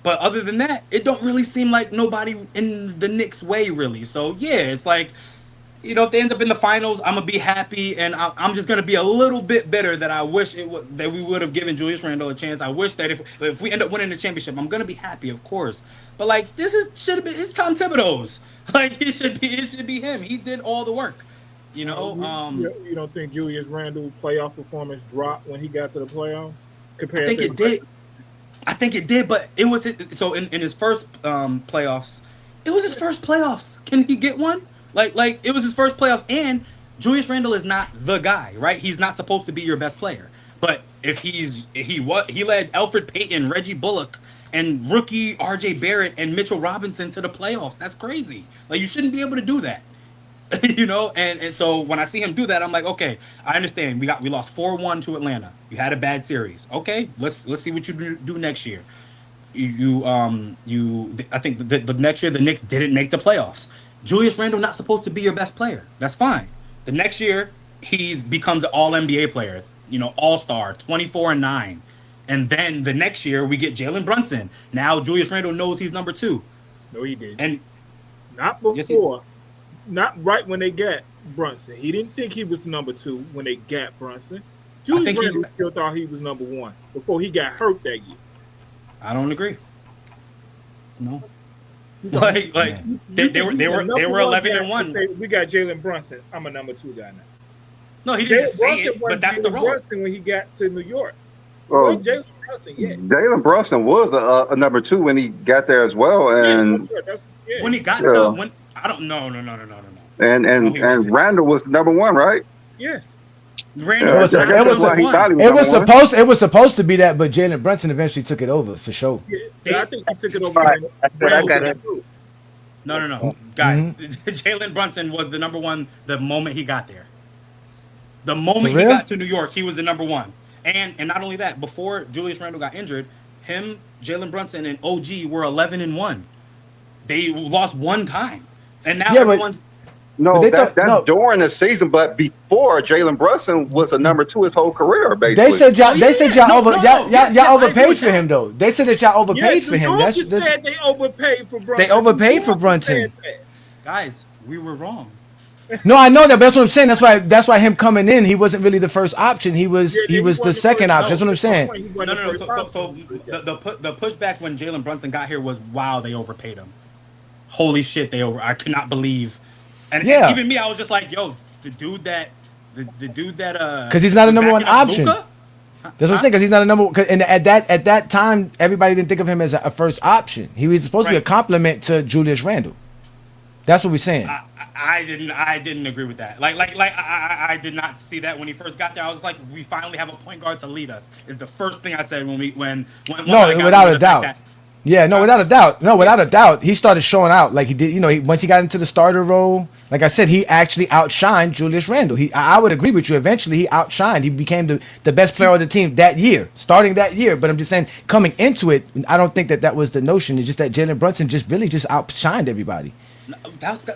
But other than that, it don't really seem like nobody in the Knicks way, really. So yeah, it's like, if they end up in the finals, I'm gonna be happy, and I'm just gonna be a little bit bitter that I wish that we would have given Julius Randle a chance. I wish that if we end up winning the championship, I'm gonna be happy, of course. But it's Tom Thibodeau's. It should be him. He did all the work. You don't think Julius Randle's playoff performance dropped when he got to the playoffs? I think it did. I think it did, but it was so in his first playoffs. It was his first playoffs. Can he get one? Like it was his first playoffs, and Julius Randle is not the guy, right? He's not supposed to be your best player. But if he led Elfrid Payton, Reggie Bullock, and rookie RJ Barrett and Mitchell Robinson to the playoffs. That's crazy. You shouldn't be able to do that. And so when I see him do that, I'm like, okay, I understand. We lost 4-1 to Atlanta. You had a bad series. Okay, let's see what you do next year. I think the next year the Knicks didn't make the playoffs. Julius Randle not supposed to be your best player. That's fine. The next year he becomes an All NBA player. All-Star, 24-9. And then the next year we get Jalen Brunson. Now Julius Randle knows he's number 2. No, he didn't. And not before. Not right when they got Brunson. He didn't think he was number 2 when they got Brunson. Julius Randle still thought he was number 1 before he got hurt that year. I don't agree. No. They were 11-1. We got Jalen Brunson. I'm a number 2 guy now. No, he didn't just say it, but that's the role. Brunson when he got to New York. Well, Jalen Brunson, yeah. Jalen Brunson was a number 2 when he got there as well, and when he got to I don't no. And Randall was number 1, right? Yes. It was supposed to be that, but Jalen Brunson eventually took it over for sure. Yeah, I think he took it over. No, guys. Jalen Brunson was the number 1 the moment he got there. The moment he got to New York, he was the number 1. And not only that, before Julius Randle got injured, him, Jalen Brunson, and OG were 11-1. They lost one time, and now everyone's. No, that's during the season, but before Jalen Brunson was a number 2 his whole career, basically. They said y'all overpaid for him though. They said that y'all overpaid for him. That's said they overpaid for Brunson. They overpaid for Brunson. Guys, we were wrong. No, I know that, but that's what I'm saying. That's why him coming in, he wasn't really the first option. He was the second option. That's what I'm saying. No. So the pushback when Jalen Brunson got here was, wow, they overpaid him. Holy shit, I could not believe. And even me, I was just like, yo, the dude that because he's not a number 1 option. That's what I'm saying, because he's not a number 1. And at that time, everybody didn't think of him as a first option. He was supposed to be a compliment to Julius Randle. That's what we're saying. I didn't agree with that. I did not see that when he first got there. I was like, we finally have a point guard to lead us. Is the first thing I said when without a doubt. Yeah, no, without a doubt. No, without a doubt. He started showing out like he did. Once he got into the starter role, like I said, he actually outshined Julius Randle. I would agree with you. Eventually, he outshined. He became the best player on the team that year, starting that year. But I'm just saying, coming into it, I don't think that was the notion. It's just that Jalen Brunson just really just outshined everybody.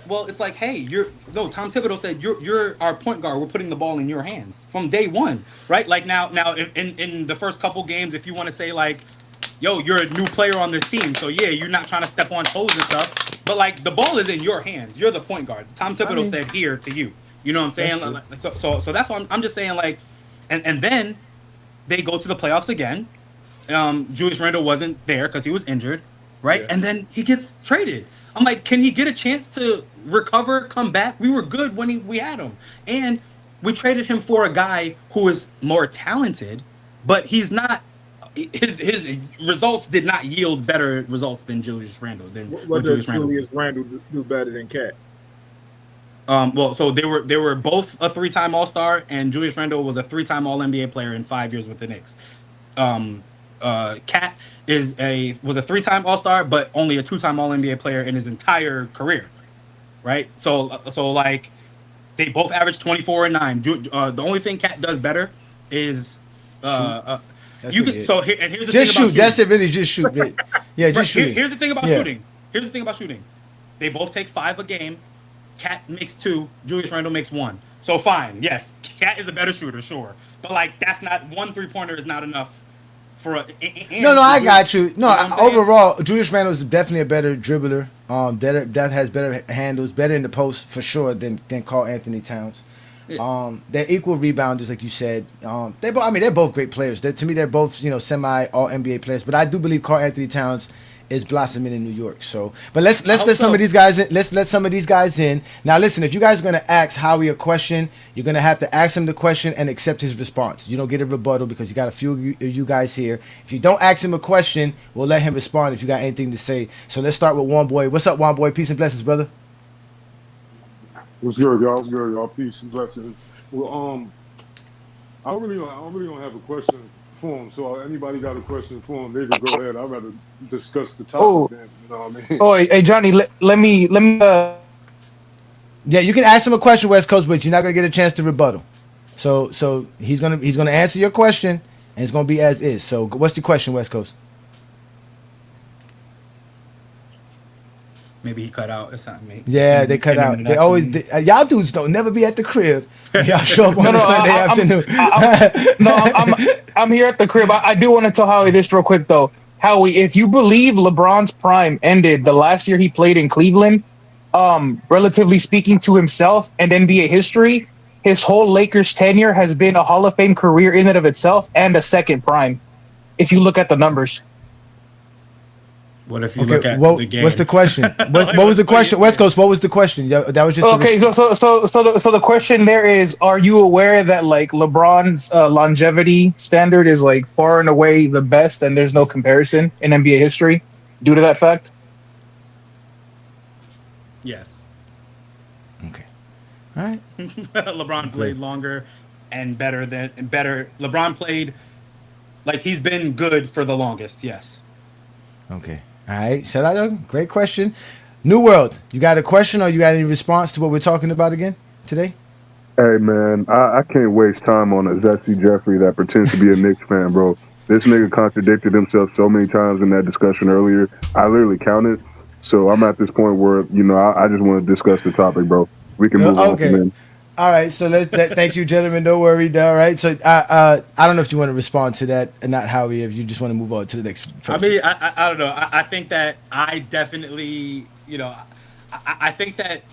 Well, it's like, hey, Tom Thibodeau said you're our point guard. We're putting the ball in your hands from day one, right? Like now in the first couple games, if you want to say like, yo, you're a new player on this team, so yeah, you're not trying to step on toes and stuff, but like the ball is in your hands. You're the point guard. Tom Thibodeau said here to you. You know what I'm saying? So that's what I'm just saying. Like, and then they go to the playoffs again. Julius Randle wasn't there because he was injured, right? Yeah. And then he gets traded. I'm like, can he get a chance to recover, come back? We were good when we had him. And we traded him for a guy who is more talented, but he's not his results did not yield better results than Julius Randle. What does Julius Randle do better than Cat? Well, so they were both a 3-time All-Star, and Julius Randle was a 3-time All-NBA player in 5 years with the Knicks. Cat was a 3-time All-Star, but only a 2-time All-NBA player in his entire career, right? So like they both averaged 24 and 9. The only thing Cat does better is you can. So here, and here's the just thing about shoot. That's it. Really, just shoot. Yeah, just shoot. Here's the thing about shooting. Here's the thing about shooting. They both take 5 a game. Cat makes 2. Julius Randle makes 1. So fine, yes, Cat is a better shooter, sure, but like that's not 1 3-pointer is not enough for a. No, I got you. No, overall, Julius Randle is definitely a better dribbler. That has better handles, better in the post for sure than Karl Anthony Towns. They're equal rebounders, like you said. They're both great players. To me, they're both semi all NBA players. But I do believe Karl Anthony Towns is blossoming in New York. So, but let's let some of these guys in. Let's let some of these guys in. Now, listen, if you guys are gonna ask Howie a question, you're gonna have to ask him the question and accept his response. You don't get a rebuttal because you got a few of you guys here. If you don't ask him a question, we'll let him respond if you got anything to say. So let's start with One Boy. What's up, One Boy? Peace and blessings, brother. What's good, y'all? What's good, y'all? Peace and blessings. Well, I don't really have a question for him. So anybody got a question for him, they can go ahead. I'd rather discuss the topic. Then, you know what I mean? Oh, hey Johnny, let me. Yeah, you can ask him a question, West Coast, but you're not gonna get a chance to rebuttal. So he's gonna answer your question, and it's gonna be as is. So what's your question, West Coast? Maybe he cut out. It's not me. Yeah, they cut out. They always y'all dudes don't never be at the crib. Y'all show up on a Sunday afternoon. I'm here at the crib. I do want to tell Howie this real quick though. Howie, if you believe LeBron's prime ended the last year he played in Cleveland, relatively speaking to himself and NBA history, his whole Lakers tenure has been a Hall of Fame career in and of itself and a second prime. If you look at the numbers. What if you look at the game? What's the question? What was the question? West Coast, what was the question? Yeah, that was just okay. So the question there is: are you aware that like LeBron's longevity standard is like far and away the best, and there's no comparison in NBA history due to that fact? Yes. Okay. All right. LeBron played longer and better. LeBron played like he's been good for the longest. Yes. Okay. All right, shout out. Great question. New World, you got a question or you got any response to what we're talking about again today? Hey, man, I can't waste time on a Zesty Jeffrey that pretends to be a Knicks fan, bro. This nigga contradicted himself so many times in that discussion earlier. I literally counted. So I'm at this point where, I just want to discuss the topic, bro. We can move on from there. All right, so thank you, gentlemen. No worry. All right, so I don't know if you want to respond to that, and not Howie. If you just want to move on to the next. Folks. I mean, I don't know. I think that I definitely, I think that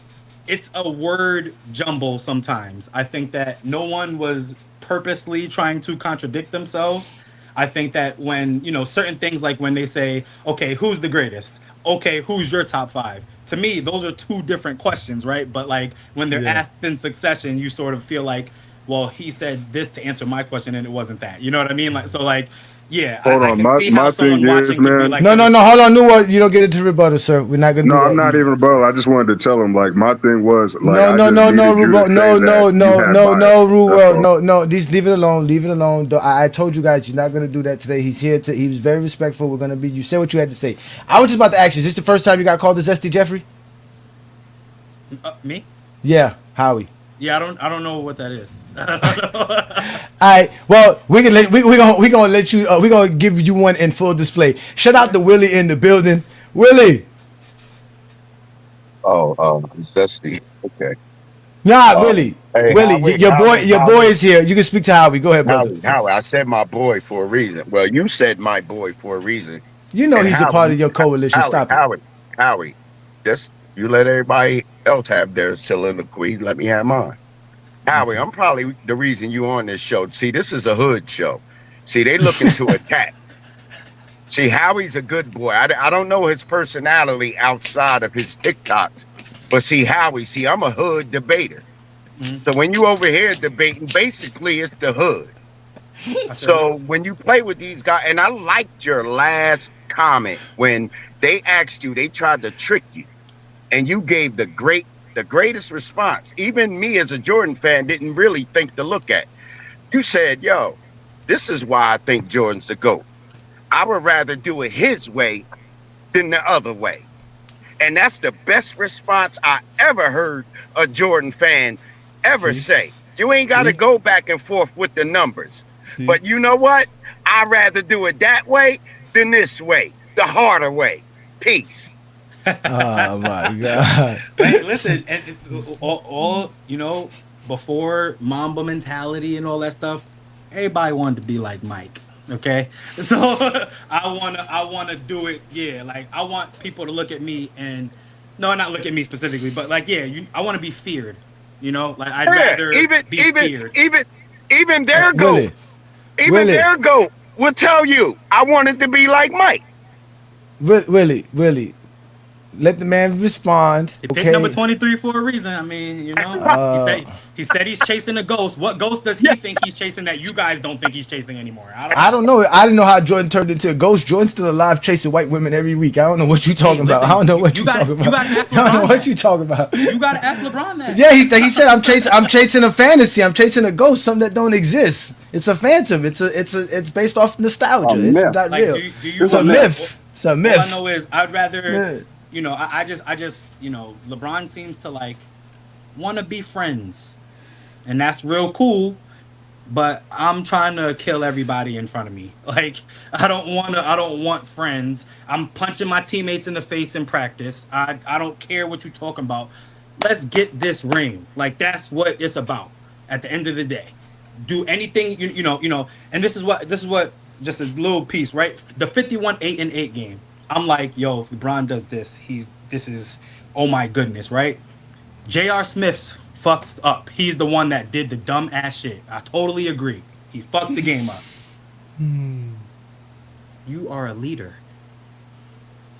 it's a word jumble sometimes. I think that no one was purposely trying to contradict themselves. I think that when certain things, like when they say, "Okay, who's the greatest?" Okay, who's your top 5? To me, those are 2 different questions, right? But like when they're asked in succession, you sort of feel like, well, he said this to answer my question, and it wasn't that. You know what I mean? Like, so like, yeah, I can see how someone watching can be like, no, hold on, New World, you don't get it to rebuttal, sir. We're not gonna. No, I'm not even rebuttal. I just wanted to tell him, like, my thing was, like, no, just leave it alone. I told you guys you're not gonna do that today. He's here he was very respectful. You said what you had to say. I was just about to ask you, is this the first time you got called the Zesty Jeffrey? Me? Yeah, Howie. Yeah, I don't know what that is. All right. Well, we gonna let you. We gonna give you one in full display. Shout out to Willie in the building. Willie. Zesty. Okay. Nah, Willie. Hey, Willie, Howie, your boy is here. You can speak to Howie. Go ahead, brother. Howie, I said my boy for a reason. Well, you said my boy for a reason. You know he's a part of your coalition. Stop it. Howie, just you let everybody else have their soliloquy. Let me have mine. Howie, I'm probably the reason you on this show. See, this is a hood show. See, they looking to attack. See, Howie's a good boy. I don't know his personality outside of his TikToks. But see, Howie, I'm a hood debater. Mm-hmm. So when you over here debating, basically it's the hood. So when you play with these guys, and I liked your last comment when they asked you, they tried to trick you, and you gave the great the greatest response, even me as a Jordan fan didn't really think to look at. You said, yo, this is why I think Jordan's the GOAT. I would rather do it his way than the other way. And that's the best response I ever heard a Jordan fan ever say. You ain't got to go back and forth with the numbers. But you know what? I'd rather do it that way than this way, the harder way. Peace. Oh my God! Hey, listen, and all you know, before Mamba mentality and all that stuff, everybody wanted to be like Mike. Okay, so I wanna do it. Yeah, like I want people to look at me and not look at me specifically, but like I want to be feared. You know, like I'd rather be feared. Even their GOAT, their GOAT will tell you I wanted to be like Mike. Willie, let the man respond. He picked number 23 for a reason. I mean, you know, he said he's chasing a ghost. What ghost does he think he's chasing that you guys don't think he's chasing anymore? I don't know. I didn't know how Jordan turned into a ghost. Jordan's still alive chasing white women every week. I don't know what you're talking about. I don't know what you're talking about. You gotta ask LeBron. I don't know what you're talking about. You gotta ask LeBron that. Yeah, he said I'm chasing a fantasy. I'm chasing a ghost, something that don't exist. It's a phantom. It's based off nostalgia. It's not real. It's a myth. It's a myth. All I know is I'd rather. You know, I just, you know, LeBron seems to like want to be friends, and that's real cool. But I'm trying to kill everybody in front of me. Like I don't want friends. I'm punching my teammates in the face in practice. I don't care what you're talking about. Let's get this ring. Like that's what it's about. At the end of the day, do anything you know. And this is what just a little piece, right? The 51-8-8 game. I'm like, yo, if LeBron does this, this is, oh my goodness, right? J.R. Smith's fucks up. He's the one that did the dumb ass shit. I totally agree. He fucked the game up. You are a leader.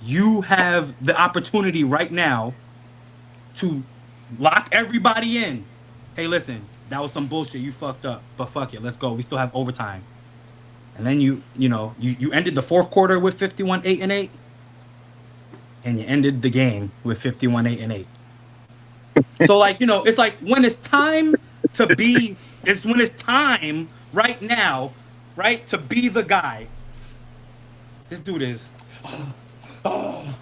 You have the opportunity right now to lock everybody in. Hey, listen, that was some bullshit. You fucked up, but fuck it. Let's go. We still have overtime. And then you ended the fourth quarter with 51-8-8, and you ended the game with 51-8-8. So like, you know, it's like when it's time to be, it's when it's time right now, right, to be the guy. This dude is, can't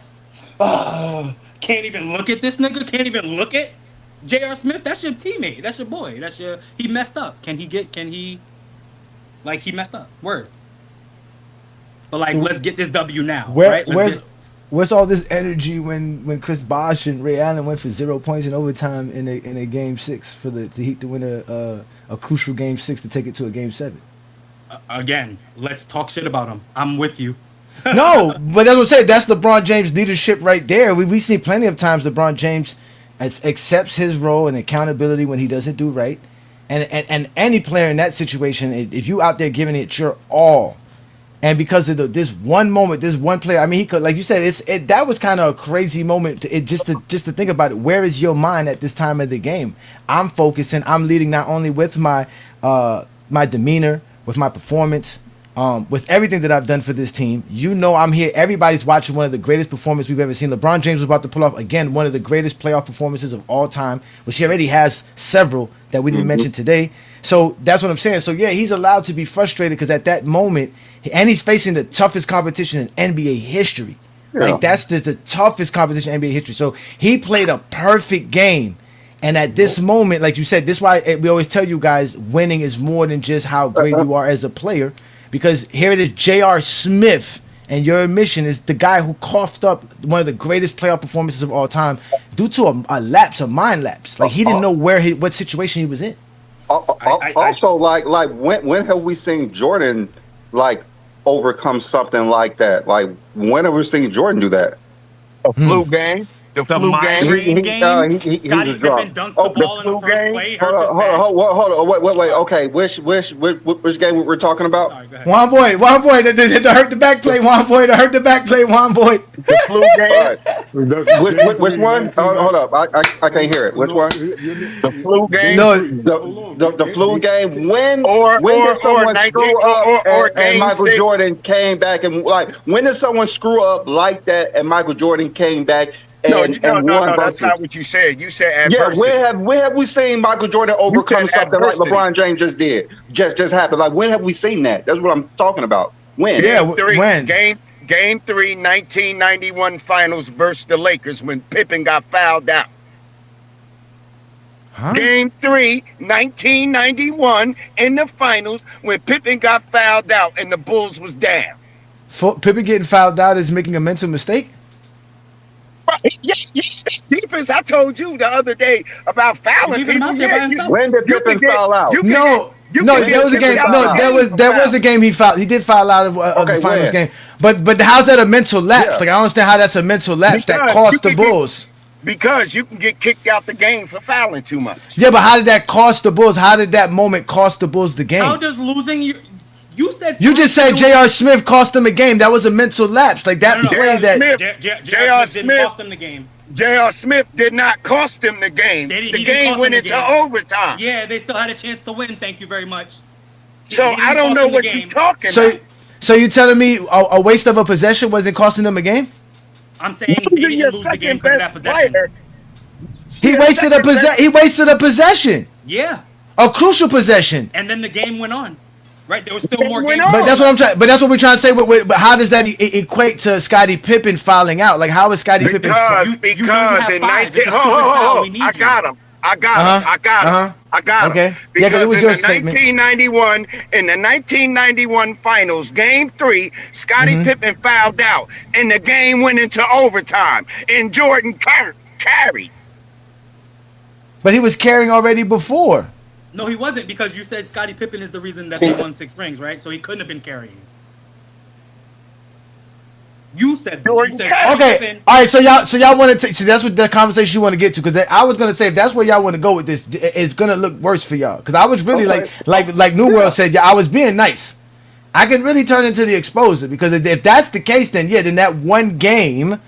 even look at this nigga. Can't even look at J.R. Smith. That's your teammate. That's your boy. He messed up. Like, he messed up. Word. But, like, let's get this W now. Right? Where's all this energy when Chris Bosh and Ray Allen went for 0 points in overtime in a game 6 for the Heat to win a crucial game 6 to take it to a game 7? Again, let's talk shit about him. I'm with you. No, but that's what I'm saying. That's LeBron James leadership right there. We see plenty of times LeBron James accepts his role and accountability when he doesn't do right. And any player in that situation, if you out there giving it your all, and because of this one moment, this one player, I mean, he could, like you said, that was kind of a crazy moment. Just to think about it. Where is your mind at this time of the game? I'm focusing. I'm leading not only with my my demeanor, with my performance, with everything that I've done for this team. You know, I'm here. Everybody's watching one of the greatest performances we've ever seen. LeBron James was about to pull off again one of the greatest playoff performances of all time, which he already has several that we didn't mention today. So that's what I'm saying. So yeah, he's allowed to be frustrated because at that moment, and he's facing the toughest competition in NBA history. Yeah. Like that's the toughest competition in NBA history. So he played a perfect game. And at this moment, like you said, this is why we always tell you guys, winning is more than just how great you are as a player. Because here it is, J.R. Smith, and your admission is the guy who coughed up one of the greatest playoff performances of all time due to a mind lapse. Like he didn't know what situation he was in. Also, when have we seen Jordan like overcome something like that? Like when have we seen Jordan do that? A flu game. The flu game. Scottie Pippen dunks the ball in the first play. Hold on. Wait. Okay, which game we're talking about? Sorry, go ahead. One boy, to hurt the back play. One boy, to hurt the back play. One boy. The flu game. Which one? Hold up, I can't hear it. Which one? The flu game. No, the flu game. When did someone screw up and Michael Jordan came back and when did someone screw up like that and Michael Jordan came back and won That's versus. not what you said. You said Yeah, adversity. where have we seen Michael Jordan overcome said something like adversity. LeBron James just did? Just happened. Like when have we seen that? That's what I'm talking about. When? Game 3, 1991 finals versus the Lakers when Pippen got fouled out. Huh? Game 3, 1991 in the finals when Pippen got fouled out and the Bulls was down. Pippen getting fouled out is making a mental mistake? Yes, defense. I told you the other day about fouling people. When did Pippen foul out? No, there was a game. No, there was a game he fouled. He did foul out of the finals game. But how's that a mental lapse? Like I don't understand how that's a mental lapse that cost the Bulls. Because you can get kicked out the game for fouling too much. Yeah, but how did that cost the Bulls? How did that moment cost the Bulls the game? How does losing you said You just said J.R. Smith cost them a game. That was a mental lapse. Like that play that J.R. Smith didn't cost them the game. J.R. Smith did not cost them the game. The game went into overtime. Yeah, they still had a chance to win. Thank you very much. So I don't know what you're talking about. So you telling me a waste of a possession wasn't costing them a game? I'm saying they didn't lose the game because of that possession. He wasted a possession. Yeah. A crucial possession. And then the game went on. Right? There was still more games. But that's what I'm trying. But that's what we're trying to say. But how does that equate to Scottie Pippen fouling out? Like how is Scottie Pippen? Because in 19, I got him. I got him. Okay. Because it was in your the statement. 1991 finals, game 3, Scottie Pippen fouled out, and the game went into overtime, and Jordan carried. But he was carrying already before. No, he wasn't, because you said Scottie Pippen is the reason that they won 6 rings, right? So he couldn't have been carrying. You said this. You said Okay. Pippen. All right. So y'all want to take. So that's what the conversation you want to get to. Because I was gonna say if that's where y'all want to go with this, it's gonna look worse for y'all. Because I was really like New World said. Yeah, I was being nice. I can really turn into the exposer because if that's the case, then that one game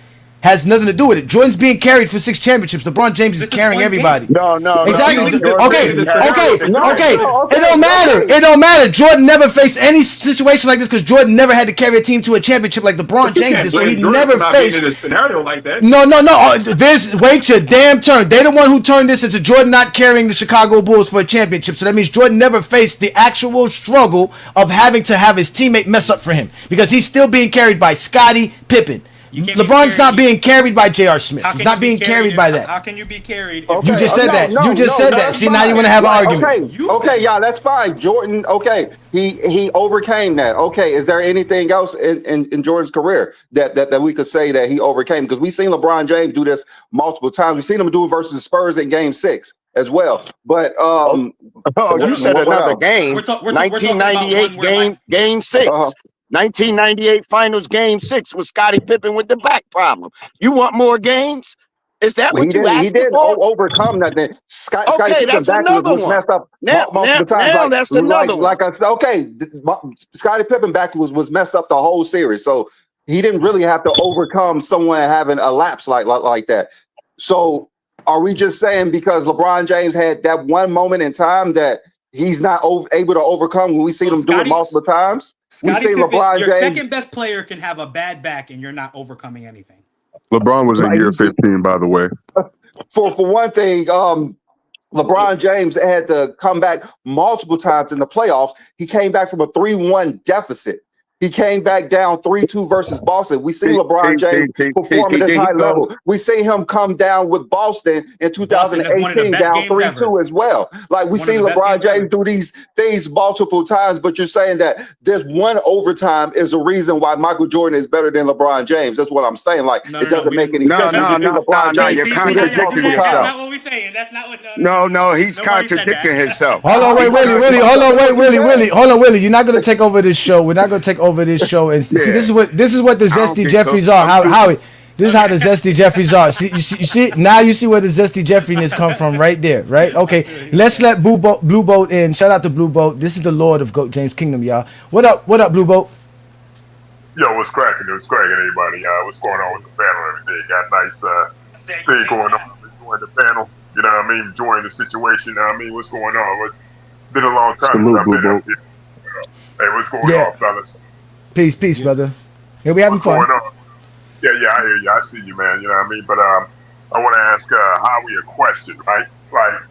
has nothing to do with it. Jordan's being carried for 6 championships. LeBron James is carrying everybody. No. Exactly. Okay. It don't matter. It don't matter. Jordan never faced any situation like this because Jordan never had to carry a team to a championship like LeBron James did. So he never faced in a scenario like that. No. Wait your damn turn. They're the one who turned this into Jordan not carrying the Chicago Bulls for a championship. So that means Jordan never faced the actual struggle of having to have his teammate mess up for him because he's still being carried by Scottie Pippen. LeBron's not being carried by J.R. Smith. He's not being carried by that. How can you be carried? You just said that. You just said that. See, now you want to have an argument. Okay, y'all, that's fine. Jordan, okay, he overcame that. Okay, is there anything else in Jordan's career that we could say that he overcame? Because we've seen LeBron James do this multiple times. We've seen him do it versus the Spurs in Game 6 as well. But you said another game. 1998 game 6. 1998 finals game 6 with Scottie Pippen with the back problem. You want more games? Is that what you asked for? He did overcome that. Okay, that's another one. Messed up multiple times. Now that's another one. Like I said, okay, Scottie Pippen back was messed up the whole series, so he didn't really have to overcome someone having a lapse like that. So are we just saying because LeBron James had that one moment in time that he's not able to overcome when we see him do it multiple times? Scottie Pippen, LeBron your James, second best player can have a bad back and you're not overcoming anything. LeBron was in year 15, by the way. For one thing, LeBron James had to come back multiple times in the playoffs. He came back from a 3-1 deficit. He came back down 3-2 versus Boston. We see LeBron James perform at this high level. We see him come down with Boston in 2018 down 3-2 as well. Like we see LeBron James do these things multiple times, but you're saying that this one overtime is a reason why Michael Jordan is better than LeBron James. That's what I'm saying. Like it doesn't make any sense. No, you're contradicting yourself. That's not what we're saying. That's not what. No, he's contradicting himself. Hold on, wait, Willie. Hold on, Willie. You're not gonna take over this show. We're not gonna take over this show and see this is what the Zesty Jeffries are. Howie, this is how the Zesty Jeffries are. See, you see now you see where the Zesty Jeffriness come from right there, right? Okay, let's let Blue Boat in. Shout out to Blue Boat. This is the Lord of Goat James Kingdom, y'all. What up, Blue Boat? Yo, what's cracking? Everybody? What's going on with the panel and everything? Got a nice thing going on. Enjoying the panel. You know what I mean? Enjoying the situation. You know what I mean? What's going on? It's been a long time since I've been up here. Hey, what's going on, fellas? Peace, brother. Yeah, we having fun. Yeah, hear you. I see you, man. You know what I mean? But I want to ask Howie a question, right? Like,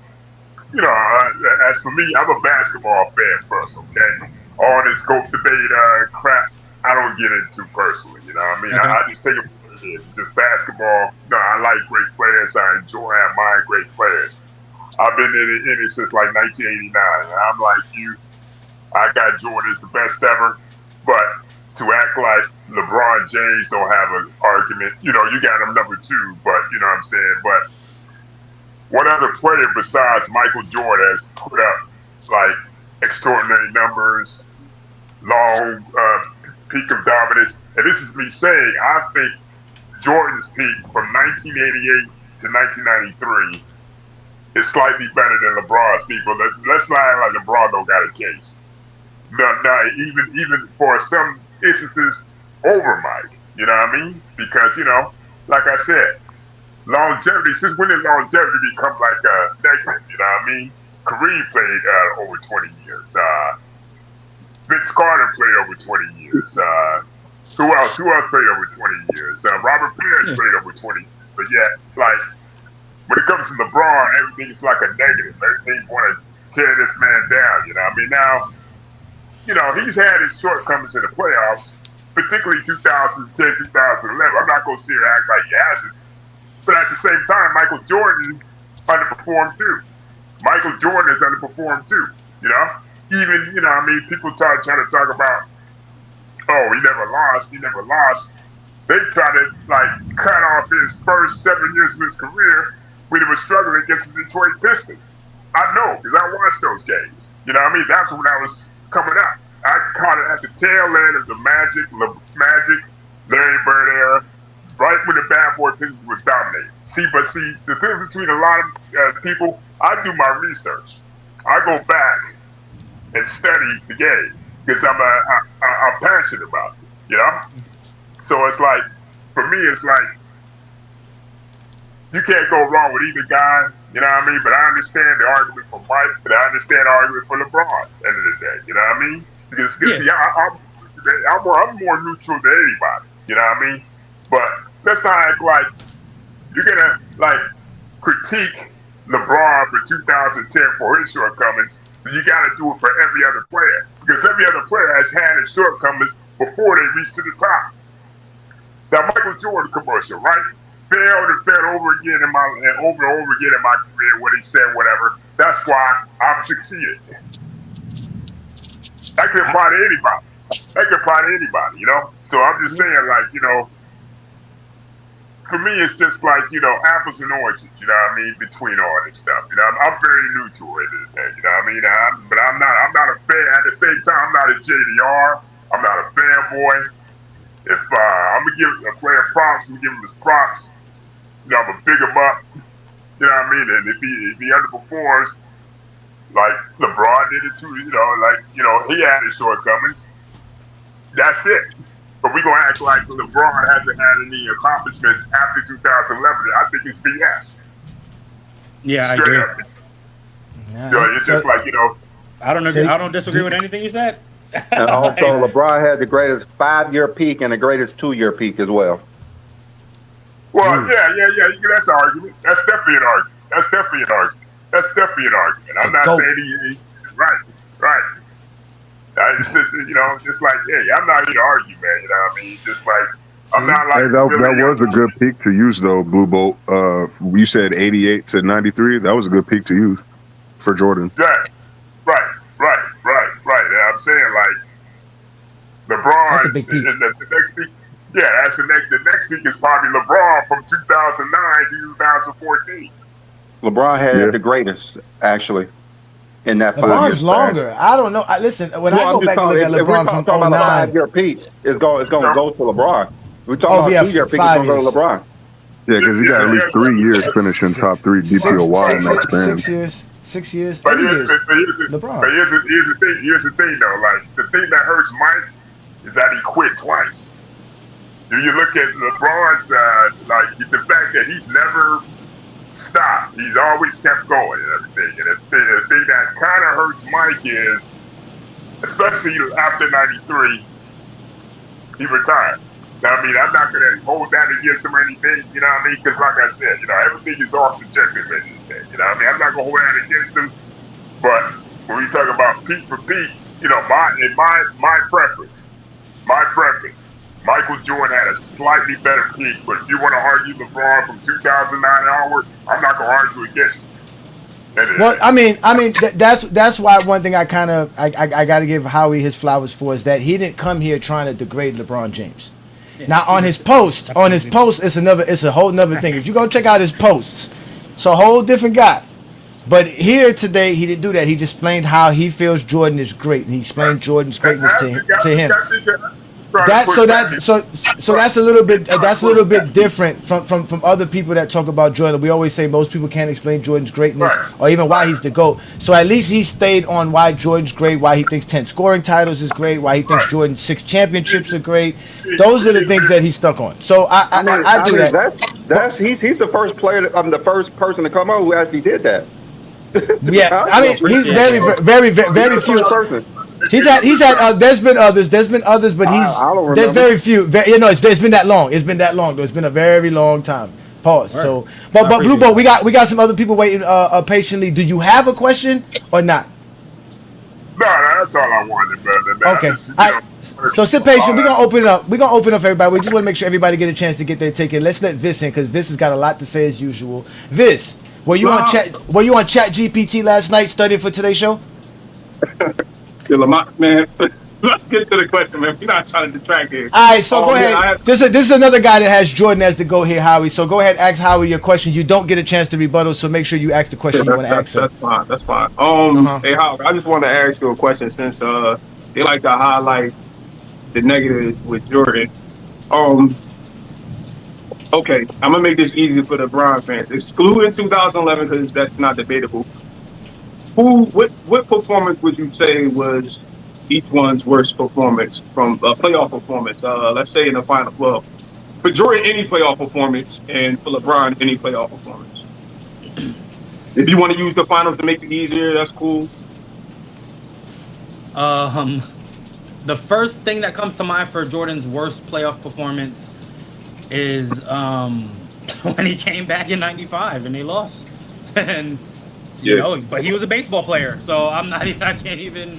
as for me, I'm a basketball fan first, okay? All this GOAT debate crap, I don't get into personally, you know what I mean? Okay. I just take it for what it is. It's just basketball. No, I like great players. I admire great players. I've been in it since like 1989. And I'm like you. I got Jordan as the best ever. But to act like LeBron James don't have an argument, you got him number 2, but you know what I'm saying? But what other player besides Michael Jordan has put up like extraordinary numbers, long peak of dominance? And this is me saying, I think Jordan's peak from 1988 to 1993 is slightly better than LeBron's peak. But let's not act like LeBron don't got a case. No, even for some instances over Mike. You know what I mean? Because like I said, longevity. Since when did longevity become like a negative? You know what I mean? Kareem played over 20 years. Vince Carter played over 20 years. Who else played over 20 years? Robert Parish played over 20 years. But yet, like, when it comes to LeBron, everything's like a negative. Everything's want to tear this man down. You know what I mean? Now, he's had his shortcomings in the playoffs, particularly 2010, 2011. I'm not going to sit here and act like he hasn't. But at the same time, Michael Jordan underperformed too. Michael Jordan has underperformed too. Even people trying to talk about, oh, he never lost. They try to like cut off his first 7 years of his career when he was struggling against the Detroit Pistons. I know because I watched those games. You know what I mean? That's when I was coming up. I caught it at the tail end of the Magic, Larry Bird era. Right when the Bad Boy Pistons was dominating. See, the difference between a lot of people, I do my research. I go back and study the game because I'm passionate about it, So it's like, for me, it's like, you can't go wrong with either guy, you know what I mean? But I understand the argument for Mike, but I understand the argument for LeBron at the end of the day, you know what I mean? Because see, I'm more neutral than anybody, you know what I mean? But let's not act like you're gonna critique LeBron for 2010 for his shortcomings. You got to do it for every other player because every other player has had his shortcomings before they reach to the top. That Michael Jordan commercial, right? Failed and failed over again in my career. What he said, whatever. That's why I've succeeded. That could apply to anybody. So I'm just saying, for me, it's just like, apples and oranges, you know what I mean, between all this stuff. I'm very neutral at the end of the day, you know what I mean? But I'm not a fan. At the same time, I'm not a JDR. I'm not a fanboy. If I'm going to give a player props, I'm going to give him his props. I'm going to big him up. You know what I mean? And if he underperforms, like LeBron did it too, he had his shortcomings. That's it. But we're going to act like LeBron hasn't had any accomplishments after 2011. I think it's BS. Yeah, Straight I agree. up. It's just like, I don't disagree with anything you said. And also, LeBron had the greatest 5-year peak and the greatest 2-year peak as well. Well, yeah. That's an argument. That's definitely an argument. I'm not saying he right. It's just, just like, hey, I'm not here to argue, man. You know what I mean? Just like, I'm not like. Hey, that was a good peak to use, though, Blue Bolt. You said 88 to 93. That was a good peak to use for Jordan. Yeah, right. And I'm saying, like, LeBron. That's a big peak. The next peak. Yeah, that's the next peak is probably LeBron from 2009 to 2014. LeBron had the greatest, actually. In that 5 years. LeBron's longer. I don't know. Listen, when I go back and look at LeBron from 09. About a 5-year peak, it's going to go to LeBron. We're talking about 2-year peak, it's going to go to LeBron. Yeah, because he got at least 3 years finishing top 3 DPOY in that span. 6 years. But here's LeBron. But here's the thing though. Like, the thing that hurts Mike is that he quit twice. Do you look at LeBron's the fact that he's never stopped. He's always kept going and everything. And the thing that kind of hurts Mike is, especially after 93, he retired. I mean, I'm not going to hold that against him or anything, you know what I mean? Because like I said, you know, everything is all subjective at the day, you know what I mean? I'm not going to hold that against him, but when we talk about peak for peak, you know, my preference, Michael Jordan had a slightly better peak, but if you want to argue LeBron from 2009 onward, I'm not going to argue against him. Well, I mean, that's why one thing I got to give Howie his flowers for is that he didn't come here trying to degrade LeBron James. Yeah, now on his post, it's a whole nother thing. If you go check out his posts, it's a whole different guy. But here today, he didn't do that. He just explained how he feels Jordan is great, and he explained Jordan's greatness to him. That's a little bit different from other people that talk about Jordan. We always say most people can't explain Jordan's greatness or even why he's the GOAT. So at least he stayed on why Jordan's great, why he thinks 10 scoring titles is great, why he thinks Jordan's 6 championships are great. Those are the things that he stuck on. So I do that. He's the first player. I'm the first person to come on who actually did that. Yeah, I mean he's very few. He's had. There's been others, but there's very few. It's been that long. It's been that long. It's been a very long time. Pause. Right. So, but Blue Boat, we got some other people waiting patiently. Do you have a question or not? No, that's all I wanted, brother. Okay. So sit patient. We're gonna open it up. We're gonna open up everybody. We just want to make sure everybody get a chance to get their take in. Let's let Vis in because Vis has got a lot to say as usual. Vis, were you on Chat GPT last night studying for today's show? Man, let's get to the question, man. We're not trying to detract here. All right, so go ahead. This is another guy that has Jordan as the GOAT here, Howie. So go ahead, ask Howie your question. You don't get a chance to rebuttal, so make sure you ask the question you want to ask. That's fine. Hey, Howie, I just want to ask you a question since they like to highlight the negatives with Jordan. Okay, I'm gonna make this easy for the Bron fans. Excluding 2011 because that's not debatable. What performance would you say was each one's worst performance from a playoff performance? Let's say in the final. Well, for Jordan, any playoff performance, and for LeBron, any playoff performance. If you want to use the finals to make it easier, that's cool. The first thing that comes to mind for Jordan's worst playoff performance is when he came back in '95 and they lost, and. You know, but he was a baseball player, so I can't even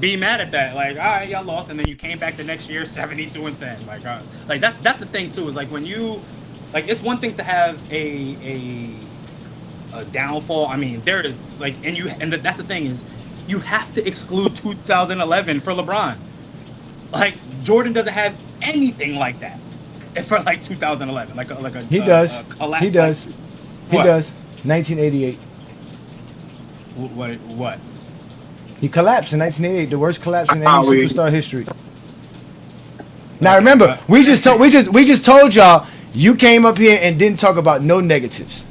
be mad at that. Like, all right, y'all lost, and then you came back the next year, 72-10. Like that's the thing too. Is like when you, like, it's one thing to have a downfall. I mean, there is like, that's the thing is, you have to exclude 2011 for LeBron. Like Jordan doesn't have anything like that for like 2011. He does. 1988. What? He collapsed in 1988, the worst collapse in any superstar history. Now remember, we just told y'all you came up here and didn't talk about no negatives.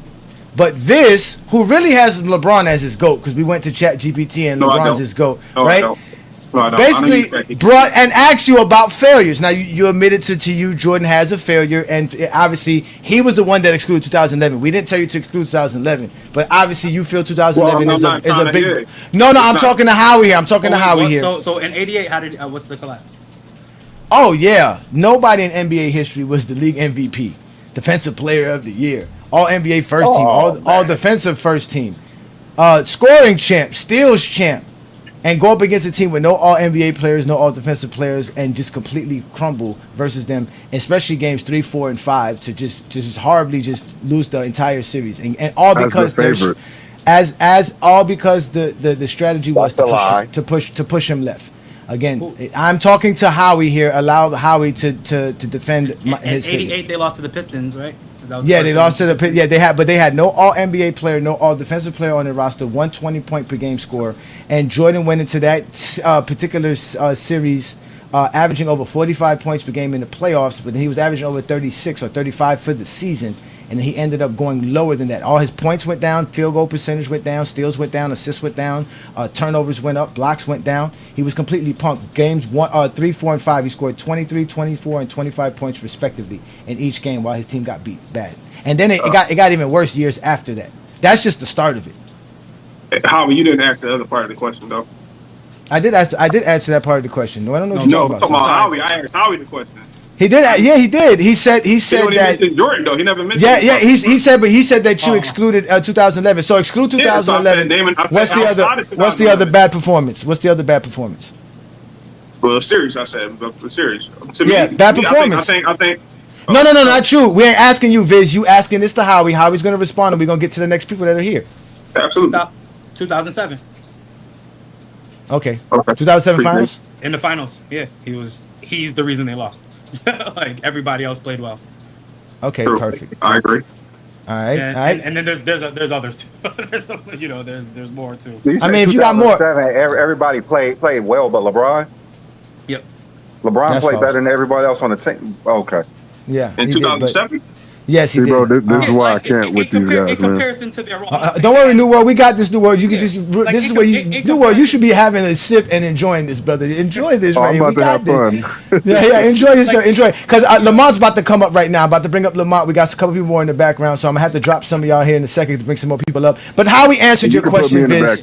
But this, who really has LeBron as his GOAT, because we went to Chat GPT and LeBron's his GOAT, right? Basically brought and asked you about failures. Now you admitted to you Jordan has a failure, and obviously he was the one that excluded 2011. We didn't tell you to exclude 2011, but obviously you feel 2011 is a big. No, I'm talking to Howie here. So in '88, how did what's the collapse? Oh yeah, nobody in NBA history was the league MVP, defensive player of the year, all NBA first team, all defensive first team, scoring champ, steals champ. And go up against a team with no all-NBA players, no all-defensive players, and just completely crumble versus them, especially games 3, 4, and 5, to just horribly just lose the entire series, and all because the strategy was to push him left. Again, I'm talking to Howie here. Allow Howie to defend his. In '88, they lost to the Pistons, right? Yeah, they lost to the they had no all NBA player, no all defensive player on their roster, 120 point per game score, and Jordan went into that particular series averaging over 45 points per game in the playoffs, but he was averaging over 36 or 35 for the season, and he ended up going lower than that. All his points went down, field goal percentage went down, steals went down, assists went down, turnovers went up, blocks went down. He was completely punked. Games 3, 4, and 5, he scored 23, 24, and 25 points respectively in each game while his team got beat bad. And then it got even worse years after that. That's just the start of it. Howie, you didn't answer the other part of the question though. I did answer that part of the question. No, I don't know what you're talking about. Howie. I asked Howie the question. He did. Yeah, he did. He said that. Jordan though. He never mentioned. Yeah. He said that you excluded 2011. So exclude 2011. What's the other bad performance? What's the other bad performance? Well, series. I said the series. To me, bad performance. I think. No, not you. We ain't asking you, Viz. You asking this to Howie. Howie's gonna respond, and we're gonna get to the next people that are here. Absolutely. 2007. Okay. 2007 finals. In the finals, yeah, he's the reason they lost. Like everybody else played well. Okay, perfect. I agree. All right, and then there's others too. there's more too. I mean, if you got more, everybody played well, but LeBron. Yep. LeBron played better than everybody else on the team. Okay. Yeah. In 2007. Yes, he did. Bro, this is why I can't with these guys, in comparison to their don't worry, New World. We got this, New World. You can just. This is where New World. You should be having a sip and enjoying this, brother. Enjoy this right here. We got this. Yeah. Enjoy yourself. Enjoy, because Lamont's about to come up right now. About to bring up Lamont. We got a couple people more in the background, so I'm gonna have to drop some of y'all here in a second to bring some more people up. But how we answered your question, Vince.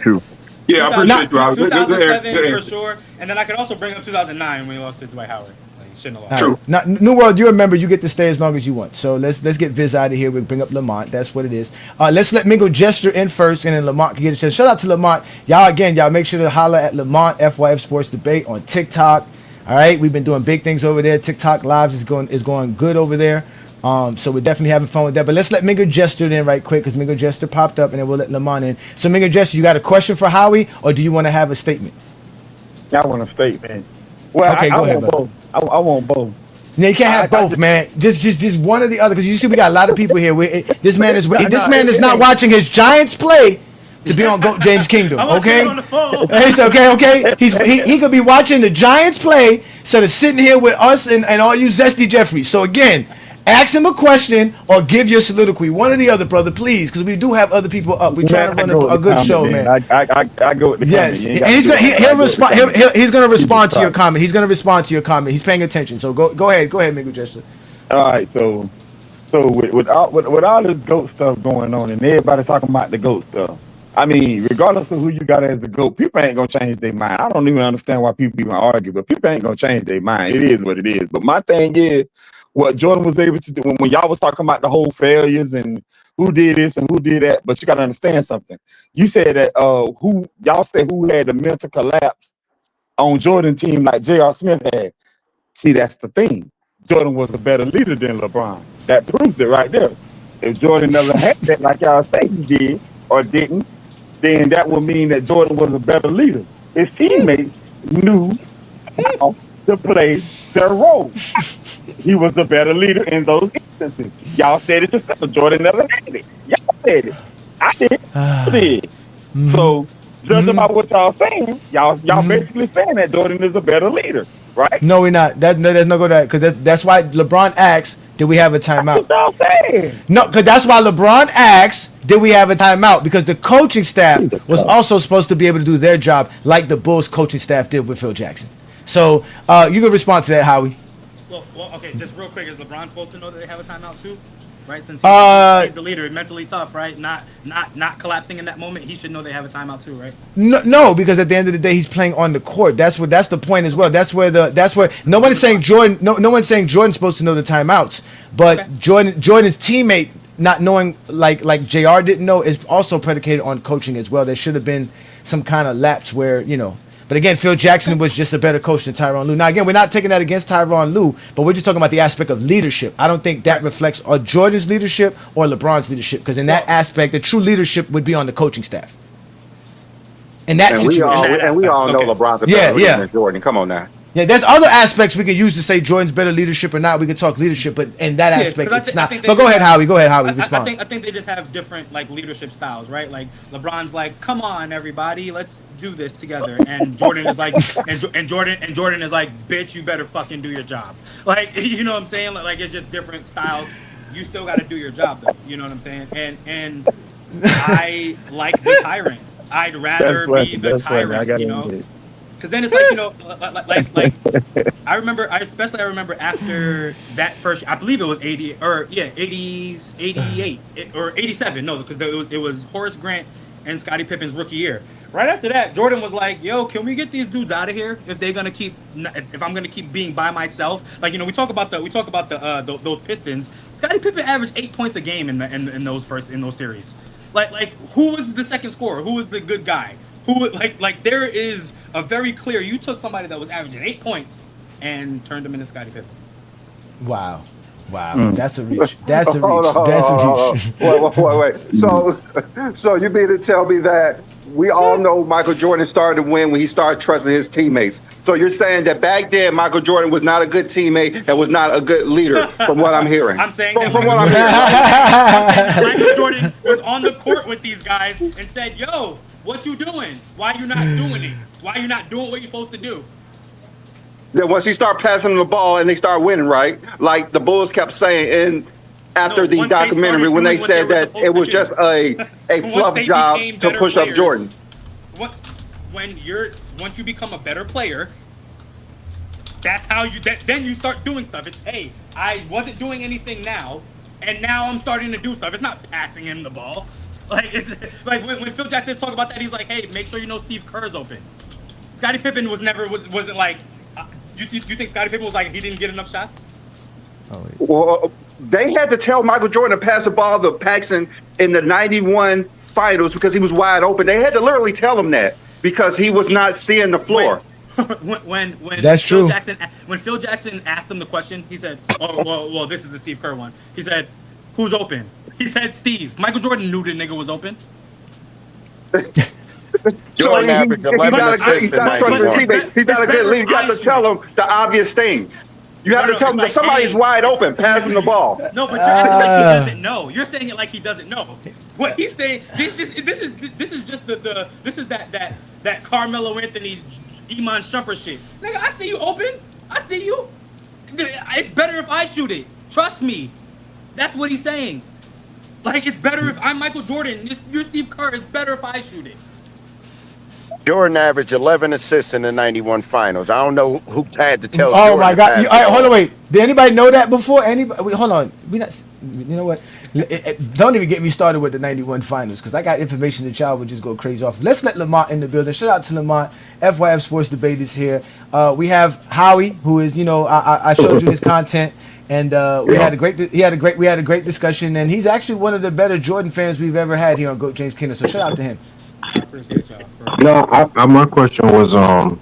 Yeah, I appreciate you, Rob. 2007 for sure, and then I could also bring up 2009 when he lost to Dwight Howard. Shouldn't have lost. Now, New World, you remember you get to stay as long as you want. So let's get Viz out of here. We'll bring up Lamont. That's what it is. Let's let Mingo Gesture in first, and then Lamont can get a chance. Shout out to Lamont. Y'all make sure to holler at Lamont FYF Sports Debate on TikTok. All right, we've been doing big things over there. TikTok Lives is going good over there. So we're definitely having fun with that. But let's let Mingo Gesture in right quick, because Mingo Gesture popped up, and then we'll let Lamont in. So Mingo Gesture, you got a question for Howie, or do you want to have a statement? I want a statement. Well, okay, go ahead, both. I want both. No, you can't have both, man. Just one or the other, because you see we got a lot of people here. This man is not watching his Giants play to be on GOAT James Kingdom. Okay, it's okay. He could be watching the Giants play instead of sitting here with us and all you zesty Jeffries. So again, ask him a question or give your soliloquy. One or the other, brother, please, because we do have other people up. We're trying to run a good show, man. I go with the yes, and he'll respond. He's going to respond to your comment. He's going to respond to your comment. He's paying attention. So go ahead, Mingo Gesture. All right, so with all this GOAT stuff going on, and everybody talking about the GOAT stuff. I mean, regardless of who you got as the GOAT, people ain't gonna change their mind. I don't even understand why people even argue, but people ain't gonna change their mind. It is what it is. But my thing is, what Jordan was able to do when y'all was talking about the whole failures and who did this and who did that, but you got to understand something. You said that who had the mental collapse on Jordan team like J.R. Smith had. See, that's the thing. Jordan was a better leader than LeBron. That proves it right there. If Jordan never had that, like y'all say he did or didn't, then that would mean that Jordan was a better leader. His teammates knew how to play their role. He was a better leader in those instances. Y'all said it yourself. Jordan never had it. Y'all said it. I did. I did. So, judging by what y'all saying, y'all basically saying that Jordan is a better leader, right? No, we're not. There's no go to that, because that's why LeBron asked, did we have a timeout? That's what y'all saying. No, because that's why LeBron asked, did we have a timeout? Because the coaching staff was also supposed to be able to do their job like the Bulls coaching staff did with Phil Jackson. So you can respond to that, Howie. Well, okay, just real quick, is LeBron supposed to know that they have a timeout too? Right, since he's the leader, mentally tough, right? Not collapsing in that moment. He should know they have a timeout too, right? No, because at the end of the day, he's playing on the court. That's the point as well. That's where no one is saying Jordan. No one's saying Jordan's supposed to know the timeouts, but Jordan's teammate not knowing, like JR didn't know, is also predicated on coaching as well. There should have been some kind of lapse where But again, Phil Jackson was just a better coach than Tyronn Lue. Now, again, we're not taking that against Tyronn Lue, but we're just talking about the aspect of leadership. I don't think that reflects on Jordan's leadership or LeBron's leadership, because in that aspect, the true leadership would be on the coaching staff. In that situation. We all know LeBron's a better leader than Jordan. Come on now. Yeah, there's other aspects we could use to say Jordan's better leadership or not. We could talk leadership, but in that aspect, it's not. But go ahead, Howie. Respond. I think they just have different leadership styles, right? Like LeBron's like, "Come on, everybody, let's do this together," and Jordan is like, and Jordan is like, "Bitch, you better fucking do your job." Like, you know what I'm saying? Like it's just different styles. You still got to do your job, though. You know what I'm saying? And I like the tyrant. I'd rather be the tyrant. You know. Because then it's like, I remember after that first, I believe it was 88 or 88 or 87. No, because it was Horace Grant and Scottie Pippen's rookie year. Right after that, Jordan was like, "Yo, can we get these dudes out of here? If they're gonna keep, if I'm gonna keep being by myself, like we talk about those Pistons. Scottie Pippen averaged 8 points a game in those series. Like who was the second scorer? Who was the good guy? Who like there is a very clear. You took somebody that was averaging 8 points and turned them into Scottie Pippen. Wow. That's a reach. That's a reach. That's a reach. Wait. So you mean to tell me that we all know Michael Jordan started to win when he started trusting his teammates? So you're saying that back then Michael Jordan was not a good teammate and was not a good leader, from what I'm hearing. I'm saying Michael Jordan was on the court with these guys and said, "Yo, what you doing? Why you not doing it? Why you not doing what you're supposed to do?" Then once he started passing them the ball and they started winning, right? Like the Bulls kept saying after the documentary when they said that it was just a fluff job to push up Jordan. Once you become a better player, that's how then you start doing stuff. It's, hey, I wasn't doing anything now, and now I'm starting to do stuff. It's not passing him the ball. Like it's like when Phil Jackson talk about that, he's like, hey, make sure you know Steve Kerr's open. Scottie Pippen wasn't like. You think Scottie Pippen was like he didn't get enough shots? Well, they had to tell Michael Jordan to pass the ball to Paxson in the '91 finals because he was wide open. They had to literally tell him that because he was not seeing the floor. When That's true. When Phil Jackson asked him the question, he said, "Oh, well, this is the Steve Kerr one." He said, "Who's open?" He said, "Steve." Michael Jordan knew the nigga was open. Jordan averaged 11 assists in 91. He's not a good leader. You got to tell him the obvious things. You have to tell him that somebody's wide open. Pass him the ball. No, but you're acting like he doesn't know. You're saying it like he doesn't know. What he's saying, this is just this is that Carmelo Anthony, Iman Shumpert shit. Nigga, I see you open. I see you. It's better if I shoot it. Trust me. That's what he's saying. Like, it's better if I'm Michael Jordan. You're Steve Kerr. It's better if I shoot it. Jordan averaged 11 assists in the 91 finals. I don't know who had to tell Oh Jordan my to God! pass All right, the hold on, ball. wait. Did anybody know that before? Anybody? Wait, hold on. We not. You know what? Don't even get me started with the '91 finals because I got information that y'all would just go crazy off. Let's let Lamont in the building. Shout out to Lamont. FYF Sports Debate is here. We have Howie, who is I showed you his content, and we had a great discussion, and he's actually one of the better Jordan fans we've ever had here on GOAT James Kingdom. So shout out to him. Appreciate y'all. No, my question was y'all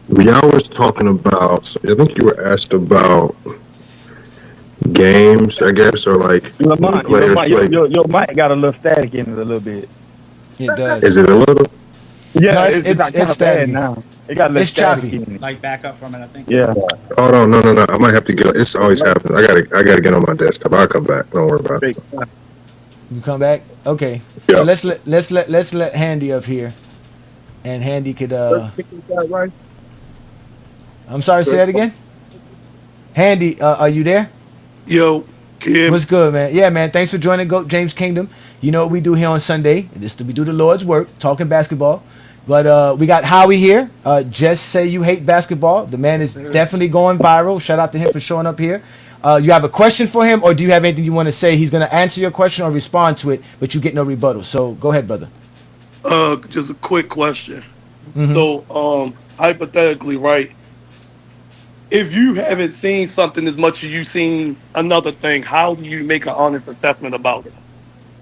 was talking about. I think you were asked about games, I guess, or like Lamont, players play. your mic got a little static in it a little bit. It does. Is it a little? Yeah, No, it's kind of bad now. It got a little It's static choppy. in it. Like back up from it, I think. Yeah. Hold on, no. I might have to get. It's always happening. I gotta get on my desktop. I'll come back. Don't worry about it. You come back? Okay. Yeah. So let's let Handy up here, and Handy could I'm sorry. Say that again. Handy, are you there? Yo, Kim. What's good, man? Yeah, man. Thanks for joining GOAT James Kingdom. You know what we do here on Sunday? We do the Lord's work, talking basketball. But we got Howie here. Just say you hate basketball. The man is definitely going viral. Shout out to him for showing up here. You have a question for him, or do you have anything you want to say? He's going to answer your question or respond to it, but you get no rebuttal. So go ahead, brother. Just a quick question. So, hypothetically, right? If you haven't seen something as much as you've seen another thing, how do you make an honest assessment about it?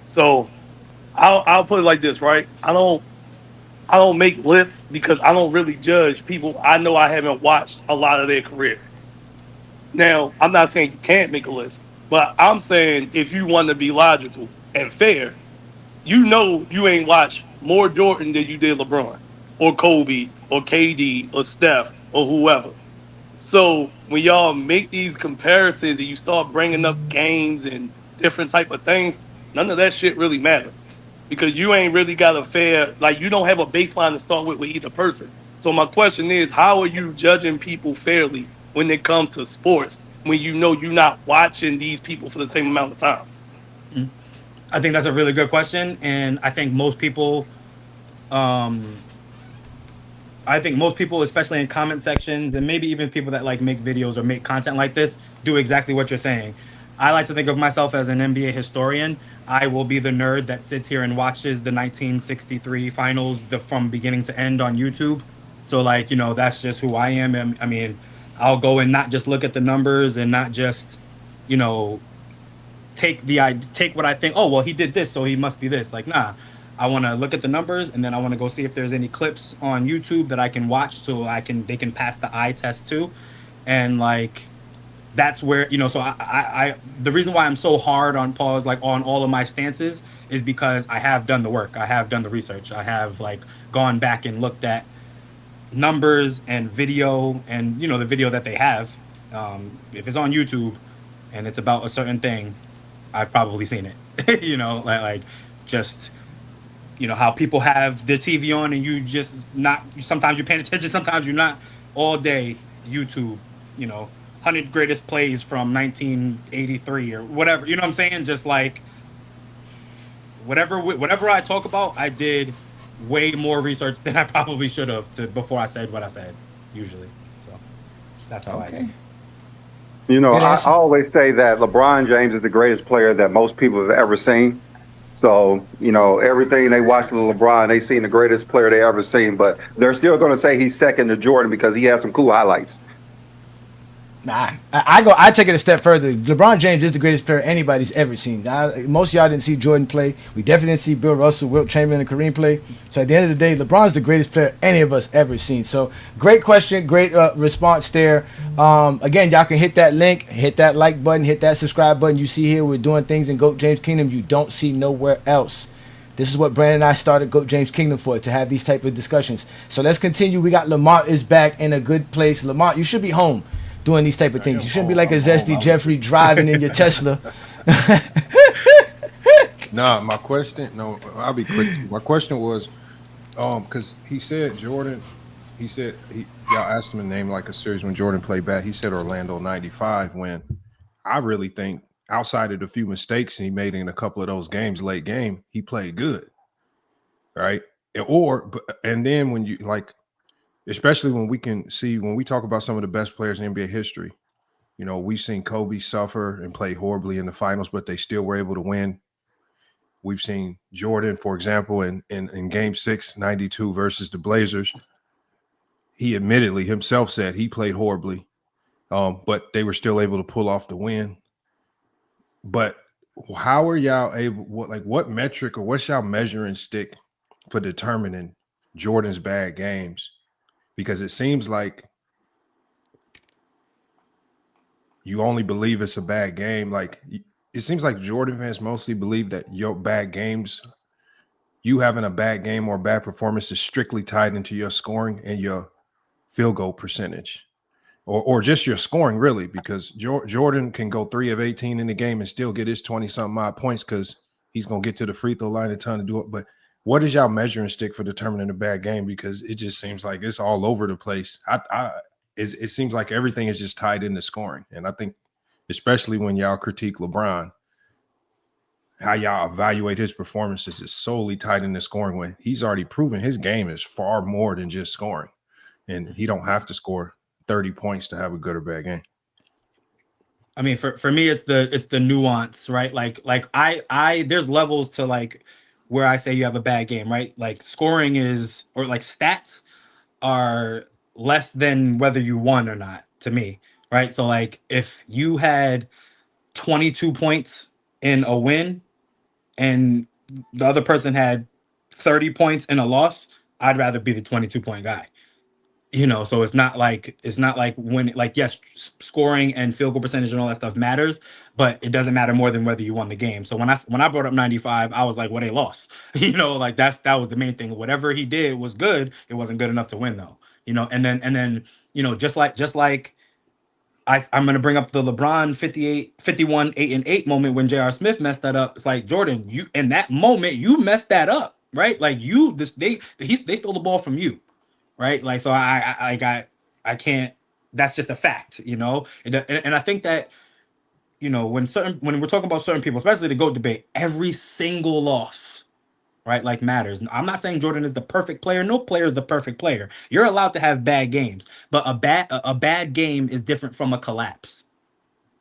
So, I'll put it like this, right? I don't make lists because I don't really judge people. I know I haven't watched a lot of their career. Now, I'm not saying you can't make a list, but I'm saying if you want to be logical and fair, you know you ain't watched more Jordan than you did LeBron or Kobe or KD or Steph or whoever. So when y'all make these comparisons and you start bringing up games and different type of things, none of that shit really matters because you ain't really got a fair, like you don't have a baseline to start with either person. So my question is, how are you judging people fairly when it comes to sports when you know you're not watching these people for the same amount of time? I think that's a really good question, and I think most people, especially in comment sections, and maybe even people that like make videos or make content like this, do exactly what you're saying. I like to think of myself as an NBA historian. I will be the nerd that sits here and watches the 1963 finals from beginning to end on YouTube. So like, that's just who I am. And I mean, I'll go and not just look at the numbers and not just, you know, take what I think, oh well he did this, so he must be this. Like, nah. I want to look at the numbers, and then I want to go see if there's any clips on YouTube that I can watch so they can pass the eye test too. And like that's where, so I the reason why I'm so hard on pause, like on all of my stances, is because I have done the work. I have done the research. I have like gone back and looked at numbers and video, and the video that they have. If it's on YouTube and it's about a certain thing, I've probably seen it. Like just how people have their TV on and you just not, sometimes you're paying attention, sometimes you're not. All day YouTube, 100 greatest plays from 1983 or whatever, you know what I'm saying? Just like whatever I talk about, I did way more research than I probably should have before I said what I said usually. So that's how I do. I always say that LeBron James is the greatest player that most people have ever seen. So, everything they watch with LeBron, they seen the greatest player they ever seen, but they're still going to say he's second to Jordan because he has some cool highlights. Nah, I take it a step further. LeBron James is the greatest player anybody's ever seen. Most of y'all didn't see Jordan play. We definitely didn't see Bill Russell, Wilt Chamberlain, and Kareem play. So at the end of the day, LeBron's the greatest player any of us ever seen. So great question, great response there. Again, y'all can hit that link, hit that like button, hit that subscribe button. You see here, we're doing things in GOAT James Kingdom you don't see nowhere else. This is what Brandon and I started GOAT James Kingdom for, to have these type of discussions. So let's continue. We got Lamont is back in a good place. Lamont, you should be home doing these type of things. You shouldn't be like a zesty Jeffrey driving in your Tesla. Nah, my question, no, I'll be quick. My question was, because he said Jordan, y'all asked him to name like a series when Jordan played bad. He said Orlando 95, when I really think outside of the few mistakes he made in a couple of those games, late game, he played good. Right? And then when you like, especially when we talk about some of the best players in NBA history, we've seen Kobe suffer and play horribly in the finals, but they still were able to win. We've seen Jordan, for example, in game 6, 92 versus the Blazers. He admittedly himself said he played horribly, but they were still able to pull off the win. But how are y'all able, what metric or what's y'all measuring stick for determining Jordan's bad games? Because it seems like you only believe it's a bad game. Like, it seems like Jordan fans mostly believe that your bad games, you having a bad game or bad performance, is strictly tied into your scoring and your field goal percentage, or just your scoring, really, because Jordan can go 3 of 18 in the game and still get his 20-something odd points because he's going to get to the free throw line a ton to do it. But what is y'all measuring stick for determining a bad game? Because it just seems like it's all over the place. It seems like everything is just tied into scoring. And I think, especially when y'all critique LeBron, how y'all evaluate his performances is solely tied into scoring, when he's already proven his game is far more than just scoring. And he don't have to score 30 points to have a good or bad game. I mean, for me, it's the nuance, right? Like I there's levels to like where I say you have a bad game, right? Like scoring is, or like stats are less than whether you won or not to me, right? So like if you had 22 points in a win and the other person had 30 points in a loss, I'd rather be the 22-point guy. So it's not like when, like, yes, scoring and field goal percentage and all that stuff matters, but it doesn't matter more than whether you won the game. So when I brought up 95, I was like, well, they lost. Like that was the main thing. Whatever he did was good. It wasn't good enough to win though. And then just like I'm gonna bring up the LeBron 51, 8-8 moment when J.R. Smith messed that up. It's like, Jordan, you in that moment you messed that up, right? Like they stole the ball from you. Right. Like, so I can't, that's just a fact, and I think that, when we're talking about certain people, especially the GOAT debate, every single loss, right, like matters. I'm not saying Jordan is the perfect player. No player is the perfect player. You're allowed to have bad games, but a bad game is different from a collapse.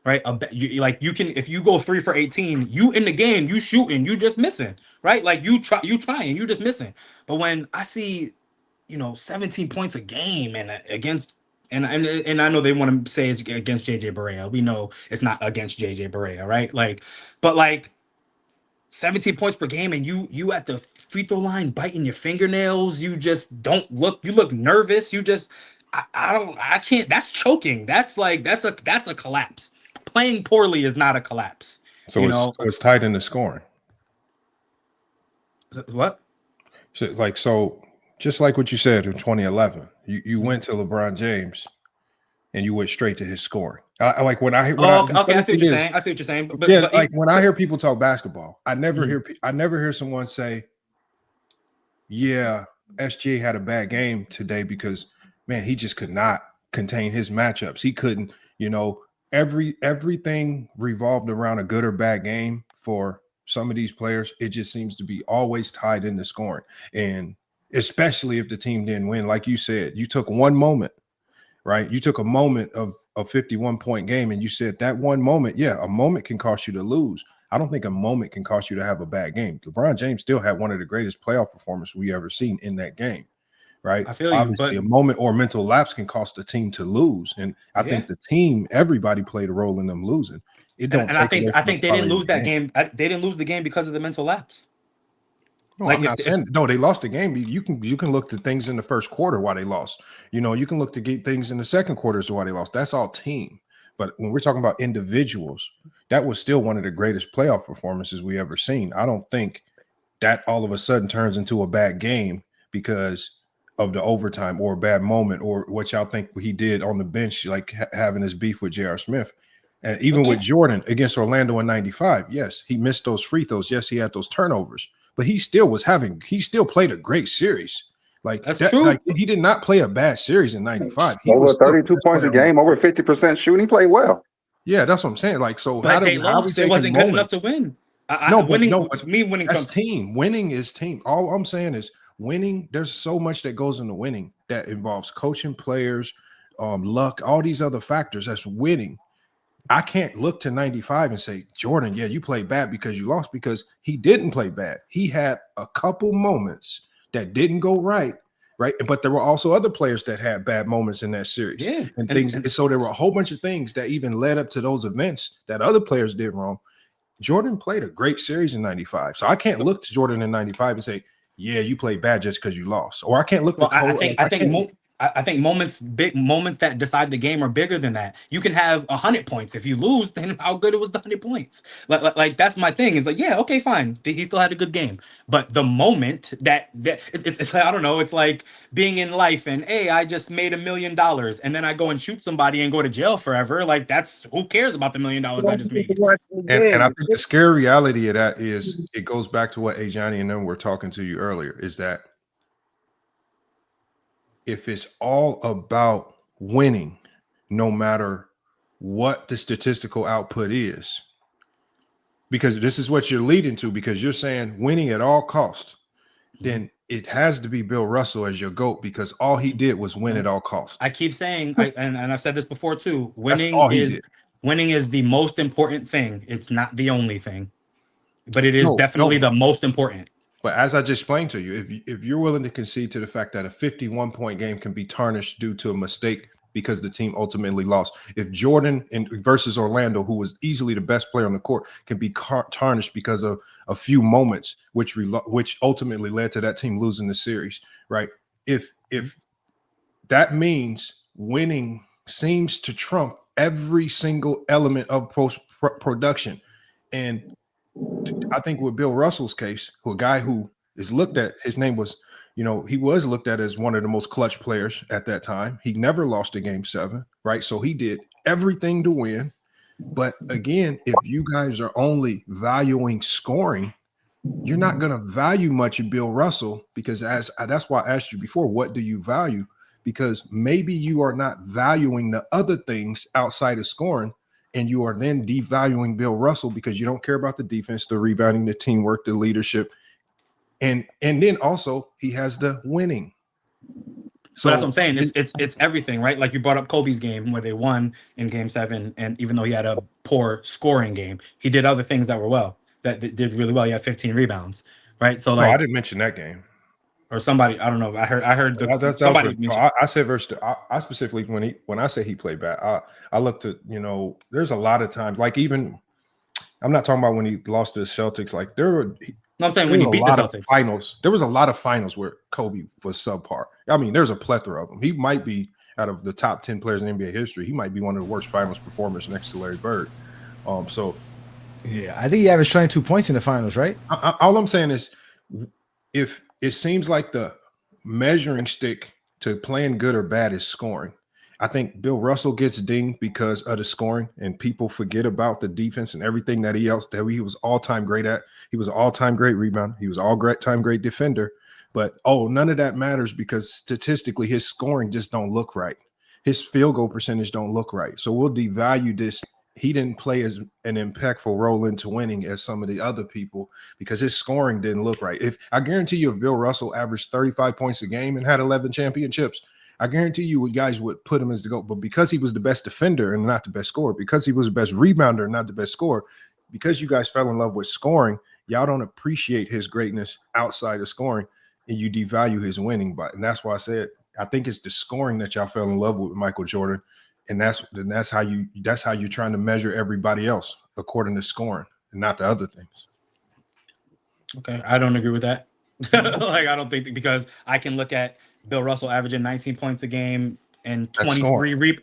right? Like you can, if you go 3 for 18, you in the game, you shooting, you just missing, right? Like you trying, you just missing. But when I see, 17 points a game and against, and I know they want to say it's against JJ Barea. We know it's not against JJ Barea, right? Like, but like 17 points per game, and you at the free throw line biting your fingernails. You just don't look. You look nervous. You just, I can't. That's choking. That's a collapse. Playing poorly is not a collapse. So it's tied into scoring. What? So just like what you said in 2011, you went to LeBron James, and you went straight to his scoring. I see what you're saying. I see what you're saying. But like when I hear people talk basketball, I never hear someone say, "Yeah, SGA had a bad game today because man, he just could not contain his matchups. He couldn't, everything revolved around a good or bad game for some of these players. It just seems to be always tied into scoring, and especially if the team didn't win, like you said, you took one moment, right? You took a moment of a 51-point game, and you said that one moment, a moment can cost you to lose. I don't think a moment can cost you to have a bad game. LeBron James still had one of the greatest playoff performances we ever seen in that game, right? I feel obviously a moment or mental lapse can cost the team to lose, and I think the team, everybody played a role in them losing. It don't. And I think they didn't lose that game. They didn't lose the game because of the mental lapse. No, I'm not saying no. They lost the game. You can look to things in the first quarter why they lost. You can look to get things in the second quarter as to why they lost. That's all team. But when we're talking about individuals, that was still one of the greatest playoff performances we ever seen. I don't think that all of a sudden turns into a bad game because of the overtime or a bad moment or what y'all think he did on the bench, like having his beef with J.R. Smith. And even with Jordan against Orlando in 95, yes, he missed those free throws. Yes, he had those turnovers. But he still played a great series. Like that's true. Like, he did not play a bad series in 95. He over was 32 points a game, over 50% shooting. He played well. Yeah, that's what I'm saying. Like, so but they lost. It wasn't good enough to win. Winning that's team. Winning is team. All I'm saying is winning. There's so much that goes into winning that involves coaching, players, luck, all these other factors. That's winning. I can't look to 95 and say, Jordan, you played bad because you lost, because he didn't play bad. He had a couple moments that didn't go right? But there were also other players that had bad moments in that series. And so there were a whole bunch of things that even led up to those events that other players did wrong. Jordan played a great series in 95. So I can't look to Jordan in 95 and say, you played bad just because you lost. Or I can't look I think big moments that decide the game are bigger than that. You can have 100 points. If you lose, then how good it was the 100 points. Like that's my thing. It's like, okay, fine. He still had a good game. But the moment it's I don't know. It's like being in life and hey, I just made $1 million and then I go and shoot somebody and go to jail forever. Like that's, who cares about the $1 million I just made? And I think the scary reality of that is it goes back to what Ajani and them were talking to you earlier, is that if it's all about winning, no matter what the statistical output is, because this is what you're leading to, because you're saying winning at all costs, then it has to be Bill Russell as your GOAT, because all he did was win at all costs. I keep saying, and I've said this before too, winning is the most important thing. It's not the only thing, but it is definitely the most important. But as I just explained to you, if you're willing to concede to the fact that a 51-point game can be tarnished due to a mistake because the team ultimately lost, if Jordan versus Orlando, who was easily the best player on the court, can be tarnished because of a few moments, which ultimately led to that team losing the series, right? If that means winning seems to trump every single element of post-production, and I think with Bill Russell's case, a guy who is looked at, his name was, he was looked at as one of the most clutch players at that time. He never lost a game 7, right? So he did everything to win. But again, if you guys are only valuing scoring, you're not going to value much of Bill Russell, because that's why I asked you before, what do you value? Because maybe you are not valuing the other things outside of scoring, and you are then devaluing Bill Russell because you don't care about the defense, the rebounding, the teamwork, the leadership. And then also he has the winning. So that's what I'm saying. It's everything, right? Like you brought up Kobe's game where they won in Game 7, and even though he had a poor scoring game, he did other things that were that did really well. He had 15 rebounds, right? So No, I like, didn't mention that game. or somebody, I don't know. I heard somebody mention. I said I specifically when I say he played bad, I looked at, there's a lot of times, like even I'm not talking about when he lost to the Celtics. Like I'm saying when he beat the Celtics. Finals, there was a lot of finals where Kobe was subpar. I mean, there's a plethora of them. He might be out of the top 10 players in NBA history. He might be one of the worst finals performers next to Larry Bird. Yeah, I think he averaged 22 points in the finals, right? All I'm saying is, if it seems like the measuring stick to playing good or bad is scoring, I think Bill Russell gets dinged because of the scoring, and people forget about the defense and everything that he was all-time great at. He was an all-time great rebounder. He was all-time great defender. But, none of that matters because statistically his scoring just don't look right. His field goal percentage don't look right. So we'll devalue this. He didn't play as an impactful role into winning as some of the other people because his scoring didn't look right. I guarantee you, if Bill Russell averaged 35 points a game and had 11 championships, I guarantee you guys would put him as the GOAT. But because he was the best defender and not the best scorer, because he was the best rebounder and not the best scorer, because you guys fell in love with scoring, y'all don't appreciate his greatness outside of scoring, and you devalue his winning. And that's why I said I think it's the scoring that y'all fell in love with Michael Jordan, and that's how you're trying to measure everybody else according to scoring and not the other things. Okay, I don't agree with that. Like I don't think, because I can look at Bill Russell averaging 19 points a game and 23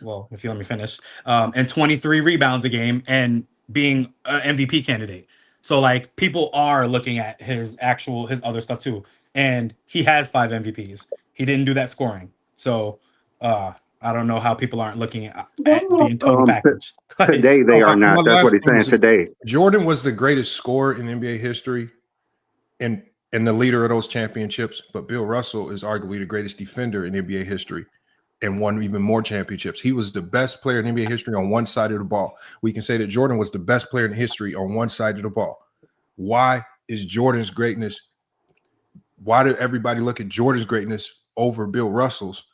well, if you let me finish, and 23 rebounds a game and being an MVP candidate. So like people are looking at his other stuff too. And he has 5 MVPs. He didn't do that scoring. So I don't know how people aren't looking at the total package. Today they are not. That's what he's saying today. Jordan was the greatest scorer in NBA history and the leader of those championships, but Bill Russell is arguably the greatest defender in NBA history and won even more championships. He was the best player in NBA history on one side of the ball. We can say that Jordan was the best player in history on one side of the ball. Why is Jordan's greatness? Why did everybody look at Jordan's greatness over Bill Russell's,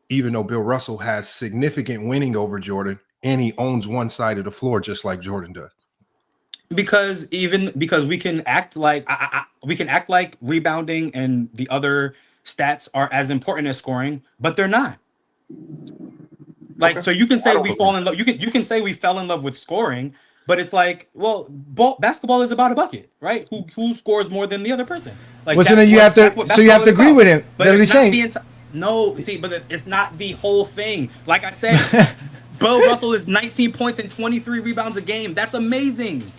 even though Bill Russell has significant winning over Jordan and he owns one side of the floor just like Jordan does? Because we can act like rebounding and the other stats are as important as scoring, but they're not. Like, okay. So you can say we fall in love. You can say we fell in love with scoring, but it's like, well, basketball is about a bucket, right? Who scores more than the other person? Like, well, so then you have to agree with him. But that's what he's saying. No, see, but it's not the whole thing. Like I said, Bill Russell is 19 points and 23 rebounds a game. That's amazing.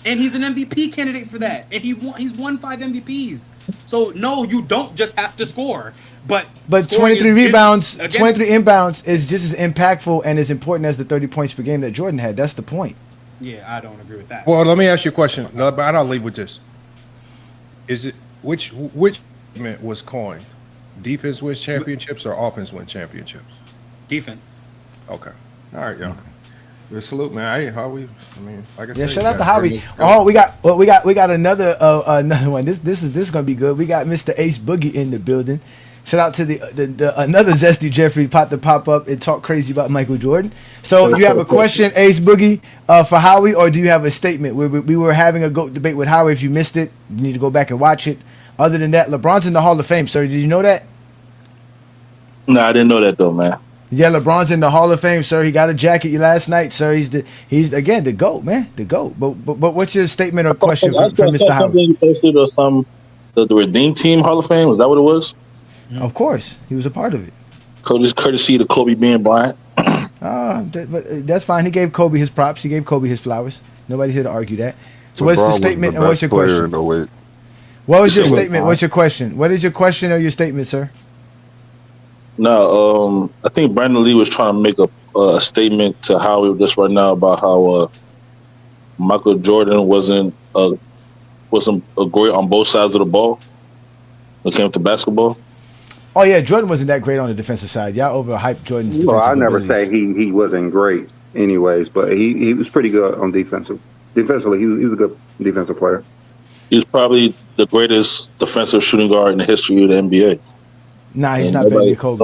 And he's an MVP candidate for that. And he's won 5 MVPs. So no, you don't just have to score. But 23 rebounds, 23 inbounds is just as impactful and as important as the 30 points per game that Jordan had. That's the point. Yeah, I don't agree with that. Well, let me ask you a question. But I'll leave with this. Is it which argument was coined? Defense wins championships or offense wins championships? Defense. Okay. All right, y'all. Salute, man. Hey, Howie. I mean, like I said, shout out to Howie. Oh, we got another one. This is gonna be good. We got Mr. Ace Boogie in the building. Shout out to the another Zesty Jeffrey to pop up and talk crazy about Michael Jordan. So do you have a question, Ace Boogie, for Howie, or do you have a statement? We were having a GOAT debate with Howie. If you missed it, you need to go back and watch it. Other than that, LeBron's in the Hall of Fame, sir. Did you know that? No, I didn't know that though, man. Yeah, LeBron's in the Hall of Fame, sir. He got a jacket last night, sir. He's again the GOAT, man, the GOAT. But what's your statement or question for Mr. Howard? You posted the Redeem Team Hall of Fame. Was that what it was? Of course, he was a part of it. Courtesy to Kobe Bryant. But that's fine. He gave Kobe his props. He gave Kobe his flowers. Nobody's here to argue that. So what's the statement and what's your question? What was your statement? What's your question? What is your question or your statement, sir? No, I think Brandon Lee was trying to make a statement to Howie just right now about how Michael Jordan wasn't a great on both sides of the ball when it came to basketball. Oh yeah, Jordan wasn't that great on the defensive side. Y'all overhyped Jordan's defensive I never abilities. say he wasn't great, anyways, but he was pretty good on defensive. Defensively, he was a good defensive player. He's probably the greatest defensive shooting guard in the history of the NBA. Nah, he's And not better than Kobe.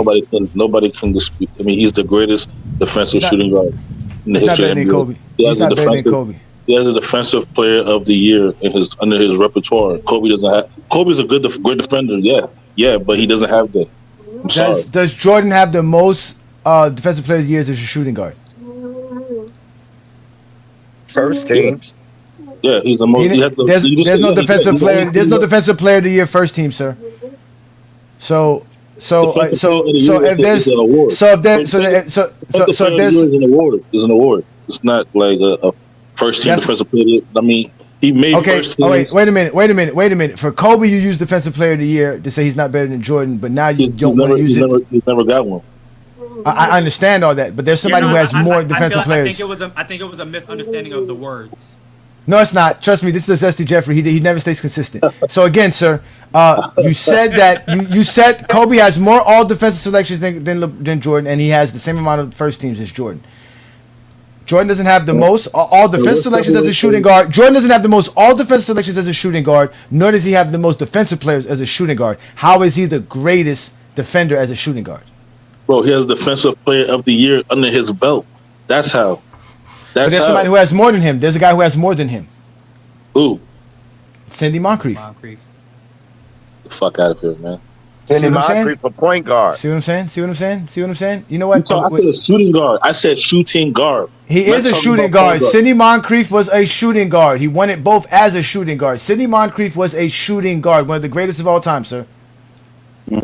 Nobody can dispute. I mean, he's the greatest defensive Not- shooting guard in the He's not history better of than NBA. Kobe. He He's has a not better than defensive- Kobe. He has a defensive player of the year under his repertoire. Kobe doesn't have. Kobe's a great defender, yeah, but he doesn't have that. I'm sorry. Does Jordan have the most defensive player of the year as a shooting guard? First teams. Yeah, he's the most. There's no defensive player. There's no defensive player of the year first team, sir. So if there's an award. It's an award. It's not like a first team defensive player. I mean, he made first team. Oh, wait a minute. For Kobe, you use defensive player of the year to say he's not better than Jordan, but now you don't want to use it. He's never got one. I understand all that, but there's somebody who has more defensive players. I think it was a misunderstanding of the words. No, it's not. Trust me, this is a Zesty Jeffrey. He never stays consistent. So again, sir, you said that you said Kobe has more all defensive selections than Jordan, and he has the same amount of first teams as Jordan. Jordan doesn't have the most all defensive selections as a shooting guard. Jordan doesn't have the most all defensive selections as a shooting guard, nor does he have the most defensive players as a shooting guard. How is he the greatest defender as a shooting guard? Bro, he has defensive player of the year under his belt. That's how. But there's somebody who has more than him. There's a guy who has more than him. Who? Cindy Moncrief. Get the fuck out of here, man. Cindy Moncrief for point guard. See what I'm saying? You know what? I said shooting guard. I said shooting guard. He is a shooting guard. Sidney Moncrief was a shooting guard. He won it both as a shooting guard. Sidney Moncrief was a shooting guard, one of the greatest of all time, sir. Yeah,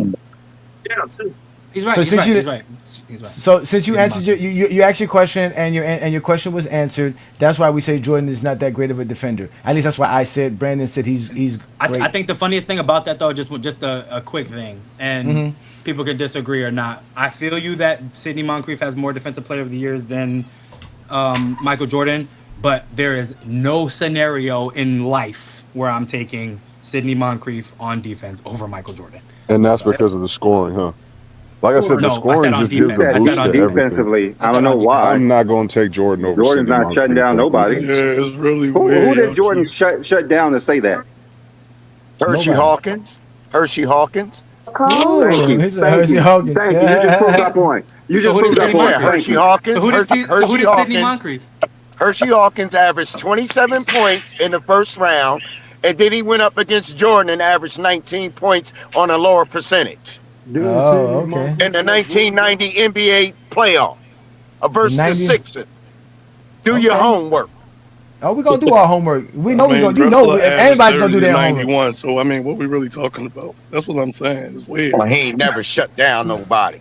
too. He's right. So He's right. So since you answered you asked your question and your question was answered, that's why we say Jordan is not that great of a defender. At least that's why I said. Brandon said he's great. I think the funniest thing about that though, just a quick thing, and people can disagree or not. I feel you that Sidney Moncrief has more defensive player of the years than Michael Jordan, but there is no scenario in life where I'm taking Sidney Moncrief on defense over Michael Jordan. And that's because of the scoring, huh? Like I said, the scoring just gives a boost to everything. I don't know why. I'm not going to take Jordan over. Jordan's not shutting down nobody. Yeah, it's really Who did Jordan shut down to say that? Hershey Hawkins. Hershey Hawkins. Thank you. Thank you. You just proved that point. Hershey Hawkins. So who did Sidney Moncrief? Hershey Hawkins averaged 27 points in the first round, and then he went up against Jordan and averaged 19 points on a lower percentage. Okay. In the 1990 NBA playoffs versus the Sixers. Do your homework. Oh, we're going to do our homework. We know we're going to do. You know, everybody's going to do their homework. 91. So, I mean, what we really talking about? That's what I'm saying. It's weird. Well, he ain't never shut down nobody.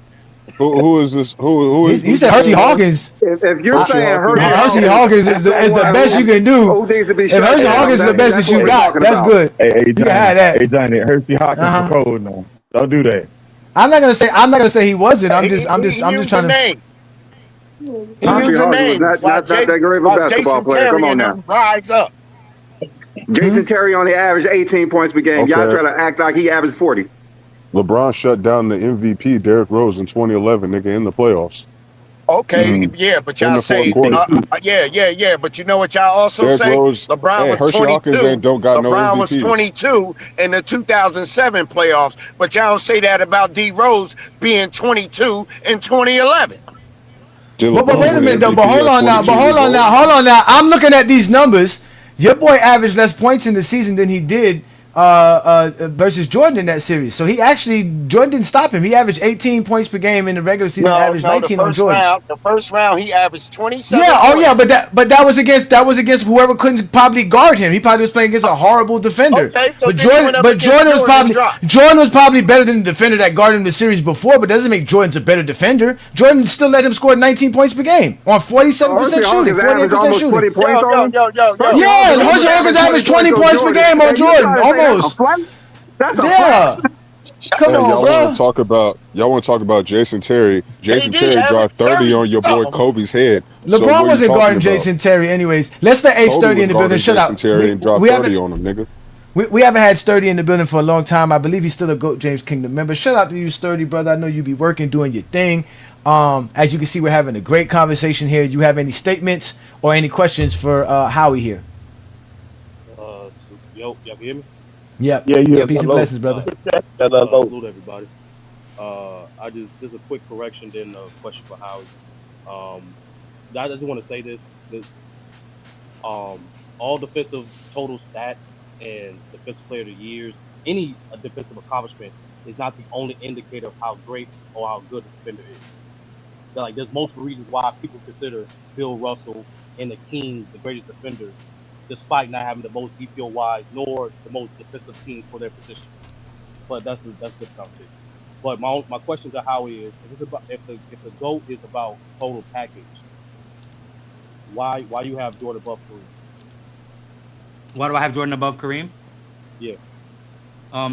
Who is this? Who is? You said Hershey Hawkins. If you're saying Hershey Hawkins is the best you can do. If Hershey Hawkins is the best that you got, that's good. Hey, you can have that. Hey, Johnny, Hershey Hawkins for cold now. Don't do that. I'm not gonna say he wasn't. I'm just trying to. He used a name. Not that great of a basketball player. Come on now. Rides up. Jason Terry only averaged 18 points per game. Y'all try to act like he averaged 40. LeBron shut down the MVP, Derrick Rose, in 2011, nigga, in the playoffs. Okay, yeah, but y'all say, yeah, but you know what y'all also Derrick say? Rose, LeBron was 22. Don't got LeBron no was MVPs. 22 in the 2007 playoffs, but y'all don't say that about D Rose being 22 in 2011. But wait a minute though. But hold on now. I'm looking at these numbers. Your boy averaged less points in the season than he did versus Jordan in that series. So Jordan didn't stop him. He averaged 18 points per game in the regular season. Averaged 19 on Jordan. The first round he averaged 27. Yeah, points. But that was against whoever couldn't probably guard him. He probably was playing against a horrible defender. Okay, so Jordan was probably better than the defender that guarded him the series before. But doesn't make Jordan's a better defender. Jordan still let him score 19 points per game on 47% shooting, 48% shooting. Yeah, Hershey Hawkins averaged 20 points per game on Jordan. Almost. That's Come on, bro. Y'all want to talk about Jason Terry? Jason Terry dropped 30 on your boy Kobe's head. LeBron wasn't guarding Jason Terry, anyways. Let's let Ace 30 in the building. Shut up. Jason Terry and dropped 30 on him, nigga. We haven't had Sturdy in the building for a long time. I believe he's still a GOAT James Kingdom member. Shout out to you, Sturdy, brother. I know you be working, doing your thing. As you can see, we're having a great conversation here. Do you have any statements or any questions for Howie here? Yo, y'all can hear me? Yep. Yeah. Peace and blessings, brother. Salute everybody. I just a quick correction, then a question for Howie. I just want to say this. All defensive total stats and defensive player of the years, any defensive accomplishment is not the only indicator of how great or how good the defender is. Like, there's multiple reasons why people consider Bill Russell and the Kings the greatest defenders, despite not having the most DPOYs nor the most defensive teams for their position. But that's a different conversation. But my question to Howie is, if the GOAT is about total package, why you have Jordan above Kareem? Why do I have Jordan above Kareem? Yeah.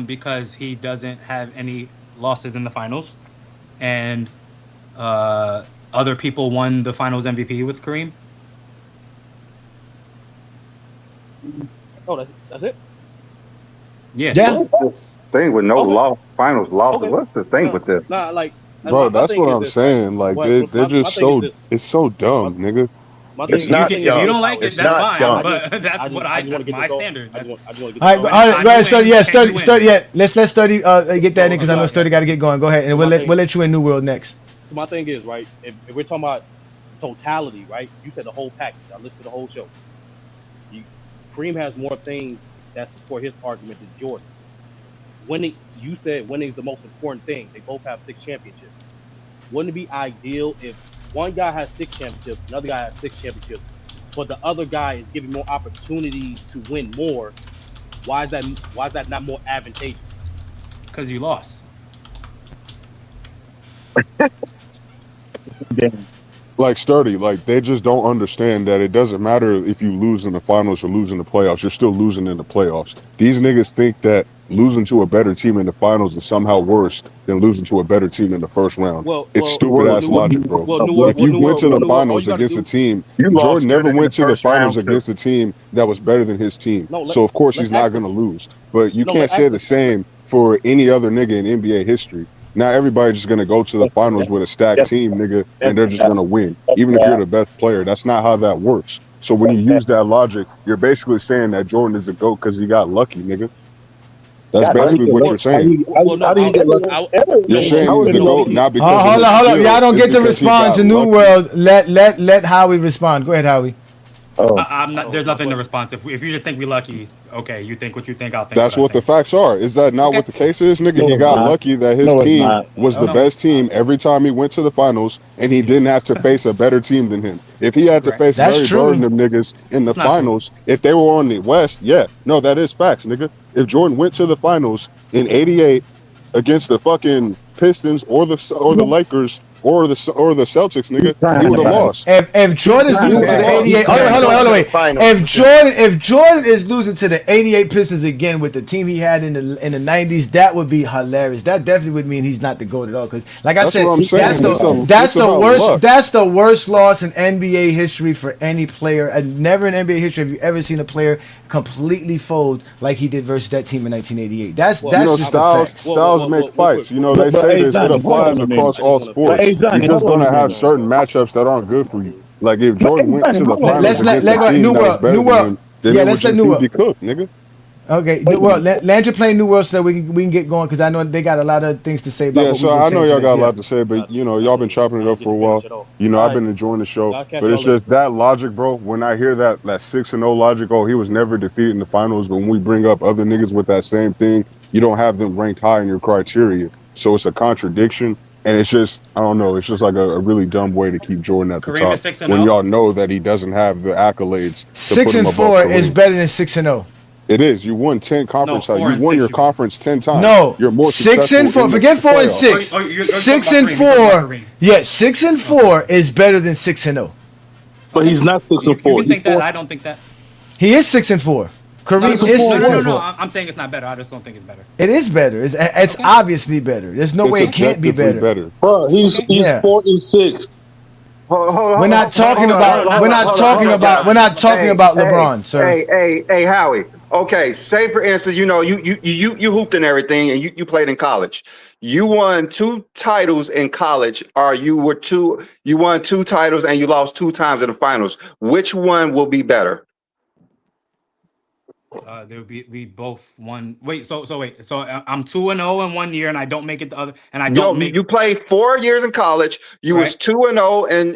Because he doesn't have any losses in the finals, and other people won the finals MVP with Kareem. Oh, that's it? Yeah. This thing with no finals losses. Okay. What's the thing with this? Nah, like, Bro, that's what I'm saying. Like, they're just so, it's so dumb, nigga. If you don't like it, that's fine. But that's what that's my standard. All right, go ahead, Sturdy. Yeah, Sturdy. Yeah, let's Sturdy get that in because I know Sturdy got to get going. Go ahead, and we'll let you in New World next. So my thing is, right, if we're talking about totality, right, you said the whole package. I listed the whole show. Kareem has more things that support his argument than Jordan. You said winning is the most important thing. They both have 6 championships. Wouldn't it be ideal if one guy has 6 championships, another guy has 6 championships, but the other guy is given more opportunity to win more? Why is that not more advantageous? Because you lost. Like, Sturdy, like, they just don't understand that it doesn't matter if you lose in the finals or lose in the playoffs. You're still losing in the playoffs. These niggas think that losing to a better team in the finals is somehow worse than losing to a better team in the first round. It's stupid-ass logic, bro. If you went to the finals against a team, Jordan never went to the finals against a team that was better than his team. So, of course, he's not going to lose. But you can't say the same for any other nigga in NBA history. Now everybody's just gonna go to the finals with a stacked team, nigga, and they're just gonna win. Even if you're the best player, that's not how that works. So when you use that logic, you're basically saying that Jordan is a GOAT because he got lucky, nigga. That's basically what you're saying. You're saying he's the GOAT not because hold on. Y'all don't get to respond to New World. Let Howie respond. Go ahead, Howie. I'm not. There's nothing to respond. If you just think we lucky, okay, you think what you think. I'll think. That's what the facts are. Is that not what the case is, nigga? He got lucky that his team was the best team every time he went to the finals, and he didn't have to face a better team than him. If he had to face Larry Bird and them niggas in the finals, if they were on the West, that is facts, nigga. If Jordan went to the finals in '88 against the fucking Pistons or the Lakers or the Celtics, nigga, he would have lost. If Jordan's losing to the '88, hold on, wait. If Jordan is losing to the '88 Pistons again with the team he had in the '90s, that would be hilarious. That definitely would mean he's not the GOAT at all. Because, like I said, that's the worst. That's the worst loss in NBA history for any player. And never in NBA history have you ever seen a player completely fold like he did versus that team in 1988. That's just styles make fights. You know, they say this. It applies across all sports. You're just gonna have certain matchups that aren't good for you. Like if Jordan went to the finals against a team that was better than him, then it would just be cooked, nigga. Okay, New World. Land your plane, New World, so we can get going because I know they got a lot of things to say about. Yeah, so I know y'all got a lot to say, but you know y'all been chopping it up for a while. You know I've been enjoying the show, but it's just that logic, bro. When I hear that 6-0 logic, he was never defeated in the finals. But when we bring up other niggas with that same thing, you don't have them ranked high in your criteria, so it's a contradiction. And it's just, I don't know, it's just like a really dumb way to keep Jordan at the top when y'all know that he doesn't have the accolades. 6-4 is better than 6-0. It is. You won 10 conference. You won your conference 10 times. No, you're more 6-4. Forget 4 and 6. 6-4. Yeah, 6-4 is better than 6-0. But he's not 6-4. You can think that. I don't think that. He is 6-4. Kareem is 6-4. No. I'm saying it's not better. I just don't think it's better. It is better. It's obviously better. There's no way it can't be better. Bro, he's 4-6. We're not talking about LeBron, sir. Hey, Howie. Okay, say for instance, you know, you hooped and everything, and you played in college. You won 2 titles in college, or you won 2 titles and you lost 2 times in the finals. Which one will be better? They would be we both won. Wait, so wait, so I'm 2-0 in 1 year, and I don't make it the other, and I don't make. You played 4 years in college. You was 2-0 in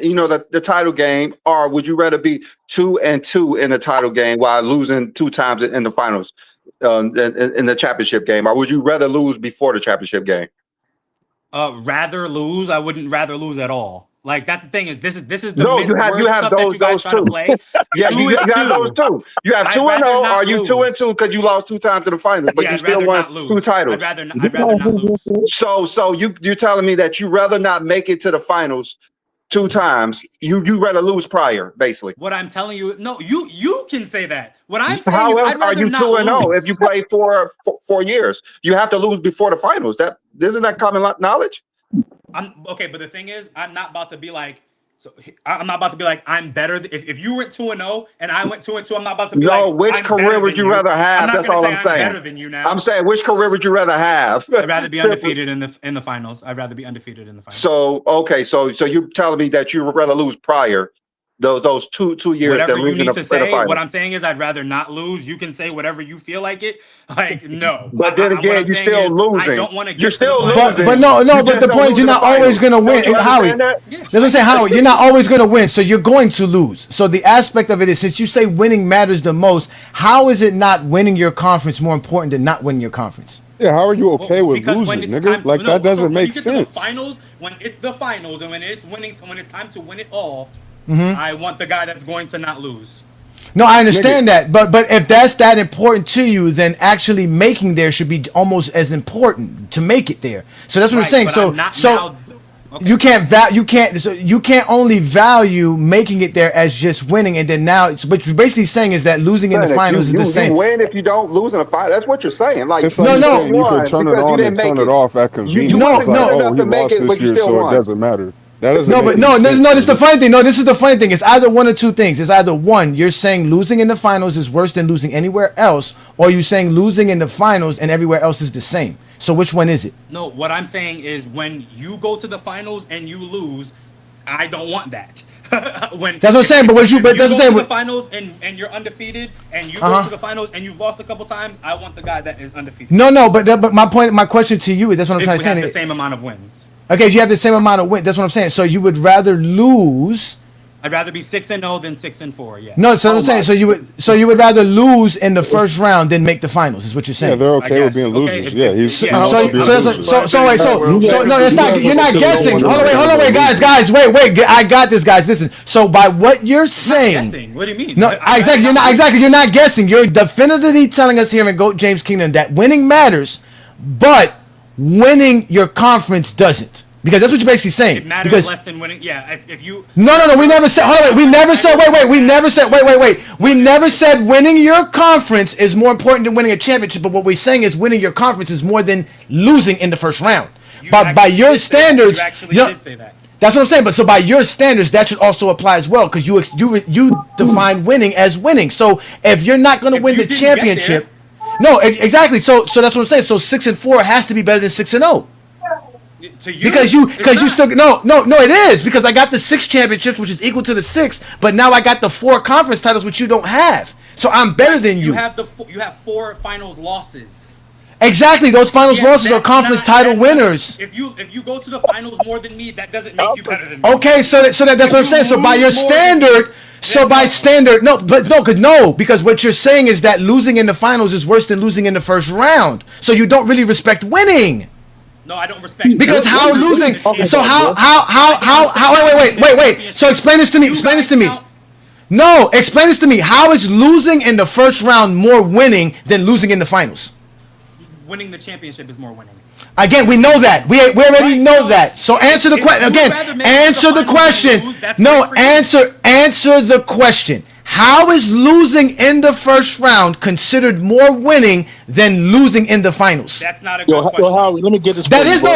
the title game, or would you rather be 2-2 in the title game while losing 2 times in the finals, in the championship game, or would you rather lose before the championship game? Rather lose. I wouldn't rather lose at all. Like that's the thing is this is the no, you have those you guys try to play. Yeah, you have those too. You have 2-0, or are you 2-2 because you lost 2 times in the finals, but you still won 2 titles. I'd rather not lose. So you're telling me that you rather not make it to the finals 2 times. You rather lose prior, basically. What I'm telling you, no, you can say that. What I'm saying However, is I'd rather are you not 2-0 lose. if you play for 4 years? You have to lose before the finals. That isn't that common knowledge? Okay, but the thing is, I'm not about to be like. So I'm not about to be like I'm better. If you went 2-0 and I went 2-2, I'm not about to be like. No, which career would you rather have? That's all I'm saying. Better than you now. I'm saying, which career would you rather have? I'd rather be undefeated in the finals. I'd rather be undefeated in the finals. So okay, so you're telling me that you would rather lose prior those two years. Whatever that you need to say. finals. What I'm saying is, I'd rather not lose. You can say whatever you feel like it. Like no. But then again, you're still losing. I don't want to. You're still losing. But no. But the point is, you're not always going to win, Howie. That's what I'm saying, Howie. You're not always going to win, so you're going to lose. So the aspect of it is, since you say winning matters the most, how is it not winning your conference more important than not winning your conference? Yeah, how are you okay with losing, nigga? Like that doesn't make sense. When it's the finals and when it's time to win it all, Mm-hmm. I want the guy that's going to not lose. No, I understand that, but if that's that important to you, then actually making there should be almost as important to make it there. So that's what I'm saying. You can't only value making it there as just winning, and then now what you're basically saying is that losing in the finals is the same. You win if you don't lose in the final. That's what you're saying. Like it's like no, you can turn it on and turn it off at convenience. He lost this year, so it doesn't matter. This is the funny thing. No, this is the funny thing. It's either one or two things. It's either one, you're saying losing in the finals is worse than losing anywhere else, or you're saying losing in the finals and everywhere else is the same. So which one is it? No, what I'm saying is when you go to the finals and you lose, I don't want that. That's what I'm saying. But you go to the finals and you're undefeated, and you go to the finals and you've lost a couple times, I want the guy that is undefeated. No, but my question to you is that's what I'm trying to say. If we have the same amount of wins. Okay, you have the same amount of wins. That's what I'm saying. So you would rather lose. I'd rather be 6-0 than 6-4. Yeah. No, so I'm saying. So you would rather lose in the first round than make the finals. Is what you're saying? Yeah, they're okay with being losers. Yeah, he's so no, it's not. You're not guessing. Hold on, wait, guys, wait. I got this, guys. Listen. So by what you're saying, what do you mean? No, exactly. You're not guessing. You're definitively telling us here in GOAT James Kingdom that winning matters, but winning your conference doesn't, because that's what you're basically saying. It matters less than winning. Yeah, if you. No. We never said. Hold on, wait. We never said. Wait. We never said. Wait. We never said winning your conference is more important than winning a championship. But what we're saying is winning your conference is more than losing in the first round. By your standards, you actually did say that. That's what I'm saying. But so by your standards, that should also apply as well, because you define winning as winning. So if you're not going to win the championship. No, exactly. So that's what I'm saying. So 6-4 has to be better than 6-0. To you, because you still no it is, because I got the 6 championships, which is equal to the 6, but now I got the 4 conference titles, which you don't have. So I'm better than you. You have 4 finals losses. Exactly, those finals losses are conference title winners. If you go to the finals more than me, that doesn't make you better than me. Okay, so that's what I'm saying. So by your standard. Because what you're saying is that losing in the finals is worse than losing in the first round. So you don't really respect winning. No, I don't respect. Because how losing? So how? Wait. So explain this to me. No, explain this to me. How is losing in the first round more winning than losing in the finals? Winning the championship is more winning. Again, we know that. We already know that. So answer the question. Again, answer the question. No, answer the question. How is losing in the first round considered more winning than losing in the finals? That's not a good question. Howie, let me get this. That is no.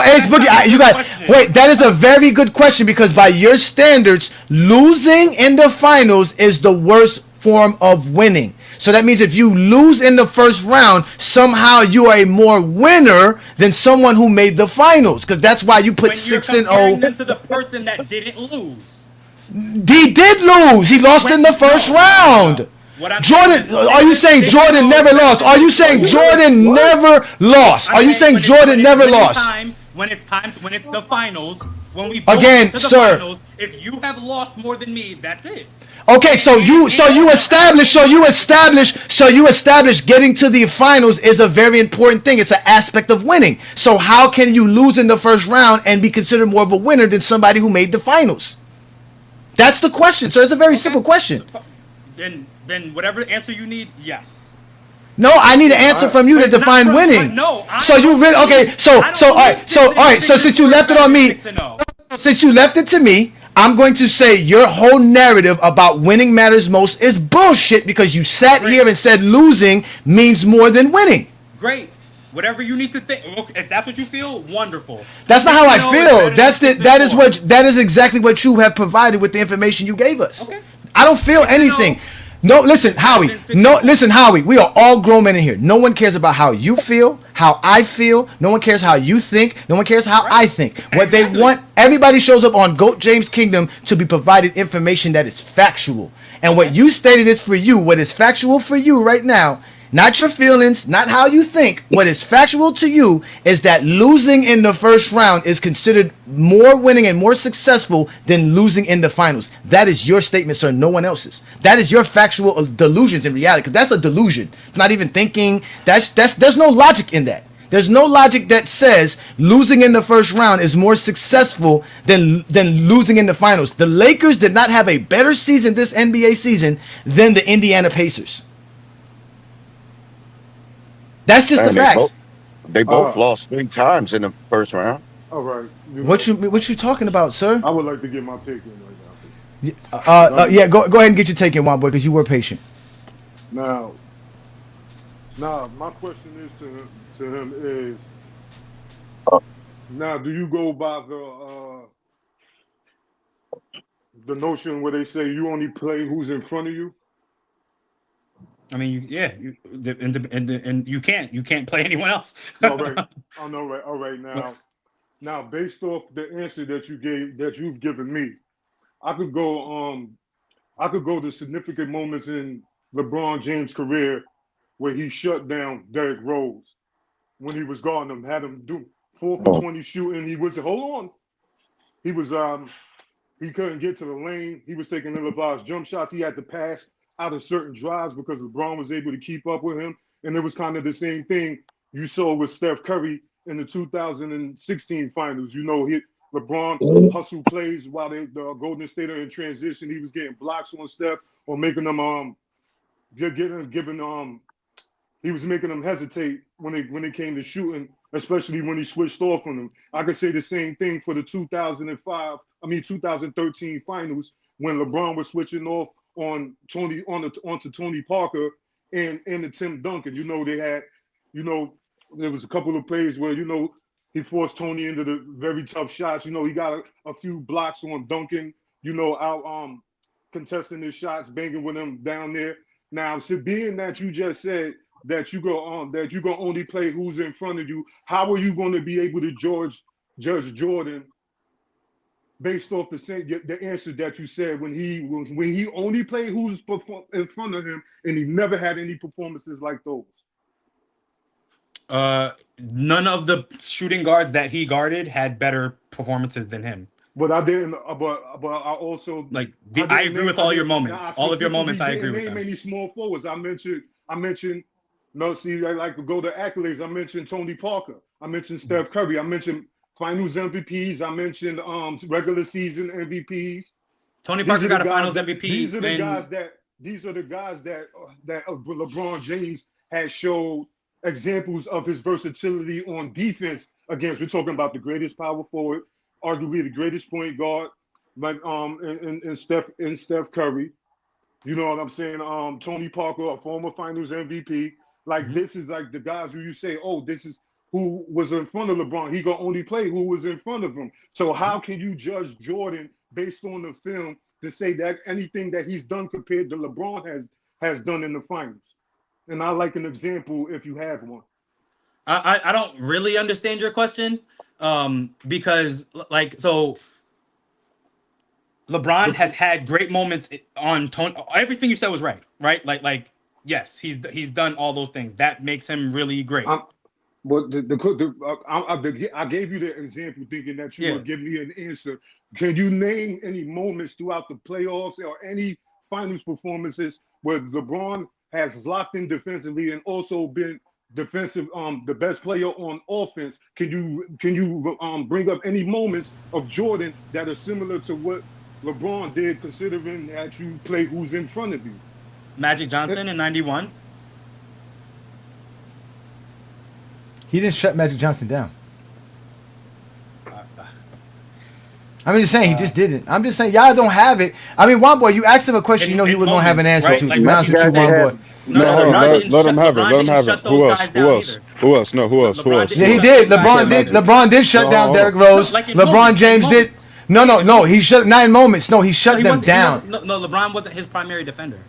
Ace Boogie, you got wait. That is a very good question, because by your standards, losing in the finals is the worst form of winning. So that means if you lose in the first round, somehow you are a more winner than someone who made the finals, because that's why you put 6-0. Them to the person that didn't lose. He did lose. He lost in the first round. Jordan, are you saying Jordan never lost? Are you saying Jordan never lost? Are you saying Jordan never lost? When it's the finals, when we again, to the sir. finals, if you have lost more than me, that's it. Okay, so you establish getting to the finals is a very important thing. It's an aspect of winning. So how can you lose in the first round and be considered more of a winner than somebody who made the finals? That's the question, sir. It's a very simple question. Then whatever answer you need, yes. No, I need an answer from you to define winning. No, so you really okay? So all right. So since you left it on me, since you left it to me, I'm going to say your whole narrative about winning matters most is bullshit because you sat here and said losing means more than winning. Great. Whatever you need to think. If that's what you feel, wonderful. That's not how I feel. That is exactly what you have provided with the information you gave us. Okay. I don't feel anything. No, listen, Howie. No, listen, Howie. We are all grown men in here. No one cares about how you feel, how I feel. No one cares how you think. No one cares how I think. What they want, everybody shows up on GOAT James Kingdom to be provided information that is factual. And what you stated is for you. What is factual for you right now, not your feelings, not how you think. What is factual to you is that losing in the first round is considered more winning and more successful than losing in the finals. That is your statement, sir, no one else's. That is your factual delusions in reality, because that's a delusion. It's not even thinking. There's no logic in that. There's no logic that says losing in the first round is more successful than losing in the finals. The Lakers did not have a better season this NBA season than the Indiana Pacers. That's just the facts. They both lost 3 times in the first round. All right. What you talking about, sir? I would like to get my take in right now. Yeah, go ahead and get your take in, one boy, because you were patient. Now, my question is to him is, now, do you go by the notion where they say you only play who's in front of you? I mean, and you can't play anyone else. All right. I know, right. All right. Now, based off the answer that you've given me, I could go to significant moments in LeBron James' career where he shut down Derrick Rose when he was guarding him, had him do 4 for 20 shooting. He couldn't get to the lane. He was taking ill-advised jump shots. He had to pass out of certain drives because LeBron was able to keep up with him. And it was kind of the same thing you saw with Steph Curry in the 2016 finals. You know, LeBron hustle plays while the Golden State are in transition. He was getting blocks on Steph or making them he was making them hesitate when it came to shooting, especially when he switched off on them. I could say the same thing for the 2013 finals when LeBron was switching off onto Tony Parker and the Tim Duncan. You know, there was a couple of plays where, he forced Tony into the very tough shots. You know, he got a few blocks on Duncan, out contesting his shots, banging with him down there. Now, so being that you just said that you go only play who's in front of you, how are you going to be able to judge Jordan based off the answer that you said when he only played who's in front of him and he never had any performances like those? None of the shooting guards that he guarded had better performances than him. But I didn't. But I also I agree with all your moments. All of your moments, I agree with them. Many small forwards. I mentioned. No, see, I like to go to accolades. I mentioned Tony Parker. I mentioned Steph Curry. I mentioned Finals MVPs. I mentioned regular season MVPs. Tony Parker got a Finals MVP. These are the guys that LeBron James has showed examples of his versatility on defense against. We're talking about the greatest power forward, arguably the greatest point guard, but in Steph Curry. You know what I'm saying? Tony Parker, a former Finals MVP. This is like the guys who you say, oh, this is who was in front of LeBron. He gonna only play who was in front of him. So how can you judge Jordan based on the film to say that anything that he's done compared to LeBron has done in the finals? And I like an example if you have one. I don't really understand your question, because LeBron has had great moments on tone. Everything you said was right, right? Like yes, he's done all those things. That makes him really great. But I gave you the example thinking that you would give me an answer. Can you name any moments throughout the playoffs or any finals performances where LeBron has locked in defensively and also been defensive, the best player on offense? Can you bring up any moments of Jordan that are similar to what LeBron did, considering that you play who's in front of you? Magic Johnson in '91. He didn't shut Magic Johnson down. I'm just saying he just didn't. I'm just saying y'all don't have it. I mean, Juan Boy, you asked him a question, you know he was gonna have an answer right? to. Like, To be honest with you, Juan Boy. Let him have it. Let him have it. Who else? No, who else? Yeah, he did. LeBron did shut down Derrick Rose. LeBron James did. No. He shut not in moments. No, he shut them down. No, LeBron wasn't his primary defender.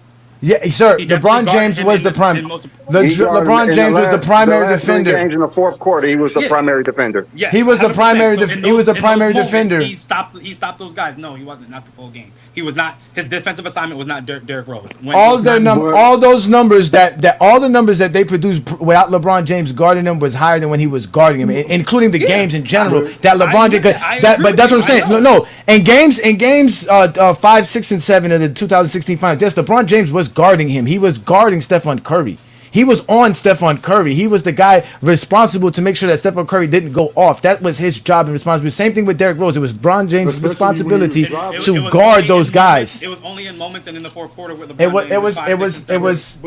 Yeah, sir. LeBron James was the prime. LeBron James was the primary defender. Games in the fourth quarter, he was the primary defender. Yeah, he was the primary. He was the primary defender. He stopped those guys. No, he wasn't. Not the full game. He was not. His defensive assignment was not Derrick Rose. All those numbers all the numbers that they produced without LeBron James guarding them was higher than when he was guarding him, including the games in general that LeBron did. But that's what I'm saying. No. In games 5, 6, and 7 of the 2016 finals, yes, LeBron James was guarding him. He was guarding Stephen Curry. He was on Stephen Curry. He was the guy responsible to make sure that Stephen Curry didn't go off. That was his job and responsibility. Same thing with Derrick Rose. It was LeBron James' responsibility to guard those guys. It was only in moments and in the fourth quarter with LeBron.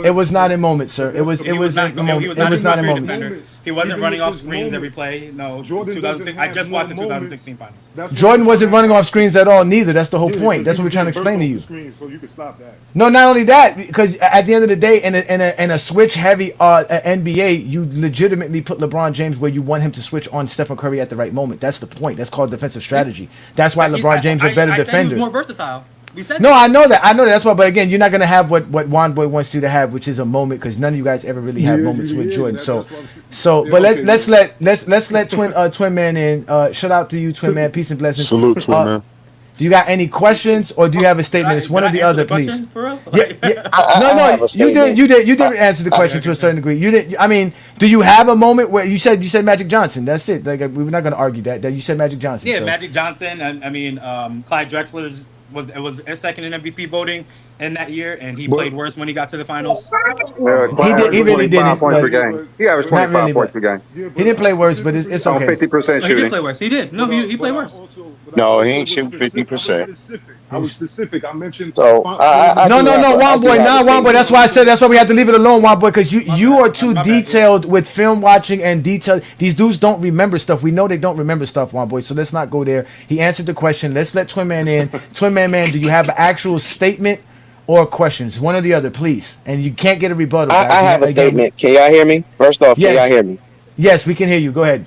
It was not in moments, sir. It was not in moments. He wasn't running off screens every play. No, 2006. I just watched the 2016 finals. Jordan wasn't running off screens at all neither. That's the whole point. That's what we're trying to explain to you. So you can stop that. No, not only that, because at the end of the day, in a switch-heavy NBA, you legitimately put LeBron James where you want him to switch on Stephen Curry at the right moment. That's the point. That's called defensive strategy. That's why LeBron James is a better defender. He's more versatile. No, I know that. That's why. But again, you're not gonna have what Juan Boy wants you to have, which is a moment, because none of you guys ever really have moments with Jordan. But let's let Twin Man in. Shout out to you, Twin Man. Peace and blessings. Salute, Twin Man. Do you got any questions, or do you have a statement? It's one or the other, please. No, you did answer the question to a certain degree. You didn't. I mean, do you have a moment where you said Magic Johnson? That's it. Like, we're not going to argue that you said Magic Johnson. Yeah, so. Magic Johnson. I mean, Clyde Drexler's was second in MVP voting in that year, and he played worse when he got to the finals. He really didn't. Points per game. He averaged 25 points per game. He didn't play worse, but it's okay. 50% shooting. He did play worse. He did. No, he played worse. No, he ain't shooting 50%. I was specific. I mentioned. No, Juan Boy. Juan Boy. That's why I said. That's why we had to leave it alone, Juan Boy, because you are too detailed with film watching and detail. These dudes don't remember stuff. We know they don't remember stuff, Juan Boy. So let's not go there. He answered the question. Let's let Twin Man in. Twin Man, do you have an actual statement or questions? One or the other, please. And you can't get a rebuttal. I have a statement. Can y'all hear me? First off, can y'all hear me? Yes, we can hear you. Go ahead.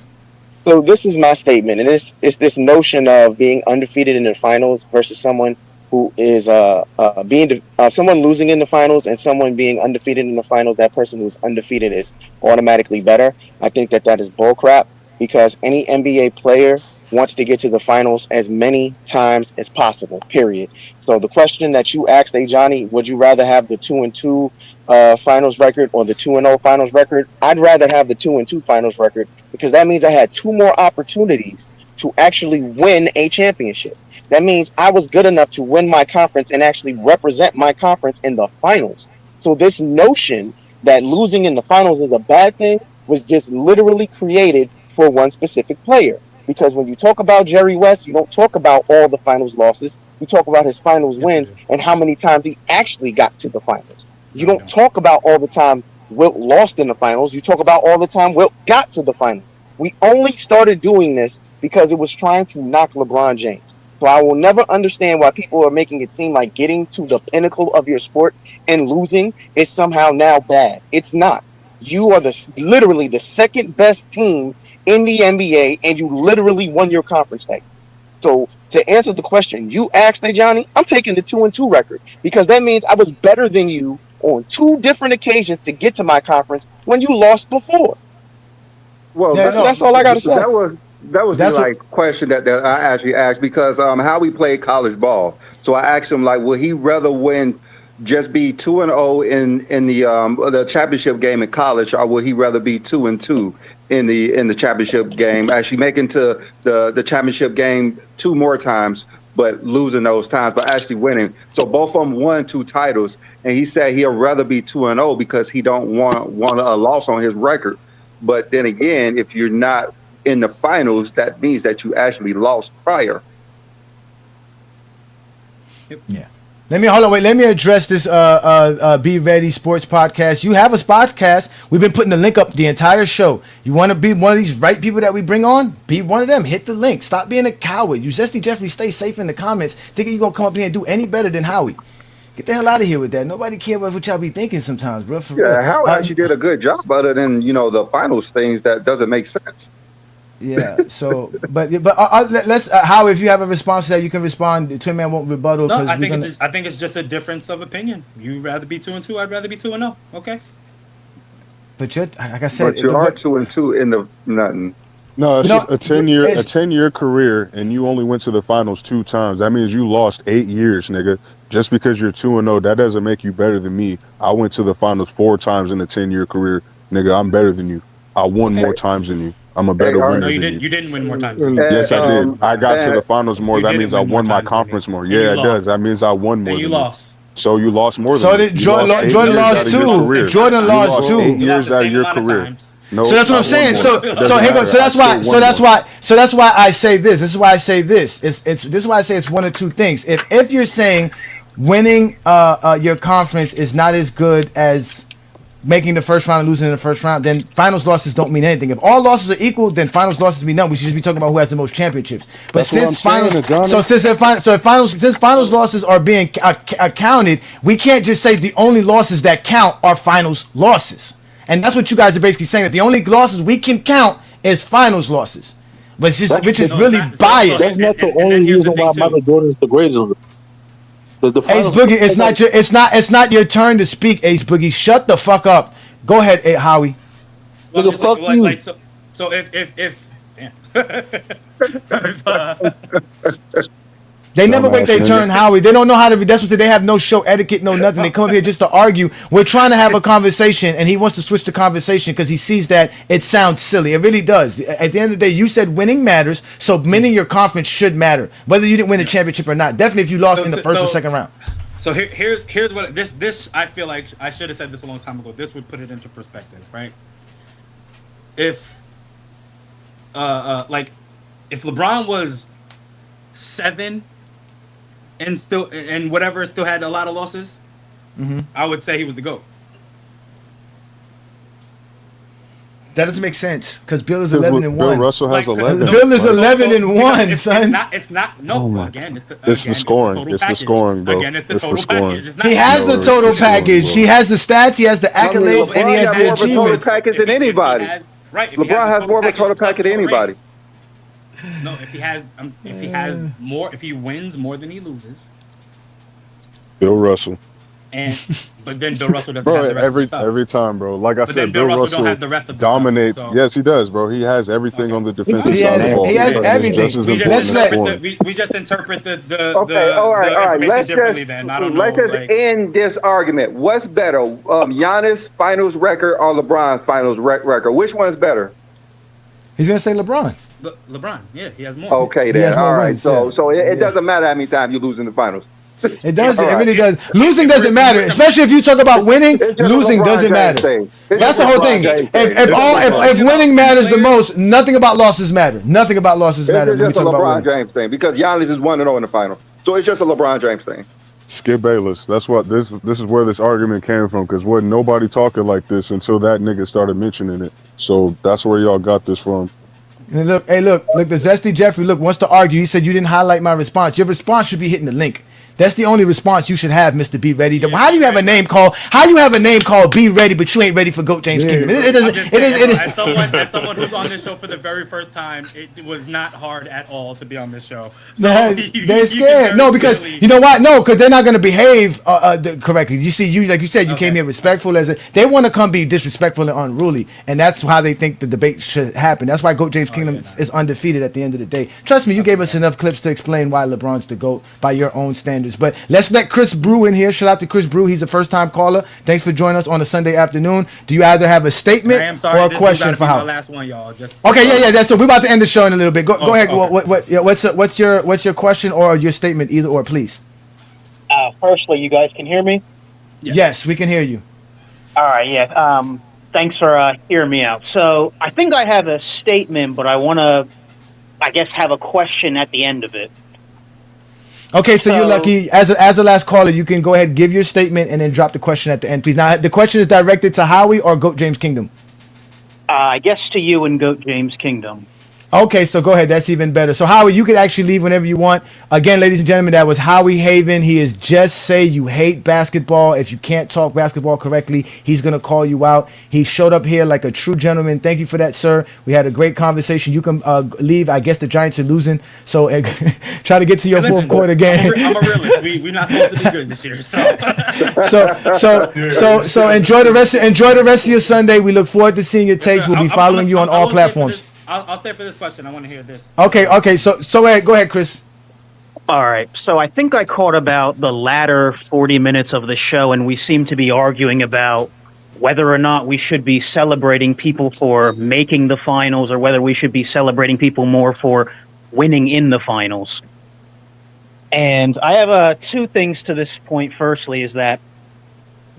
So this is my statement, and it's this notion of being undefeated in the finals versus someone who is someone losing in the finals and someone being undefeated in the finals. That person who's undefeated is automatically better. I think that is bullcrap, because any NBA player wants to get to the finals as many times as possible, period. So the question that you asked, Johnny, would you rather have the 2-2 finals record or the 2-0 finals record? I'd rather have the 2-2 finals record, because that means I had 2 more opportunities to actually win a championship. That means I was good enough to win my conference and actually represent my conference in the finals. So this notion that losing in the finals is a bad thing was just literally created for one specific player. Because when you talk about Jerry West, you don't talk about all the finals losses. You talk about his finals wins and how many times he actually got to the finals. You don't talk about all the time Wilt lost in the finals. You talk about all the time Wilt got to the finals. We only started doing this because it was trying to knock LeBron James. So I will never understand why people are making it seem like getting to the pinnacle of your sport and losing is somehow now bad. It's not. You are literally the second best team in the NBA, and you literally won your conference tag. So to answer the question you asked, Johnny, I'm taking the 2-2 record, because that means I was better than you on 2 different occasions to get to my conference when you lost before. Well, that's all I got to say. That was the question that I actually asked, because how we played college ball. So I asked him like, would he rather just be 2-0 in the championship game in college, or would he rather be 2-2 in the championship game, actually making to the championship game 2 more times, but losing those times, but actually winning. So both of them won 2 titles, and he said he'll rather be 2-0 because he don't want a loss on his record. But then again, if you're not in the finals, that means that you actually lost prior. Yeah. Let me address this Be Ready Sports Podcast. You have a podcast. We've been putting the link up the entire show. You want to be one of these right people that we bring on? Be one of them. Hit the link. Stop being a coward. You Zesty Jeffrey, stay safe in the comments. Thinking you're going to come up here and do any better than Howie. Get the hell out of here with that. Nobody cares what y'all be thinking sometimes, bro. For real. Howie actually did a good job other than, the finals things that doesn't make sense. Yeah. So, but let's Howie, if you have a response to that, you can respond. The Twin Man won't rebuttal. No, I think it's just a difference of opinion. You'd rather be 2-2. I'd rather be 2-0. Okay. But like I said, but you are 2-2 in the nothing. No, it's just a 10-year career, and you only went to the finals 2 times. That means you lost 8 years, nigga. Just because you're 2-0, that doesn't make you better than me. I went to the finals 4 times in a 10-year career, nigga. I'm better than you. I won more times than you. I'm a better winner. No, you than didn't. You didn't win more times. Yes, I did. I got to the finals more. That means I won my conference more. Yeah, it does. That means I won more. And you lost. So you lost more than me. So did Jordan lost too. Jordan lost too. 8 years out of your career. No, so that's what I'm saying. So that's why I say this. This is why I say this. This is why I say it's one of 2 things. If you're saying winning your conference is not as good as making the first round and losing in the first round, then finals losses don't mean anything. If all losses are equal, then finals losses mean none. We should just be talking about who has the most championships. But since finals losses are being counted, we can't just say the only losses that count are finals losses. And that's what you guys are basically saying, that the only losses we can count is finals losses. But it's just, which is really biased. That's not the only reason why Michael Jordan is the greatest. Ace Boogie, it's not your turn to speak, Ace Boogie. Shut the fuck up. Go ahead, Howie. Well, fuck you. So if they never wait their turn, Howie. They don't know how to be. That's what they have no show etiquette, no nothing. They come up here just to argue. We're trying to have a conversation, and he wants to switch the conversation because he sees that it sounds silly. It really does. At the end of the day, you said winning matters, so winning your conference should matter, whether you didn't win a championship or not. Definitely, if you lost in the first or second round. So here's what this I feel like I should have said this a long time ago. This would put it into perspective, right? If if LeBron was 7 and whatever still had a lot of losses, I would say he was the GOAT. That doesn't make sense because Bill is 11-1. Bill Russell has 11. Bill is 11-1, son. It's not. No, again, it's the scoring. It's the scoring, bro. Again, it's the total package. He has the total package. He has the stats. He has the accolades, and he has the achievements. More of a total package than anybody. LeBron has more of a total package than anybody. No, if he wins more than he loses. Bill Russell. But then Bill Russell doesn't have the rest of the stuff. Every time, bro. Like I said, Bill Russell don't have the rest of the dominates. Stuff, so. Yes, he does, bro. He has everything on the defensive side of the ball. He has everything. We just interpret the okay, all right. Let's just like, end this argument. What's better, Giannis finals record or LeBron finals record? Which one's better? He's gonna say LeBron. LeBron, yeah, he has more. Okay, then. All right. So it doesn't matter how many times you lose in the finals. It doesn't. It really does. Losing doesn't matter, especially if you talk about winning. Losing doesn't matter. That's the whole thing. If winning matters the most, nothing about losses matter. Nothing about losses matter. It's just a LeBron James thing because Giannis is 1-0 in the final, so it's just a LeBron James thing. Skip Bayless. That's what this is where this argument came from because wasn't nobody talking like this until that nigga started mentioning it. So that's where y'all got this from. And look, the Zesty Jeffrey wants to argue. He said you didn't highlight my response. Your response should be hitting the link. That's the only response you should have, Mr. Be Ready. How do you have a name called Be Ready, but you ain't ready for GOAT James Kingdom? As someone who's on this show for the very first time, it was not hard at all to be on this show. So they're scared. No, because you know what? No, because they're not going to behave correctly. You see, like you said, you came here respectful they want to come be disrespectful and unruly, and that's how they think the debate should happen. That's why GOAT James Kingdom is undefeated at the end of the day. Trust me, you gave us enough clips to explain why LeBron's the GOAT by your own standards Warriors. But let's let Chris Brew in here. Shout out to Chris Brew. He's a first-time caller. Thanks for joining us on a Sunday afternoon. Do you either have a statement I am sorry, or a this question for my Howard? last one, y'all. Just Okay, yeah, that's we're about to end the show in a little bit. Go ahead. Okay. What's your question or your statement, either or, please? Firstly, you guys can hear me? Yes, we can hear you. All right, yeah. Thanks for hearing me out. So I think I have a statement, but I want to, I guess, have a question at the end of it. Okay, so you're lucky. As the last caller, you can go ahead, give your statement, and then drop the question at the end, please. Now, the question is directed to Howie or Goat James Kingdom? I guess to you and Goat James Kingdom. Okay, so go ahead. That's even better. So, Howie, you can actually leave whenever you want. Again, ladies and gentlemen, that was Howie Haven. He is just say you hate basketball. If you can't talk basketball correctly, he's going to call you out. He showed up here like a true gentleman. Thank you for that, sir. We had a great conversation. You can leave. I guess the Giants are losing, so try to get to your fourth quarter game. I'm a realist. We're not supposed to be good this year, so. So enjoy the rest of your Sunday. We look forward to seeing your takes. We'll be following you on all platforms. I'll stay for this question. I want to hear this. Okay. So go ahead, Chris. All right. So I think I caught about the latter 40 minutes of the show, and we seem to be arguing about whether or not we should be celebrating people for making the finals or whether we should be celebrating people more for winning in the finals. And I have two things to this point. Firstly, is that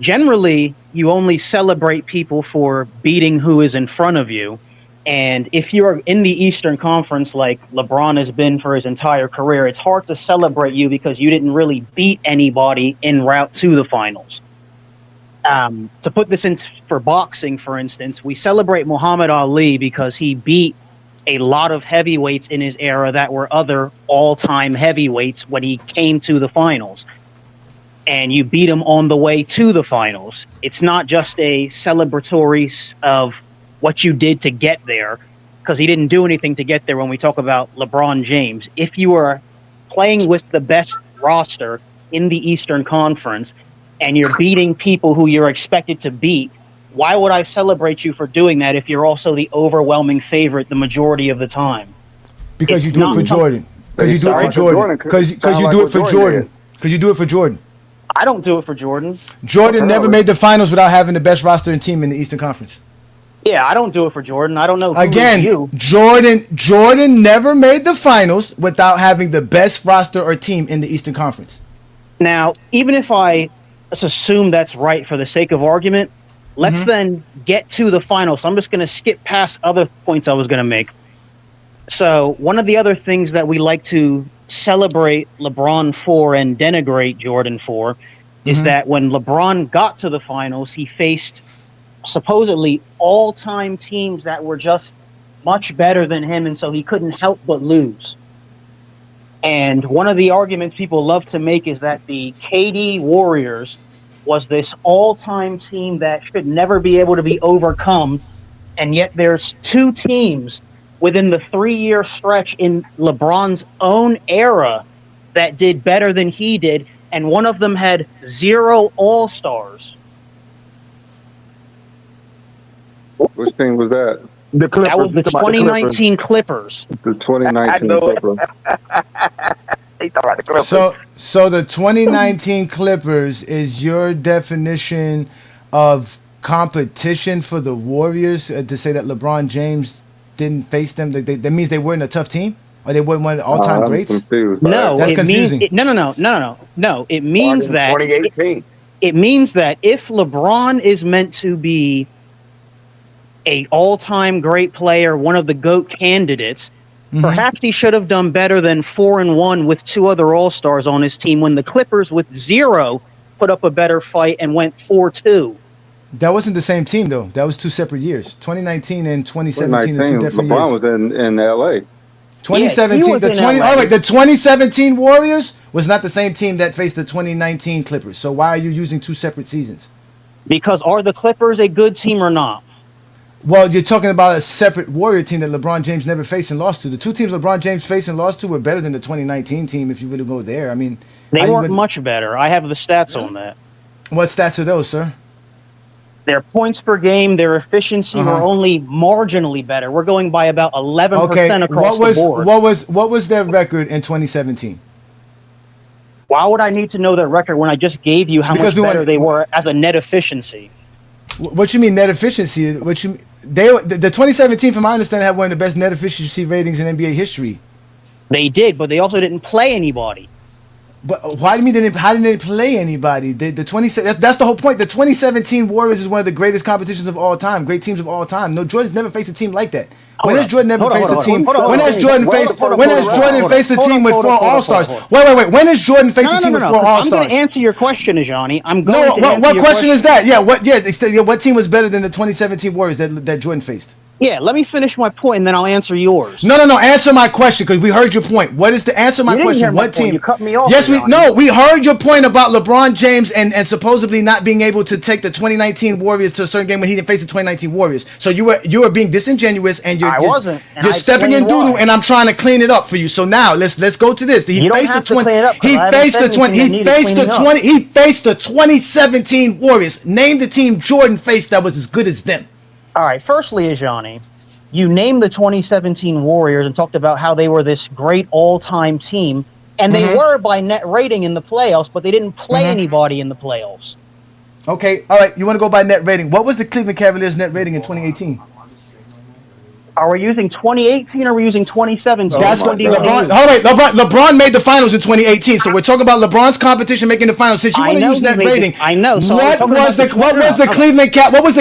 generally you only celebrate people for beating who is in front of you. And if you're in the Eastern Conference like LeBron has been for his entire career, it's hard to celebrate you because you didn't really beat anybody en route to the finals. To put this in for boxing, for instance, we celebrate Muhammad Ali because he beat a lot of heavyweights in his era that were other all-time heavyweights when he came to the finals. And you beat him on the way to the finals. It's not just a celebratory of what you did to get there, because he didn't do anything to get there when we talk about LeBron James. If you are playing with the best roster in the Eastern Conference and you're beating people who you're expected to beat, why would I celebrate you for doing that if you're also the overwhelming favorite the majority of the time? Because you do it for Jordan. Because you do it for Jordan. Because you do it for Jordan. Because you do it for Jordan. I don't do it for Jordan. Jordan never made the finals without having the best roster and team in the Eastern Conference. Yeah, I don't do it for Jordan. I don't know. Again, Jordan never made the finals without having the best roster or team in the Eastern Conference. Now, even if I assume that's right for the sake of argument, let's then get to the finals. So I'm just going to skip past other points I was going to make. So one of the other things that we like to celebrate LeBron for and denigrate Jordan for is that when LeBron got to the finals, he faced supposedly all-time teams that were just much better than him, and so he couldn't help but lose. And one of the arguments people love to make is that the KD Warriors was this all-time team that should never be able to be overcome, and yet there's two teams within the 3-year stretch in LeBron's own era that did better than he did, and one of them had 0 All-Stars. Which team was that? The Clippers. That was the 2019 Clippers. The 2019 Clippers. So the 2019 Clippers is your definition of competition for the Warriors to say that LeBron James didn't face them? That means they weren't a tough team? Or they weren't one of the all-time greats? No, that's confusing. No. It means that 2018. It means that if LeBron is meant to be a all-time great player, one of the GOAT candidates, perhaps he should have done better than 4-1 with 2 other All-Stars on his team when the Clippers with 0 put up a better fight and went 4-2. That wasn't the same team, though. That was 2 separate years. 2019 and 2017 are 2 different LeBron years. was in L.A. 2017, the 2017 Warriors was not the same team that faced the 2019 Clippers. So why are you using 2 separate seasons? Because are the Clippers a good team or not? Well, you're talking about a separate Warrior team that LeBron James never faced and lost to. The 2 teams LeBron James faced and lost to were better than the 2019 team if you really go there. I mean, they weren't much better. I have the stats on that. What stats are those, sir? Their points per game, their efficiency were only marginally better. We're going by about 11% across the board. What was their record in 2017? Why would I need to know their record when I just gave you how much better they were as a net efficiency? What you mean net efficiency? The 2017, from my understanding, had one of the best net efficiency ratings in NBA history. They did, but they also didn't play anybody. But why do you mean how didn't they play anybody? That's the whole point. The 2017 Warriors is one of the greatest competitions of all time, great teams of all time. No, Jordan's never faced a team like that. When has Jordan ever faced a team? When has Jordan faced a team with 4 All-Stars? Wait. When has Jordan faced a team with 4 All-Stars? I'm going to answer your question, Ajani. What question is that? Yeah, what team was better than the 2017 Warriors that Jordan faced? Yeah, let me finish my point and then I'll answer yours. No. Answer my question because we heard your point. What is the answer? My question. What team? You cut me off. Yes, we heard your point about LeBron James and supposedly not being able to take the 2019 Warriors to a certain game when he didn't face the 2019 Warriors. So you were being disingenuous and you're stepping in doo-doo and I'm trying to clean it up for you. So now let's go to this. He faced the 2017 Warriors. Name the team Jordan faced that was as good as them. All right, firstly, Ajani, you named the 2017 Warriors and talked about how they were this great all-time team, and they were by net rating in the playoffs, but they didn't play anybody in the playoffs. Okay, all right, you want to go by net rating. What was the Cleveland Cavaliers' net rating in 2018? Are we using 2018 or are we using 2017? That's LeBron made the finals in 2018, so we're talking about LeBron's competition making the finals. Since you want to use net rating, I know. So what was the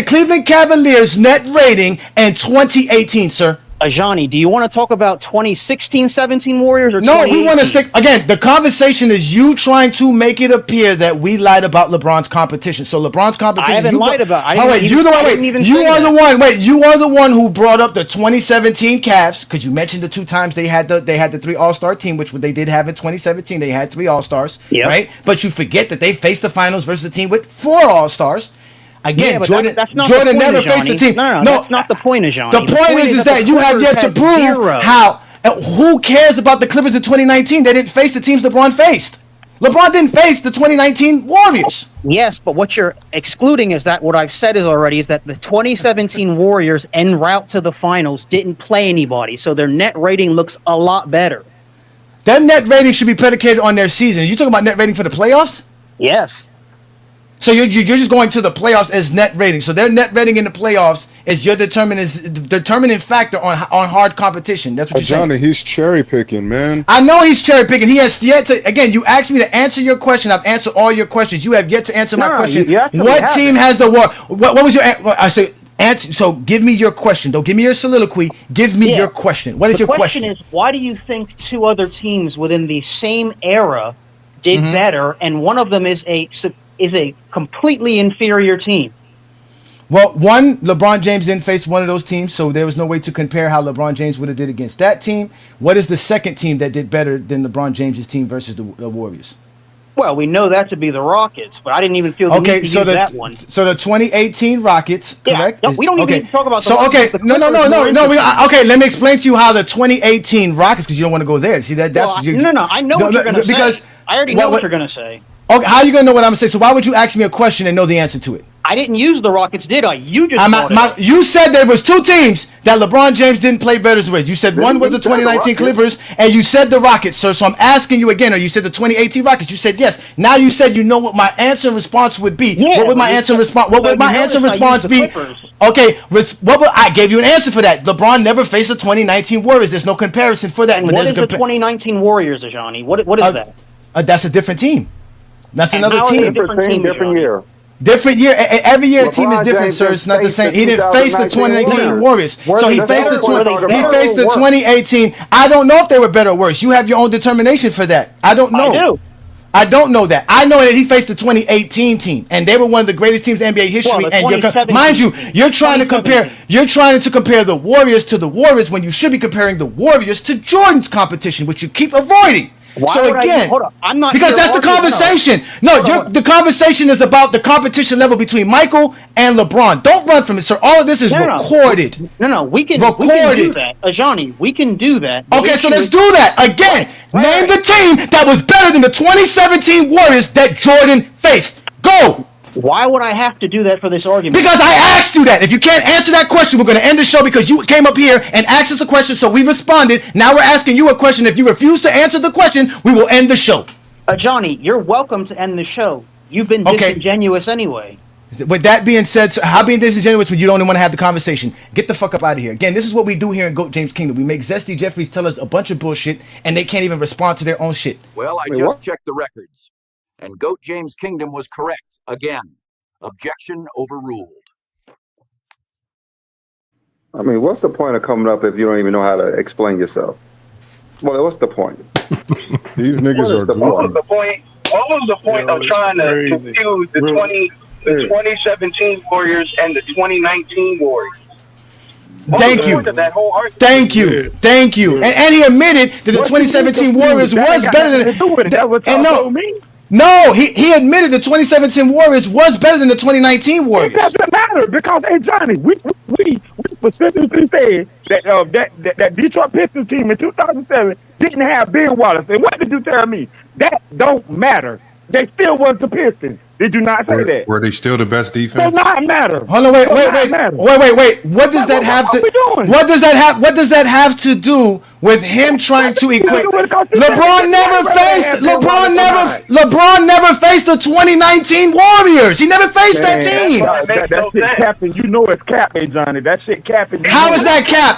Cleveland Cavaliers' net rating in 2018, sir? Ajani, do you want to talk about 2016-17 Warriors or No, we want to stick again. The conversation is you trying to make it appear that we lied about LeBron's competition. So LeBron's competition. I haven't lied about. You are the one who brought up the 2017 Cavs because you mentioned the 2 times they had the 3 All-Star team, which they did have in 2017. They had 3 All-Stars, right? But you forget that they faced the finals versus a team with 4 All-Stars. Again, Jordan never faced the team. No, that's not the point, Ajani. The point is that you have yet to prove how. Who cares about the Clippers in 2019? They didn't face the teams LeBron faced. LeBron didn't face the 2019 Warriors. Yes, but what you're excluding is that what I've said is that the 2017 Warriors en route to the finals didn't play anybody, so their net rating looks a lot better. Their net rating should be predicated on their season. You talking about net rating for the playoffs? Yes. So you're just going to the playoffs as net rating. So their net rating in the playoffs is your determining factor on hard competition. That's what you're saying. Johnny, he's cherry picking, man. I know he's cherry picking. He has yet to. Again, you asked me to answer your question. I've answered all your questions. You have yet to answer my question. What team has the war? What was your? I said answer. So give me your question. Don't give me your soliloquy. Give me your question. What is your question? The question is, why do you think 2 other teams within the same era did better, and one of them is a completely inferior team? Well, one, LeBron James didn't face one of those teams, so there was no way to compare how LeBron James would have did against that team. What is the second team that did better than LeBron James' team versus the Warriors? Well, we know that to be the Rockets, but I didn't even feel the need to use that one. So the 2018 Rockets, correct? No, we don't even need to talk about the Rockets. No. Okay, let me explain to you how the 2018 Rockets, because you don't want to go there. See that? I know what you're going to say. I already know what you're going to say. Okay, how are you going to know what I'm going to say? So why would you ask me a question and know the answer to it? I didn't use the Rockets, did I? You just you said there was 2 teams that LeBron James didn't play better with. You said one was the 2019 Clippers, and you said the Rockets, sir. So I'm asking you again, or you said the 2018 Rockets. You said yes. Now you said you know what my answer and response would be. Yeah, what would my answer response? What would my answer and response be? Okay, I gave you an answer for that. LeBron never faced the 2019 Warriors. There's no comparison for that. And what is the 2019 Warriors, Ajani? What is that? That's a different team. That's another team. Different year. Different year. Every year a team is different, sir. It's not the same. He didn't face the 2019 Warriors. So he faced the 2018. I don't know if they were better or worse. You have your own determination for that. I don't know. I don't know that. I know that he faced the 2018 team, and they were one of the greatest teams in NBA history. And mind you, you're trying to compare the Warriors to the Warriors when you should be comparing the Warriors to Jordan's competition, which you keep avoiding. I'm not because that's the conversation. The conversation is about the competition level between Michael and LeBron. Don't run from it, sir. All of this is recorded. No, we can do that, Ajani. We can do that. Okay, so let's do that again. Name the team that was better than the 2017 Warriors that Jordan faced. Go. Why would I have to do that for this argument? Because I asked you that. If you can't answer that question, we're going to end the show because you came up here and asked us a question, so we responded. Now we're asking you a question. If you refuse to answer the question, we will end the show. Johnny, you're welcome to end the show. You've been disingenuous anyway. With that being said, so how being disingenuous when you don't even want to have the conversation? Get the fuck up out of here. Again, this is what we do here in GOAT James Kingdom. We make Zesty Jeffries tell us a bunch of bullshit, and they can't even respond to their own shit. Well, I just checked the records, and GOAT James Kingdom was correct. Again, objection overruled. I mean, what's the point of coming up if you don't even know how to explain yourself? Well, what's the point? These niggas are What was the point? What was the point of trying to confuse the 2017 Warriors and the 2019 Warriors? Thank you. Thank you. Thank you. And he admitted that the 2017 Warriors was better than. No, he admitted the 2017 Warriors was better than the 2019 Warriors. It doesn't matter because, hey, Johnny, we specifically said that that Detroit Pistons team in 2007 didn't have Ben Wallace. And what did you tell me? That don't matter. They still wasn't the Pistons. Did you not say that? Were they still the best defense? Does not matter. Hold on, wait. What does that have to? What does that have to do with him trying to equate? LeBron never faced the 2019 Warriors. He never faced that team. That shit capping. You know it's capping, Johnny. That shit capping. How is that cap?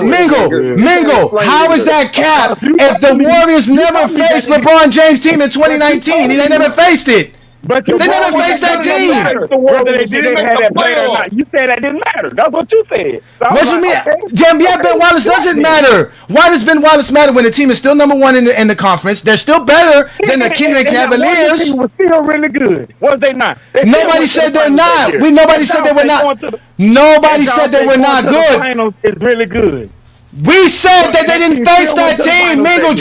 Mingle. How is that cap? If the Warriors never faced LeBron James' team in 2019, they never faced it. But they never faced that team. Whether they didn't have that player or not, you said that didn't matter. That's what you said. So what you mean? Ben Wallace doesn't matter. Why does Ben Wallace matter when the team is still number one in the conference? They're still better than the Cleveland Cavaliers. Team was still really good. Was they not? Nobody said they're not. Nobody said they were not. Nobody said they were not good. Finals is really good. We said that they didn't face that team. Mingle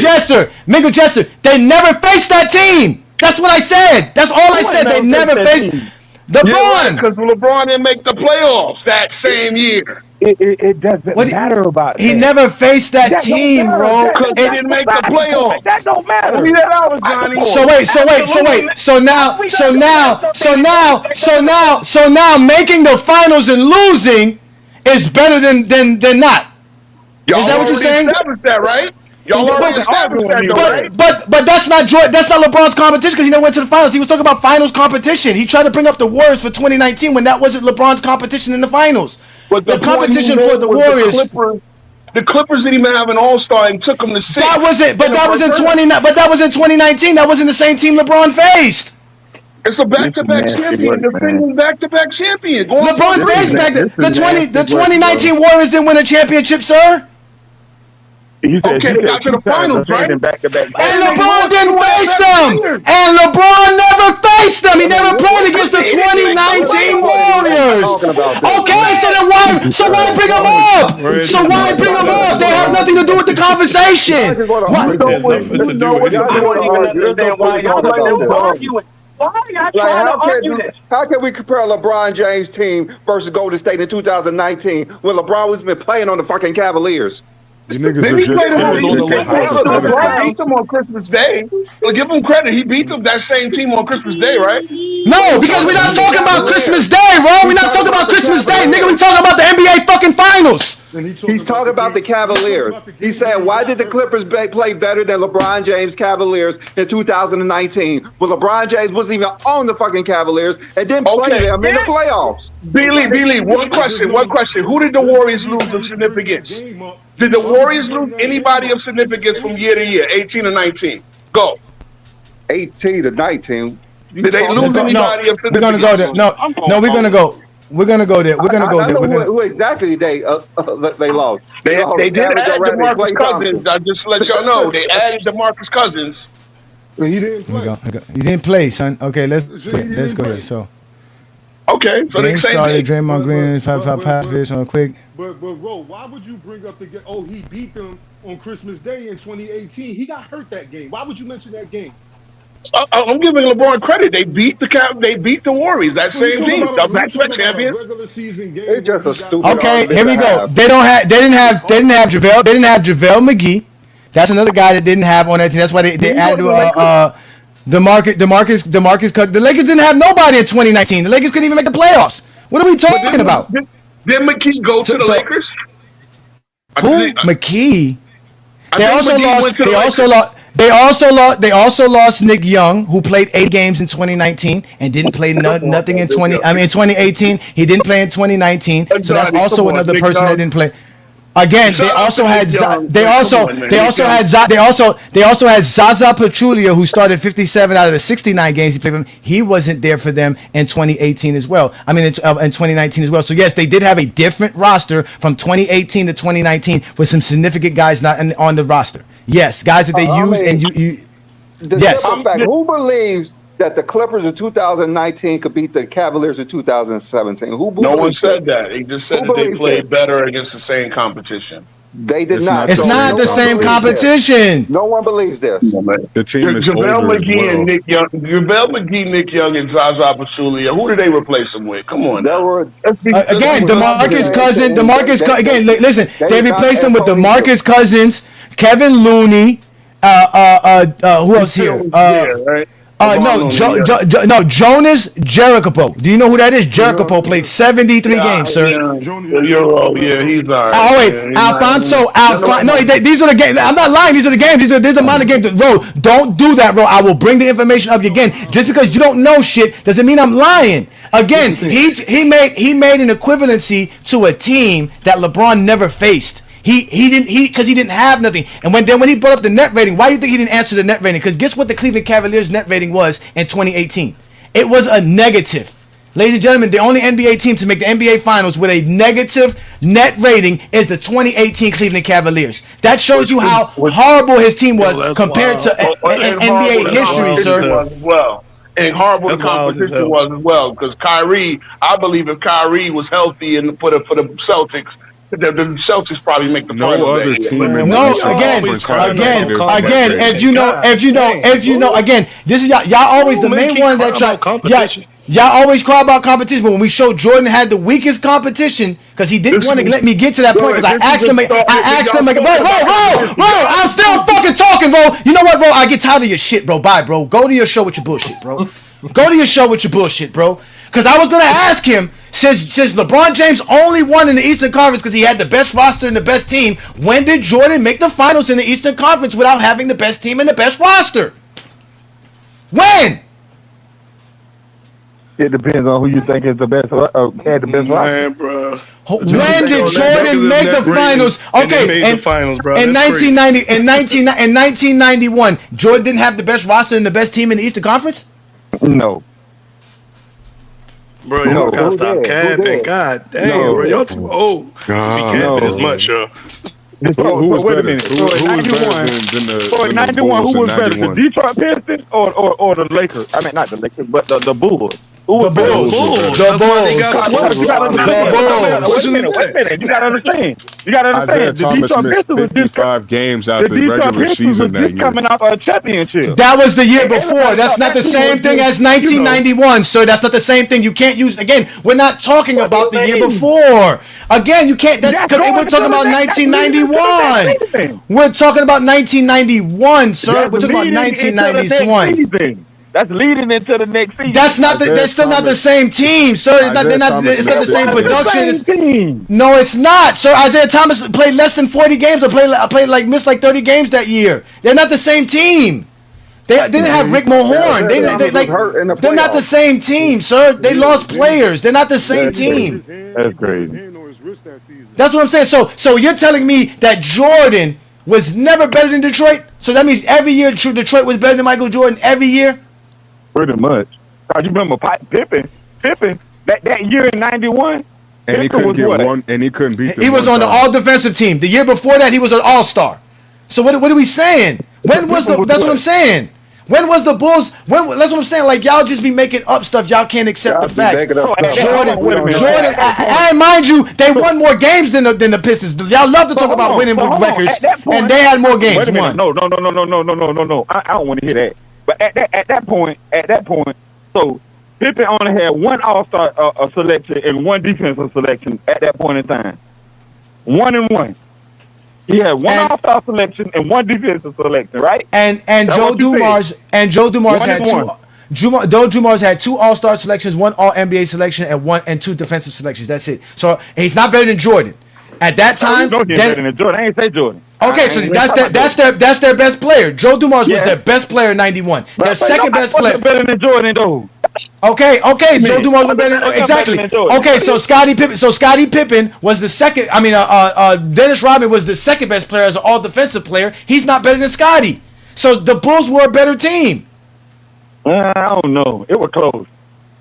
Jester. They never faced that team. That's what I said. That's all I said. They never faced LeBron. Because LeBron didn't make the playoffs that same year. It doesn't matter about He never faced that team, bro. Because they didn't make the playoffs. That don't matter. Leave that out, Johnny. So now making the finals and losing is better than not. Y'all is that what you're saying? Established that, right? Y'all already established that, right? But that's not LeBron's competition because he never went to the finals. He was talking about finals competition. He tried to bring up the Warriors for 2019 when that wasn't LeBron's competition in the finals. But the competition for the Warriors. The Clippers didn't even have an All-Star and took them to six. That was in 2019. That wasn't the same team LeBron faced. It's a back-to-back champion. Defending back-to-back champion. LeBron faced back the 2019 Warriors didn't win a championship, sir. Okay, they got to the finals, right? And LeBron didn't face them. And LeBron never faced them. He never played against the 2019 Warriors. Okay, so why bring them up? They have nothing to do with the conversation. How can we compare LeBron James' team versus Golden State in 2019 when LeBron was been playing on the fucking Cavaliers? These niggas Then are he just played LeBron beat them on Christmas Day. Well, give him credit. He beat them that same team on Christmas Day, right? No, because we're not talking about Christmas Day, bro. We're not talking about Christmas Day, nigga. We're talking about the NBA fucking finals. He's talking about the Cavaliers. He's saying, why did the Clippers play better than LeBron James Cavaliers in 2019? Well, LeBron James wasn't even on the fucking Cavaliers and didn't play them in the playoffs. Billy, one question. Who did the Warriors lose of significance? Did the Warriors lose anybody of significance from year to year, 18 or 19? Go. 18 to 19. Did they lose anybody of significance? We're gonna go there. No, we're gonna go. We're gonna go there. We're gonna go there. Who exactly they lost? They did add DeMarcus Cousins. I just let y'all know they added DeMarcus Cousins. He didn't play. He didn't play, son. Okay, let's go here. So. Okay, so they same thing. Draymond Green, pass on quick. But Ro, why would you bring up the game? Oh, he beat them on Christmas Day in 2018. He got hurt that game. Why would you mention that game? I'm giving LeBron credit. They beat the Warriors. That same team, the back-to-back champions. It's just a stupid. Okay, here we go. They didn't have JaVale. They didn't have JaVale McGee. That's another guy that didn't have on that team. That's why they added DeMarcus Cousins. The Lakers didn't have nobody in 2019. The Lakers couldn't even make the playoffs. What are we talking about? Did McKee go to the Lakers? Who? McKee? They also They also lost Nick Young, who played 8 games in 2019 and didn't play nothing in 2018. He didn't play in 2019, so that's also another person that didn't play. Again, they also had Zaza Pachulia, who started 57 out of the 69 games he played for them. He wasn't there for them in 2018 as well. I mean, in 2019 as well. So yes, they did have a different roster from 2018 to 2019 with some significant guys not on the roster. Yes, guys that they used and you. Yes. Who believes that the Clippers in 2019 could beat the Cavaliers in 2017? No one said that. He just said that they played better against the same competition. They did not. It's not the same competition. No one believes this. The team is JaVale older as McGee well. and Nick Young. JaVale McGee, Nick Young, and Zaza Pachulia. Who did they replace him with? Come on. Again, DeMarcus Cousins. Again, listen. They replaced him with DeMarcus Cousins, Kevin Looney. Who else here? Jonas Jericho. Do you know who that is? Jericho played 73 games, sir. He's all right. Oh wait, Alfonso. No, these are the games. I'm not lying. These are the games. These are the amount of games. Bro, don't do that, bro. I will bring the information up again. Just because you don't know shit doesn't mean I'm lying. Again, he made an equivalency to a team that LeBron never faced. He didn't have nothing. And when he brought up the net rating, why do you think he didn't answer the net rating? Because guess what the Cleveland Cavaliers net rating was in 2018? It was a negative. Ladies and gentlemen, the only NBA team to make the NBA Finals with a negative net rating is the 2018 Cleveland Cavaliers. That shows you how horrible his team was compared to NBA history, sir. Well, and horrible the competition was as well. Because Kyrie, I believe if Kyrie was healthy and for the Celtics, the Celtics probably make the finals. If you know, again, this is y'all always the main one that try. Y'all always cry about competition, but when we showed Jordan had the weakest competition, because he didn't want to let me get to that point, because I asked him, bro, I'm still fucking talking, bro. You know what, bro? I get tired of your shit, bro. Bye, bro. Go to your show with your bullshit, bro. Go to your show with your bullshit, bro. Because I was going to ask him, since LeBron James only won in the Eastern Conference because he had the best roster and the best team, when did Jordan make the finals in the Eastern Conference without having the best team and the best roster? When? It depends on who you think is the best. Had the best roster. Bro. When did Jordan make the finals? Okay, in 1990, in 1991, Jordan didn't have the best roster and the best team in the Eastern Conference? No. Bro, y'all gotta stop capping. God damn, bro. Y'all too old. Be capping as much, yo. Who was better? For 91, who was better? The Detroit Pistons or the Lakers? I mean, not the Lakers, but the Bulls. The Bulls. Wait a minute. You gotta understand. Isaiah Thomas missed 55 games out the regular season that year. Coming off a championship. That was the year before. That's not the same thing as 1991, sir. That's not the same thing. You can't use, again, we're not talking about the year before. Again, you can't, because we're talking about 1991. We're talking about 1991, sir. We're talking about 1991. That's leading into the next season. That's not. They're still not the same team, sir. It's not the same production. No, it's not, sir. Isaiah Thomas played less than 40 games, or missed like 30 games that year. They're not the same team. They didn't have Rick Mulhorn. They're not the same team, sir. They lost players. They're not the same team. That's crazy. That's what I'm saying. So you're telling me that Jordan was never better than Detroit? So that means every year Detroit was better than Michael Jordan every year? Pretty much. You remember Pippen, that year in 91? And he couldn't get one, and he couldn't beat them. He was on the all-defensive team. The year before that, he was an all-star. So what are we saying? When was that's what I'm saying. When was the Bulls? That's what I'm saying. Like, y'all just be making up stuff. Y'all can't accept the facts. Jordan. And mind you, they won more games than the Pistons. Y'all love to talk about winning records, and they had more games. No. I don't want to hear that. But at that point, so Pippen only had one All-Star selection and one defensive selection at that point in time. 1-1. He had one All-Star selection and one defensive selection, right? And Joe Dumars had two. Joe Dumars had two All-Star selections, one All-NBA selection, and two defensive selections. That's it. So he's not better than Jordan. At that time, better than Jordan. I ain't say Jordan. Okay, so that's their best player. Joe Dumars was their best player in '91. Their second best player. Better than Jordan though. Okay, Joe Dumars was better. Exactly. Okay, so Scottie Pippen was the second. I mean, Dennis Rodman was the second best player as an all defensive player. He's not better than Scottie. So the Bulls were a better team. I don't know. It was close.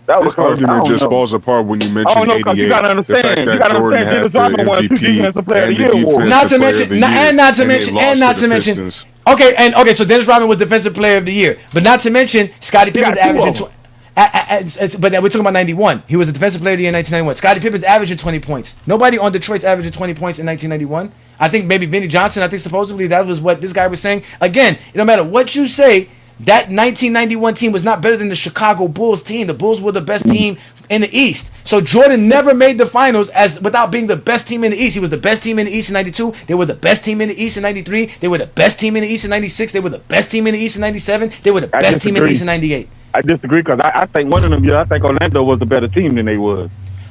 That was This argument just falls apart when you mention 88. You gotta understand. The fact that Jordan had the MVP and the defensive Not to player mention, of the year, and not to they mention, lost and not the to mention. Pistons. Okay, so Dennis Rodman was defensive player of the year, but not to mention Scottie Pippen's averaging. But we're talking about 91. He was a defensive player of the year in 1991. Scottie Pippen's averaging 20 points. Nobody on Detroit's averaging 20 points in 1991. I think maybe Vinnie Johnson. I think supposedly that was what this guy was saying. Again, it don't matter what you say. That 1991 team was not better than the Chicago Bulls team. The Bulls were the best team in the East. So Jordan never made the finals without being the best team in the East. He was the best team in the East in 92. They were the best team in the East in 93. They were the best team in the East in 96. They were the best team in the East in 97. They were the best team in the East in 98. I disagree because I think one of them years, I think Orlando was a better team than they was.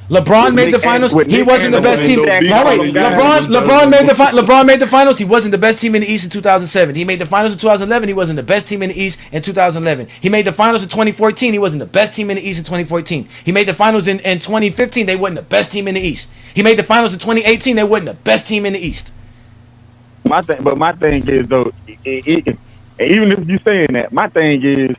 LeBron made the finals. He wasn't the best team. No, wait. LeBron made the finals. He wasn't the best team in the East in 2007. He made the finals in 2011. He wasn't the best team in the East in 2011. He made the finals in 2014. He wasn't the best team in the East in 2014. He made the finals in 2015. They weren't the best team in the East. He made the finals in 2018. They weren't the best team in the East. My thing is though, even if you're saying that, my thing is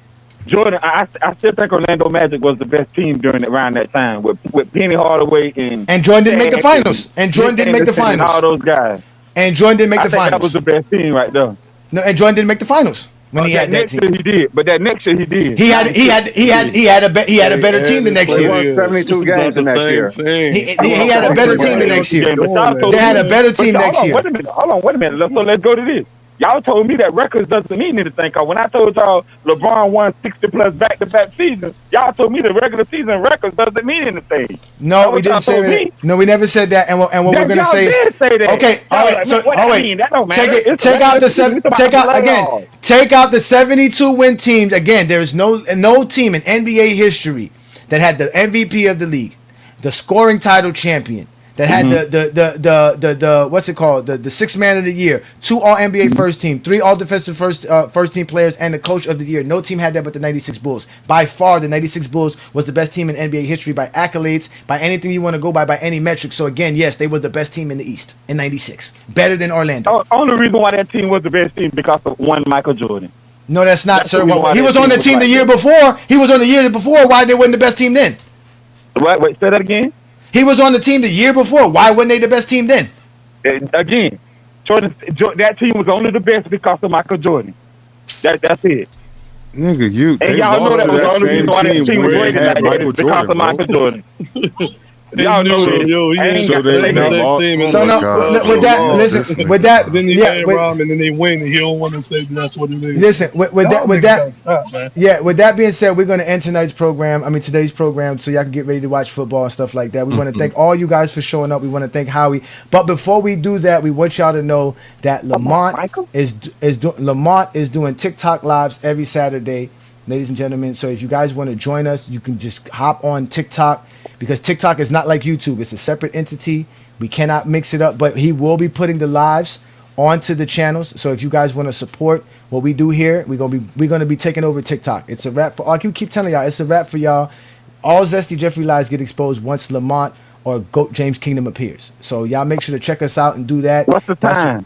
Jordan. I still think Orlando Magic was the best team around that time with Penny Hardaway and Jordan didn't make the finals. And Jordan didn't make the finals. And all those guys. And Jordan didn't make the finals. That was the best team right there. No, and Jordan didn't make the finals when he had that team. He did, but that next year he did. He had a better team the next year. He won 72 games the next year. He had a better team the next year. They had a better team next year. Wait a minute. So let's go to this. Y'all told me that records doesn't mean anything. Cause when I told y'all LeBron won 60 plus back-to-back seasons, y'all told me the regular season records doesn't mean anything. No, we didn't say that. No, we never said that. And what we're gonna say is, okay, all right. So, take out the 72 win teams. Again, there is no team in NBA history that had the MVP of the league, the scoring title champion, that had the what's it called, the sixth man of the year, 2 all NBA first team, 3 all defensive first team players, and the coach of the year. No team had that but the 96 Bulls. By far, the 96 Bulls was the best team in NBA history by accolades, by anything you want to go by any metric. So again, yes, they were the best team in the East in 96, better than Orlando. Only reason why that team was the best team because of one Michael Jordan. No, that's not, sir. He was on the team the year before. He was on the year before. Why they weren't the best team then? Wait, say that again. He was on the team the year before. Why weren't they the best team then? Again, that team was only the best because of Michael Jordan. That's it. Nigga, and y'all know that was the only reason why that team was great because of Michael Jordan. Y'all know with that, then you and then they win, and he don't want to say that's what it is. Listen, with that being said, we're going to end today's program, so y'all can get ready to watch football and stuff like that. We want to thank all you guys for showing up. We want to thank Howie, but before we do that, we want y'all to know that Lamont is doing TikTok lives every Saturday, ladies and gentlemen. So if you guys want to join us, you can just hop on TikTok, because TikTok is not like YouTube. It's a separate entity. We cannot mix it up, but he will be putting the lives onto the channels. So if you guys want to support what we do here, we're gonna be taking over TikTok. It's a wrap for. I keep telling y'all, it's a wrap for y'all. All Zesty Jeffrey lies get exposed once Lamont or GOAT James Kingdom appears. So y'all make sure to check us out and do that. What's the time?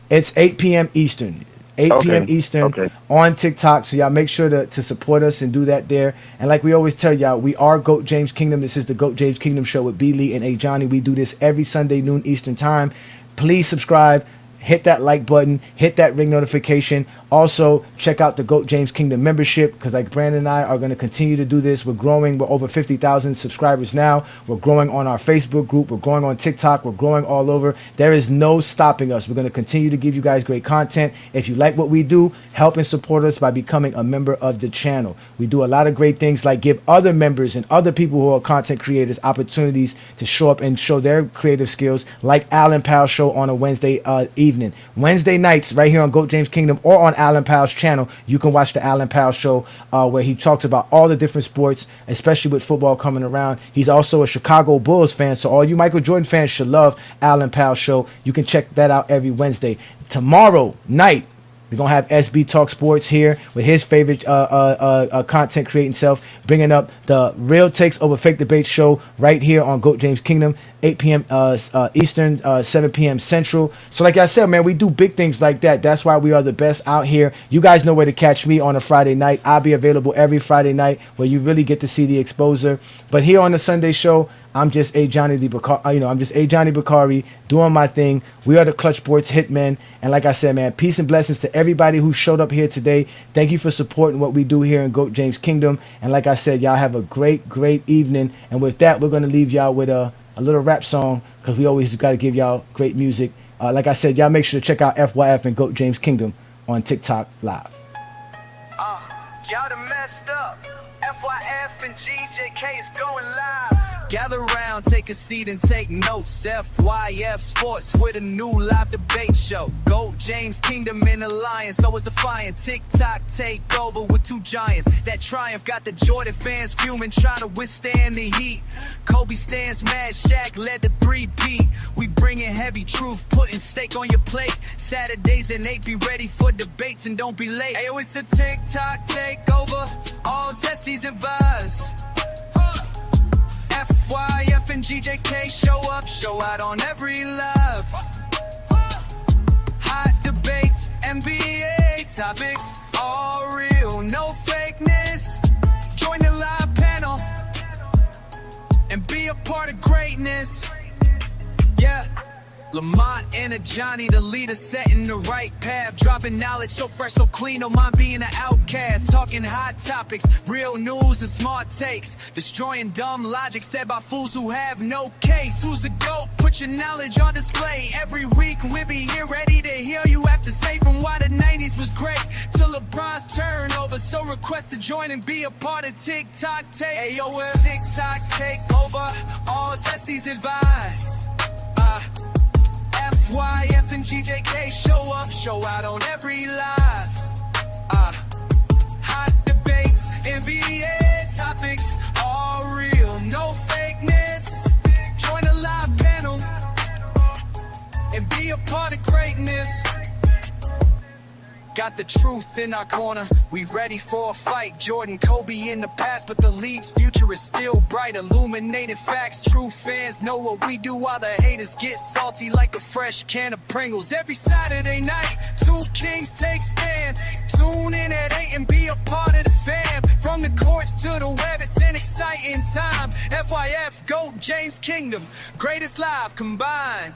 It's 8 p.m. Eastern. 8 p.m. Eastern on TikTok. So y'all make sure to support us and do that there. And like we always tell y'all, we are GOAT James Kingdom. This is the GOAT James Kingdom show with B. Lee and A. Johnny. We do this every Sunday noon Eastern time. Please subscribe. Hit that like button, hit that ring notification. Also, check out the GOAT James Kingdom membership, because like Brandon and I are going to continue to do this. We're growing. We're over 50,000 subscribers now. We're growing on our Facebook group. We're growing on TikTok. We're growing all over. There is no stopping us. We're going to continue to give you guys great content. If you like what we do, help and support us by becoming a member of the channel. We do a lot of great things, like give other members and other people who are content creators opportunities to show up and show their creative skills, like Alan Powell show on a Wednesday evening. Wednesday nights right here on GOAT James Kingdom or on Alan Powell's channel, you can watch the Alan Powell Show, where he talks about all the different sports, especially with football coming around. He's also a Chicago Bulls fan, so all you Michael Jordan fans should love Alan Powell Show. You can check that out every Wednesday. Tomorrow night, we're going to have SB Talk Sports here with his favorite content creating self, bringing up the Real Takes Over Fake Debate show right here on GOAT James Kingdom, 8 p.m. Eastern, 7 p.m. Central. So like I said, man, we do big things like that. That's why we are the best out here. You guys know where to catch me on a Friday night. I'll be available every Friday night where you really get to see the exposure. But here on the Sunday show, I'm just a Johnny Bakari doing my thing. We are the Clutch Sports Hitmen. And like I said, man, peace and blessings to everybody who showed up here today. Thank you for supporting what we do here in GOAT James Kingdom. And like I said, y'all have a great, great evening. And with that, we're going to leave y'all with a little rap song, because we always got to give y'all great music. Like I said, y'all make sure to check out FYF and GOAT James Kingdom on TikTok Live. Y'all done messed up. FYF and GJK is going live. Gather round, take a seat and take notes. FYF Sports with a new live debate show. GOAT James Kingdom in alliance, so it's defiant. TikTok take over with two giants. That triumph got the Jordan fans fuming, trying to withstand the heat. Kobe stands mad, Shaq led the 3-peat. We bringing heavy truth, putting steak on your plate. Saturdays at 8, be ready for debates and don't be late. Ayo, it's a TikTok takeover, all zesties and vibes. FYF and GJK show up, show out on every live. Hot debates, NBA topics, all real, no fakeness. Join the live panel and be a part of greatness. Yeah. Lamont and a Johnny, the leader, setting the right path. Dropping knowledge so fresh, so clean, no mind being an outcast. Talking hot topics, real news and smart takes. Destroying dumb logic said by fools who have no case. Who's the GOAT? Put your knowledge on display. Every week we'll be here ready to hear you have to say. From why the 90s was great to LeBron's turnover. So request to join and be a part of TikTok Take. Ayo, TikTok Takeover, all zesties advice. FYF and GJK show up, show out on every live. Hot debates, NBA topics, all real, no fakeness. Join the live panel and be a part of greatness. Got the truth in our corner, we ready for a fight. Jordan, Kobe in the past, but the league's future is still bright. Illuminated facts, true fans know what we do, while the haters get salty like a fresh can of Pringles. Every Saturday night, two kings take stand. Tune in at 8 and be a part of the fam. From the courts to the web, it's an exciting time. FYF, GOAT James Kingdom, greatest live combined.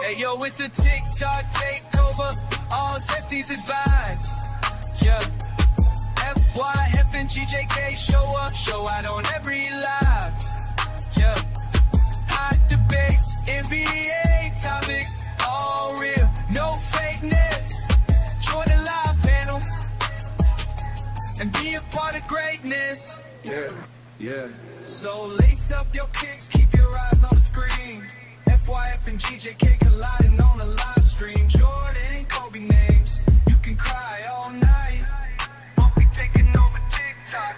Hey yo, it's a TikTok takeover, all zesties advise. Yeah, FYF and GJK show up, show out on every live. Yeah, hot debates, NBA topics, all real, no fakeness. Join the live panel and be a part of greatness. Yeah. So lace up your kicks, keep your eyes on the screen. FYF and GJK colliding on a live stream. Jordan and Kobe names, you can cry all night. Won't be taking over TikTok.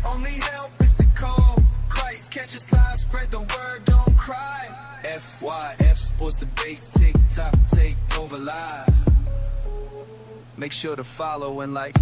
Only help is the call. Christ, catch us live, spread the word, don't cry. FYF Sports Debates, TikTok take over live. Make sure to follow and like.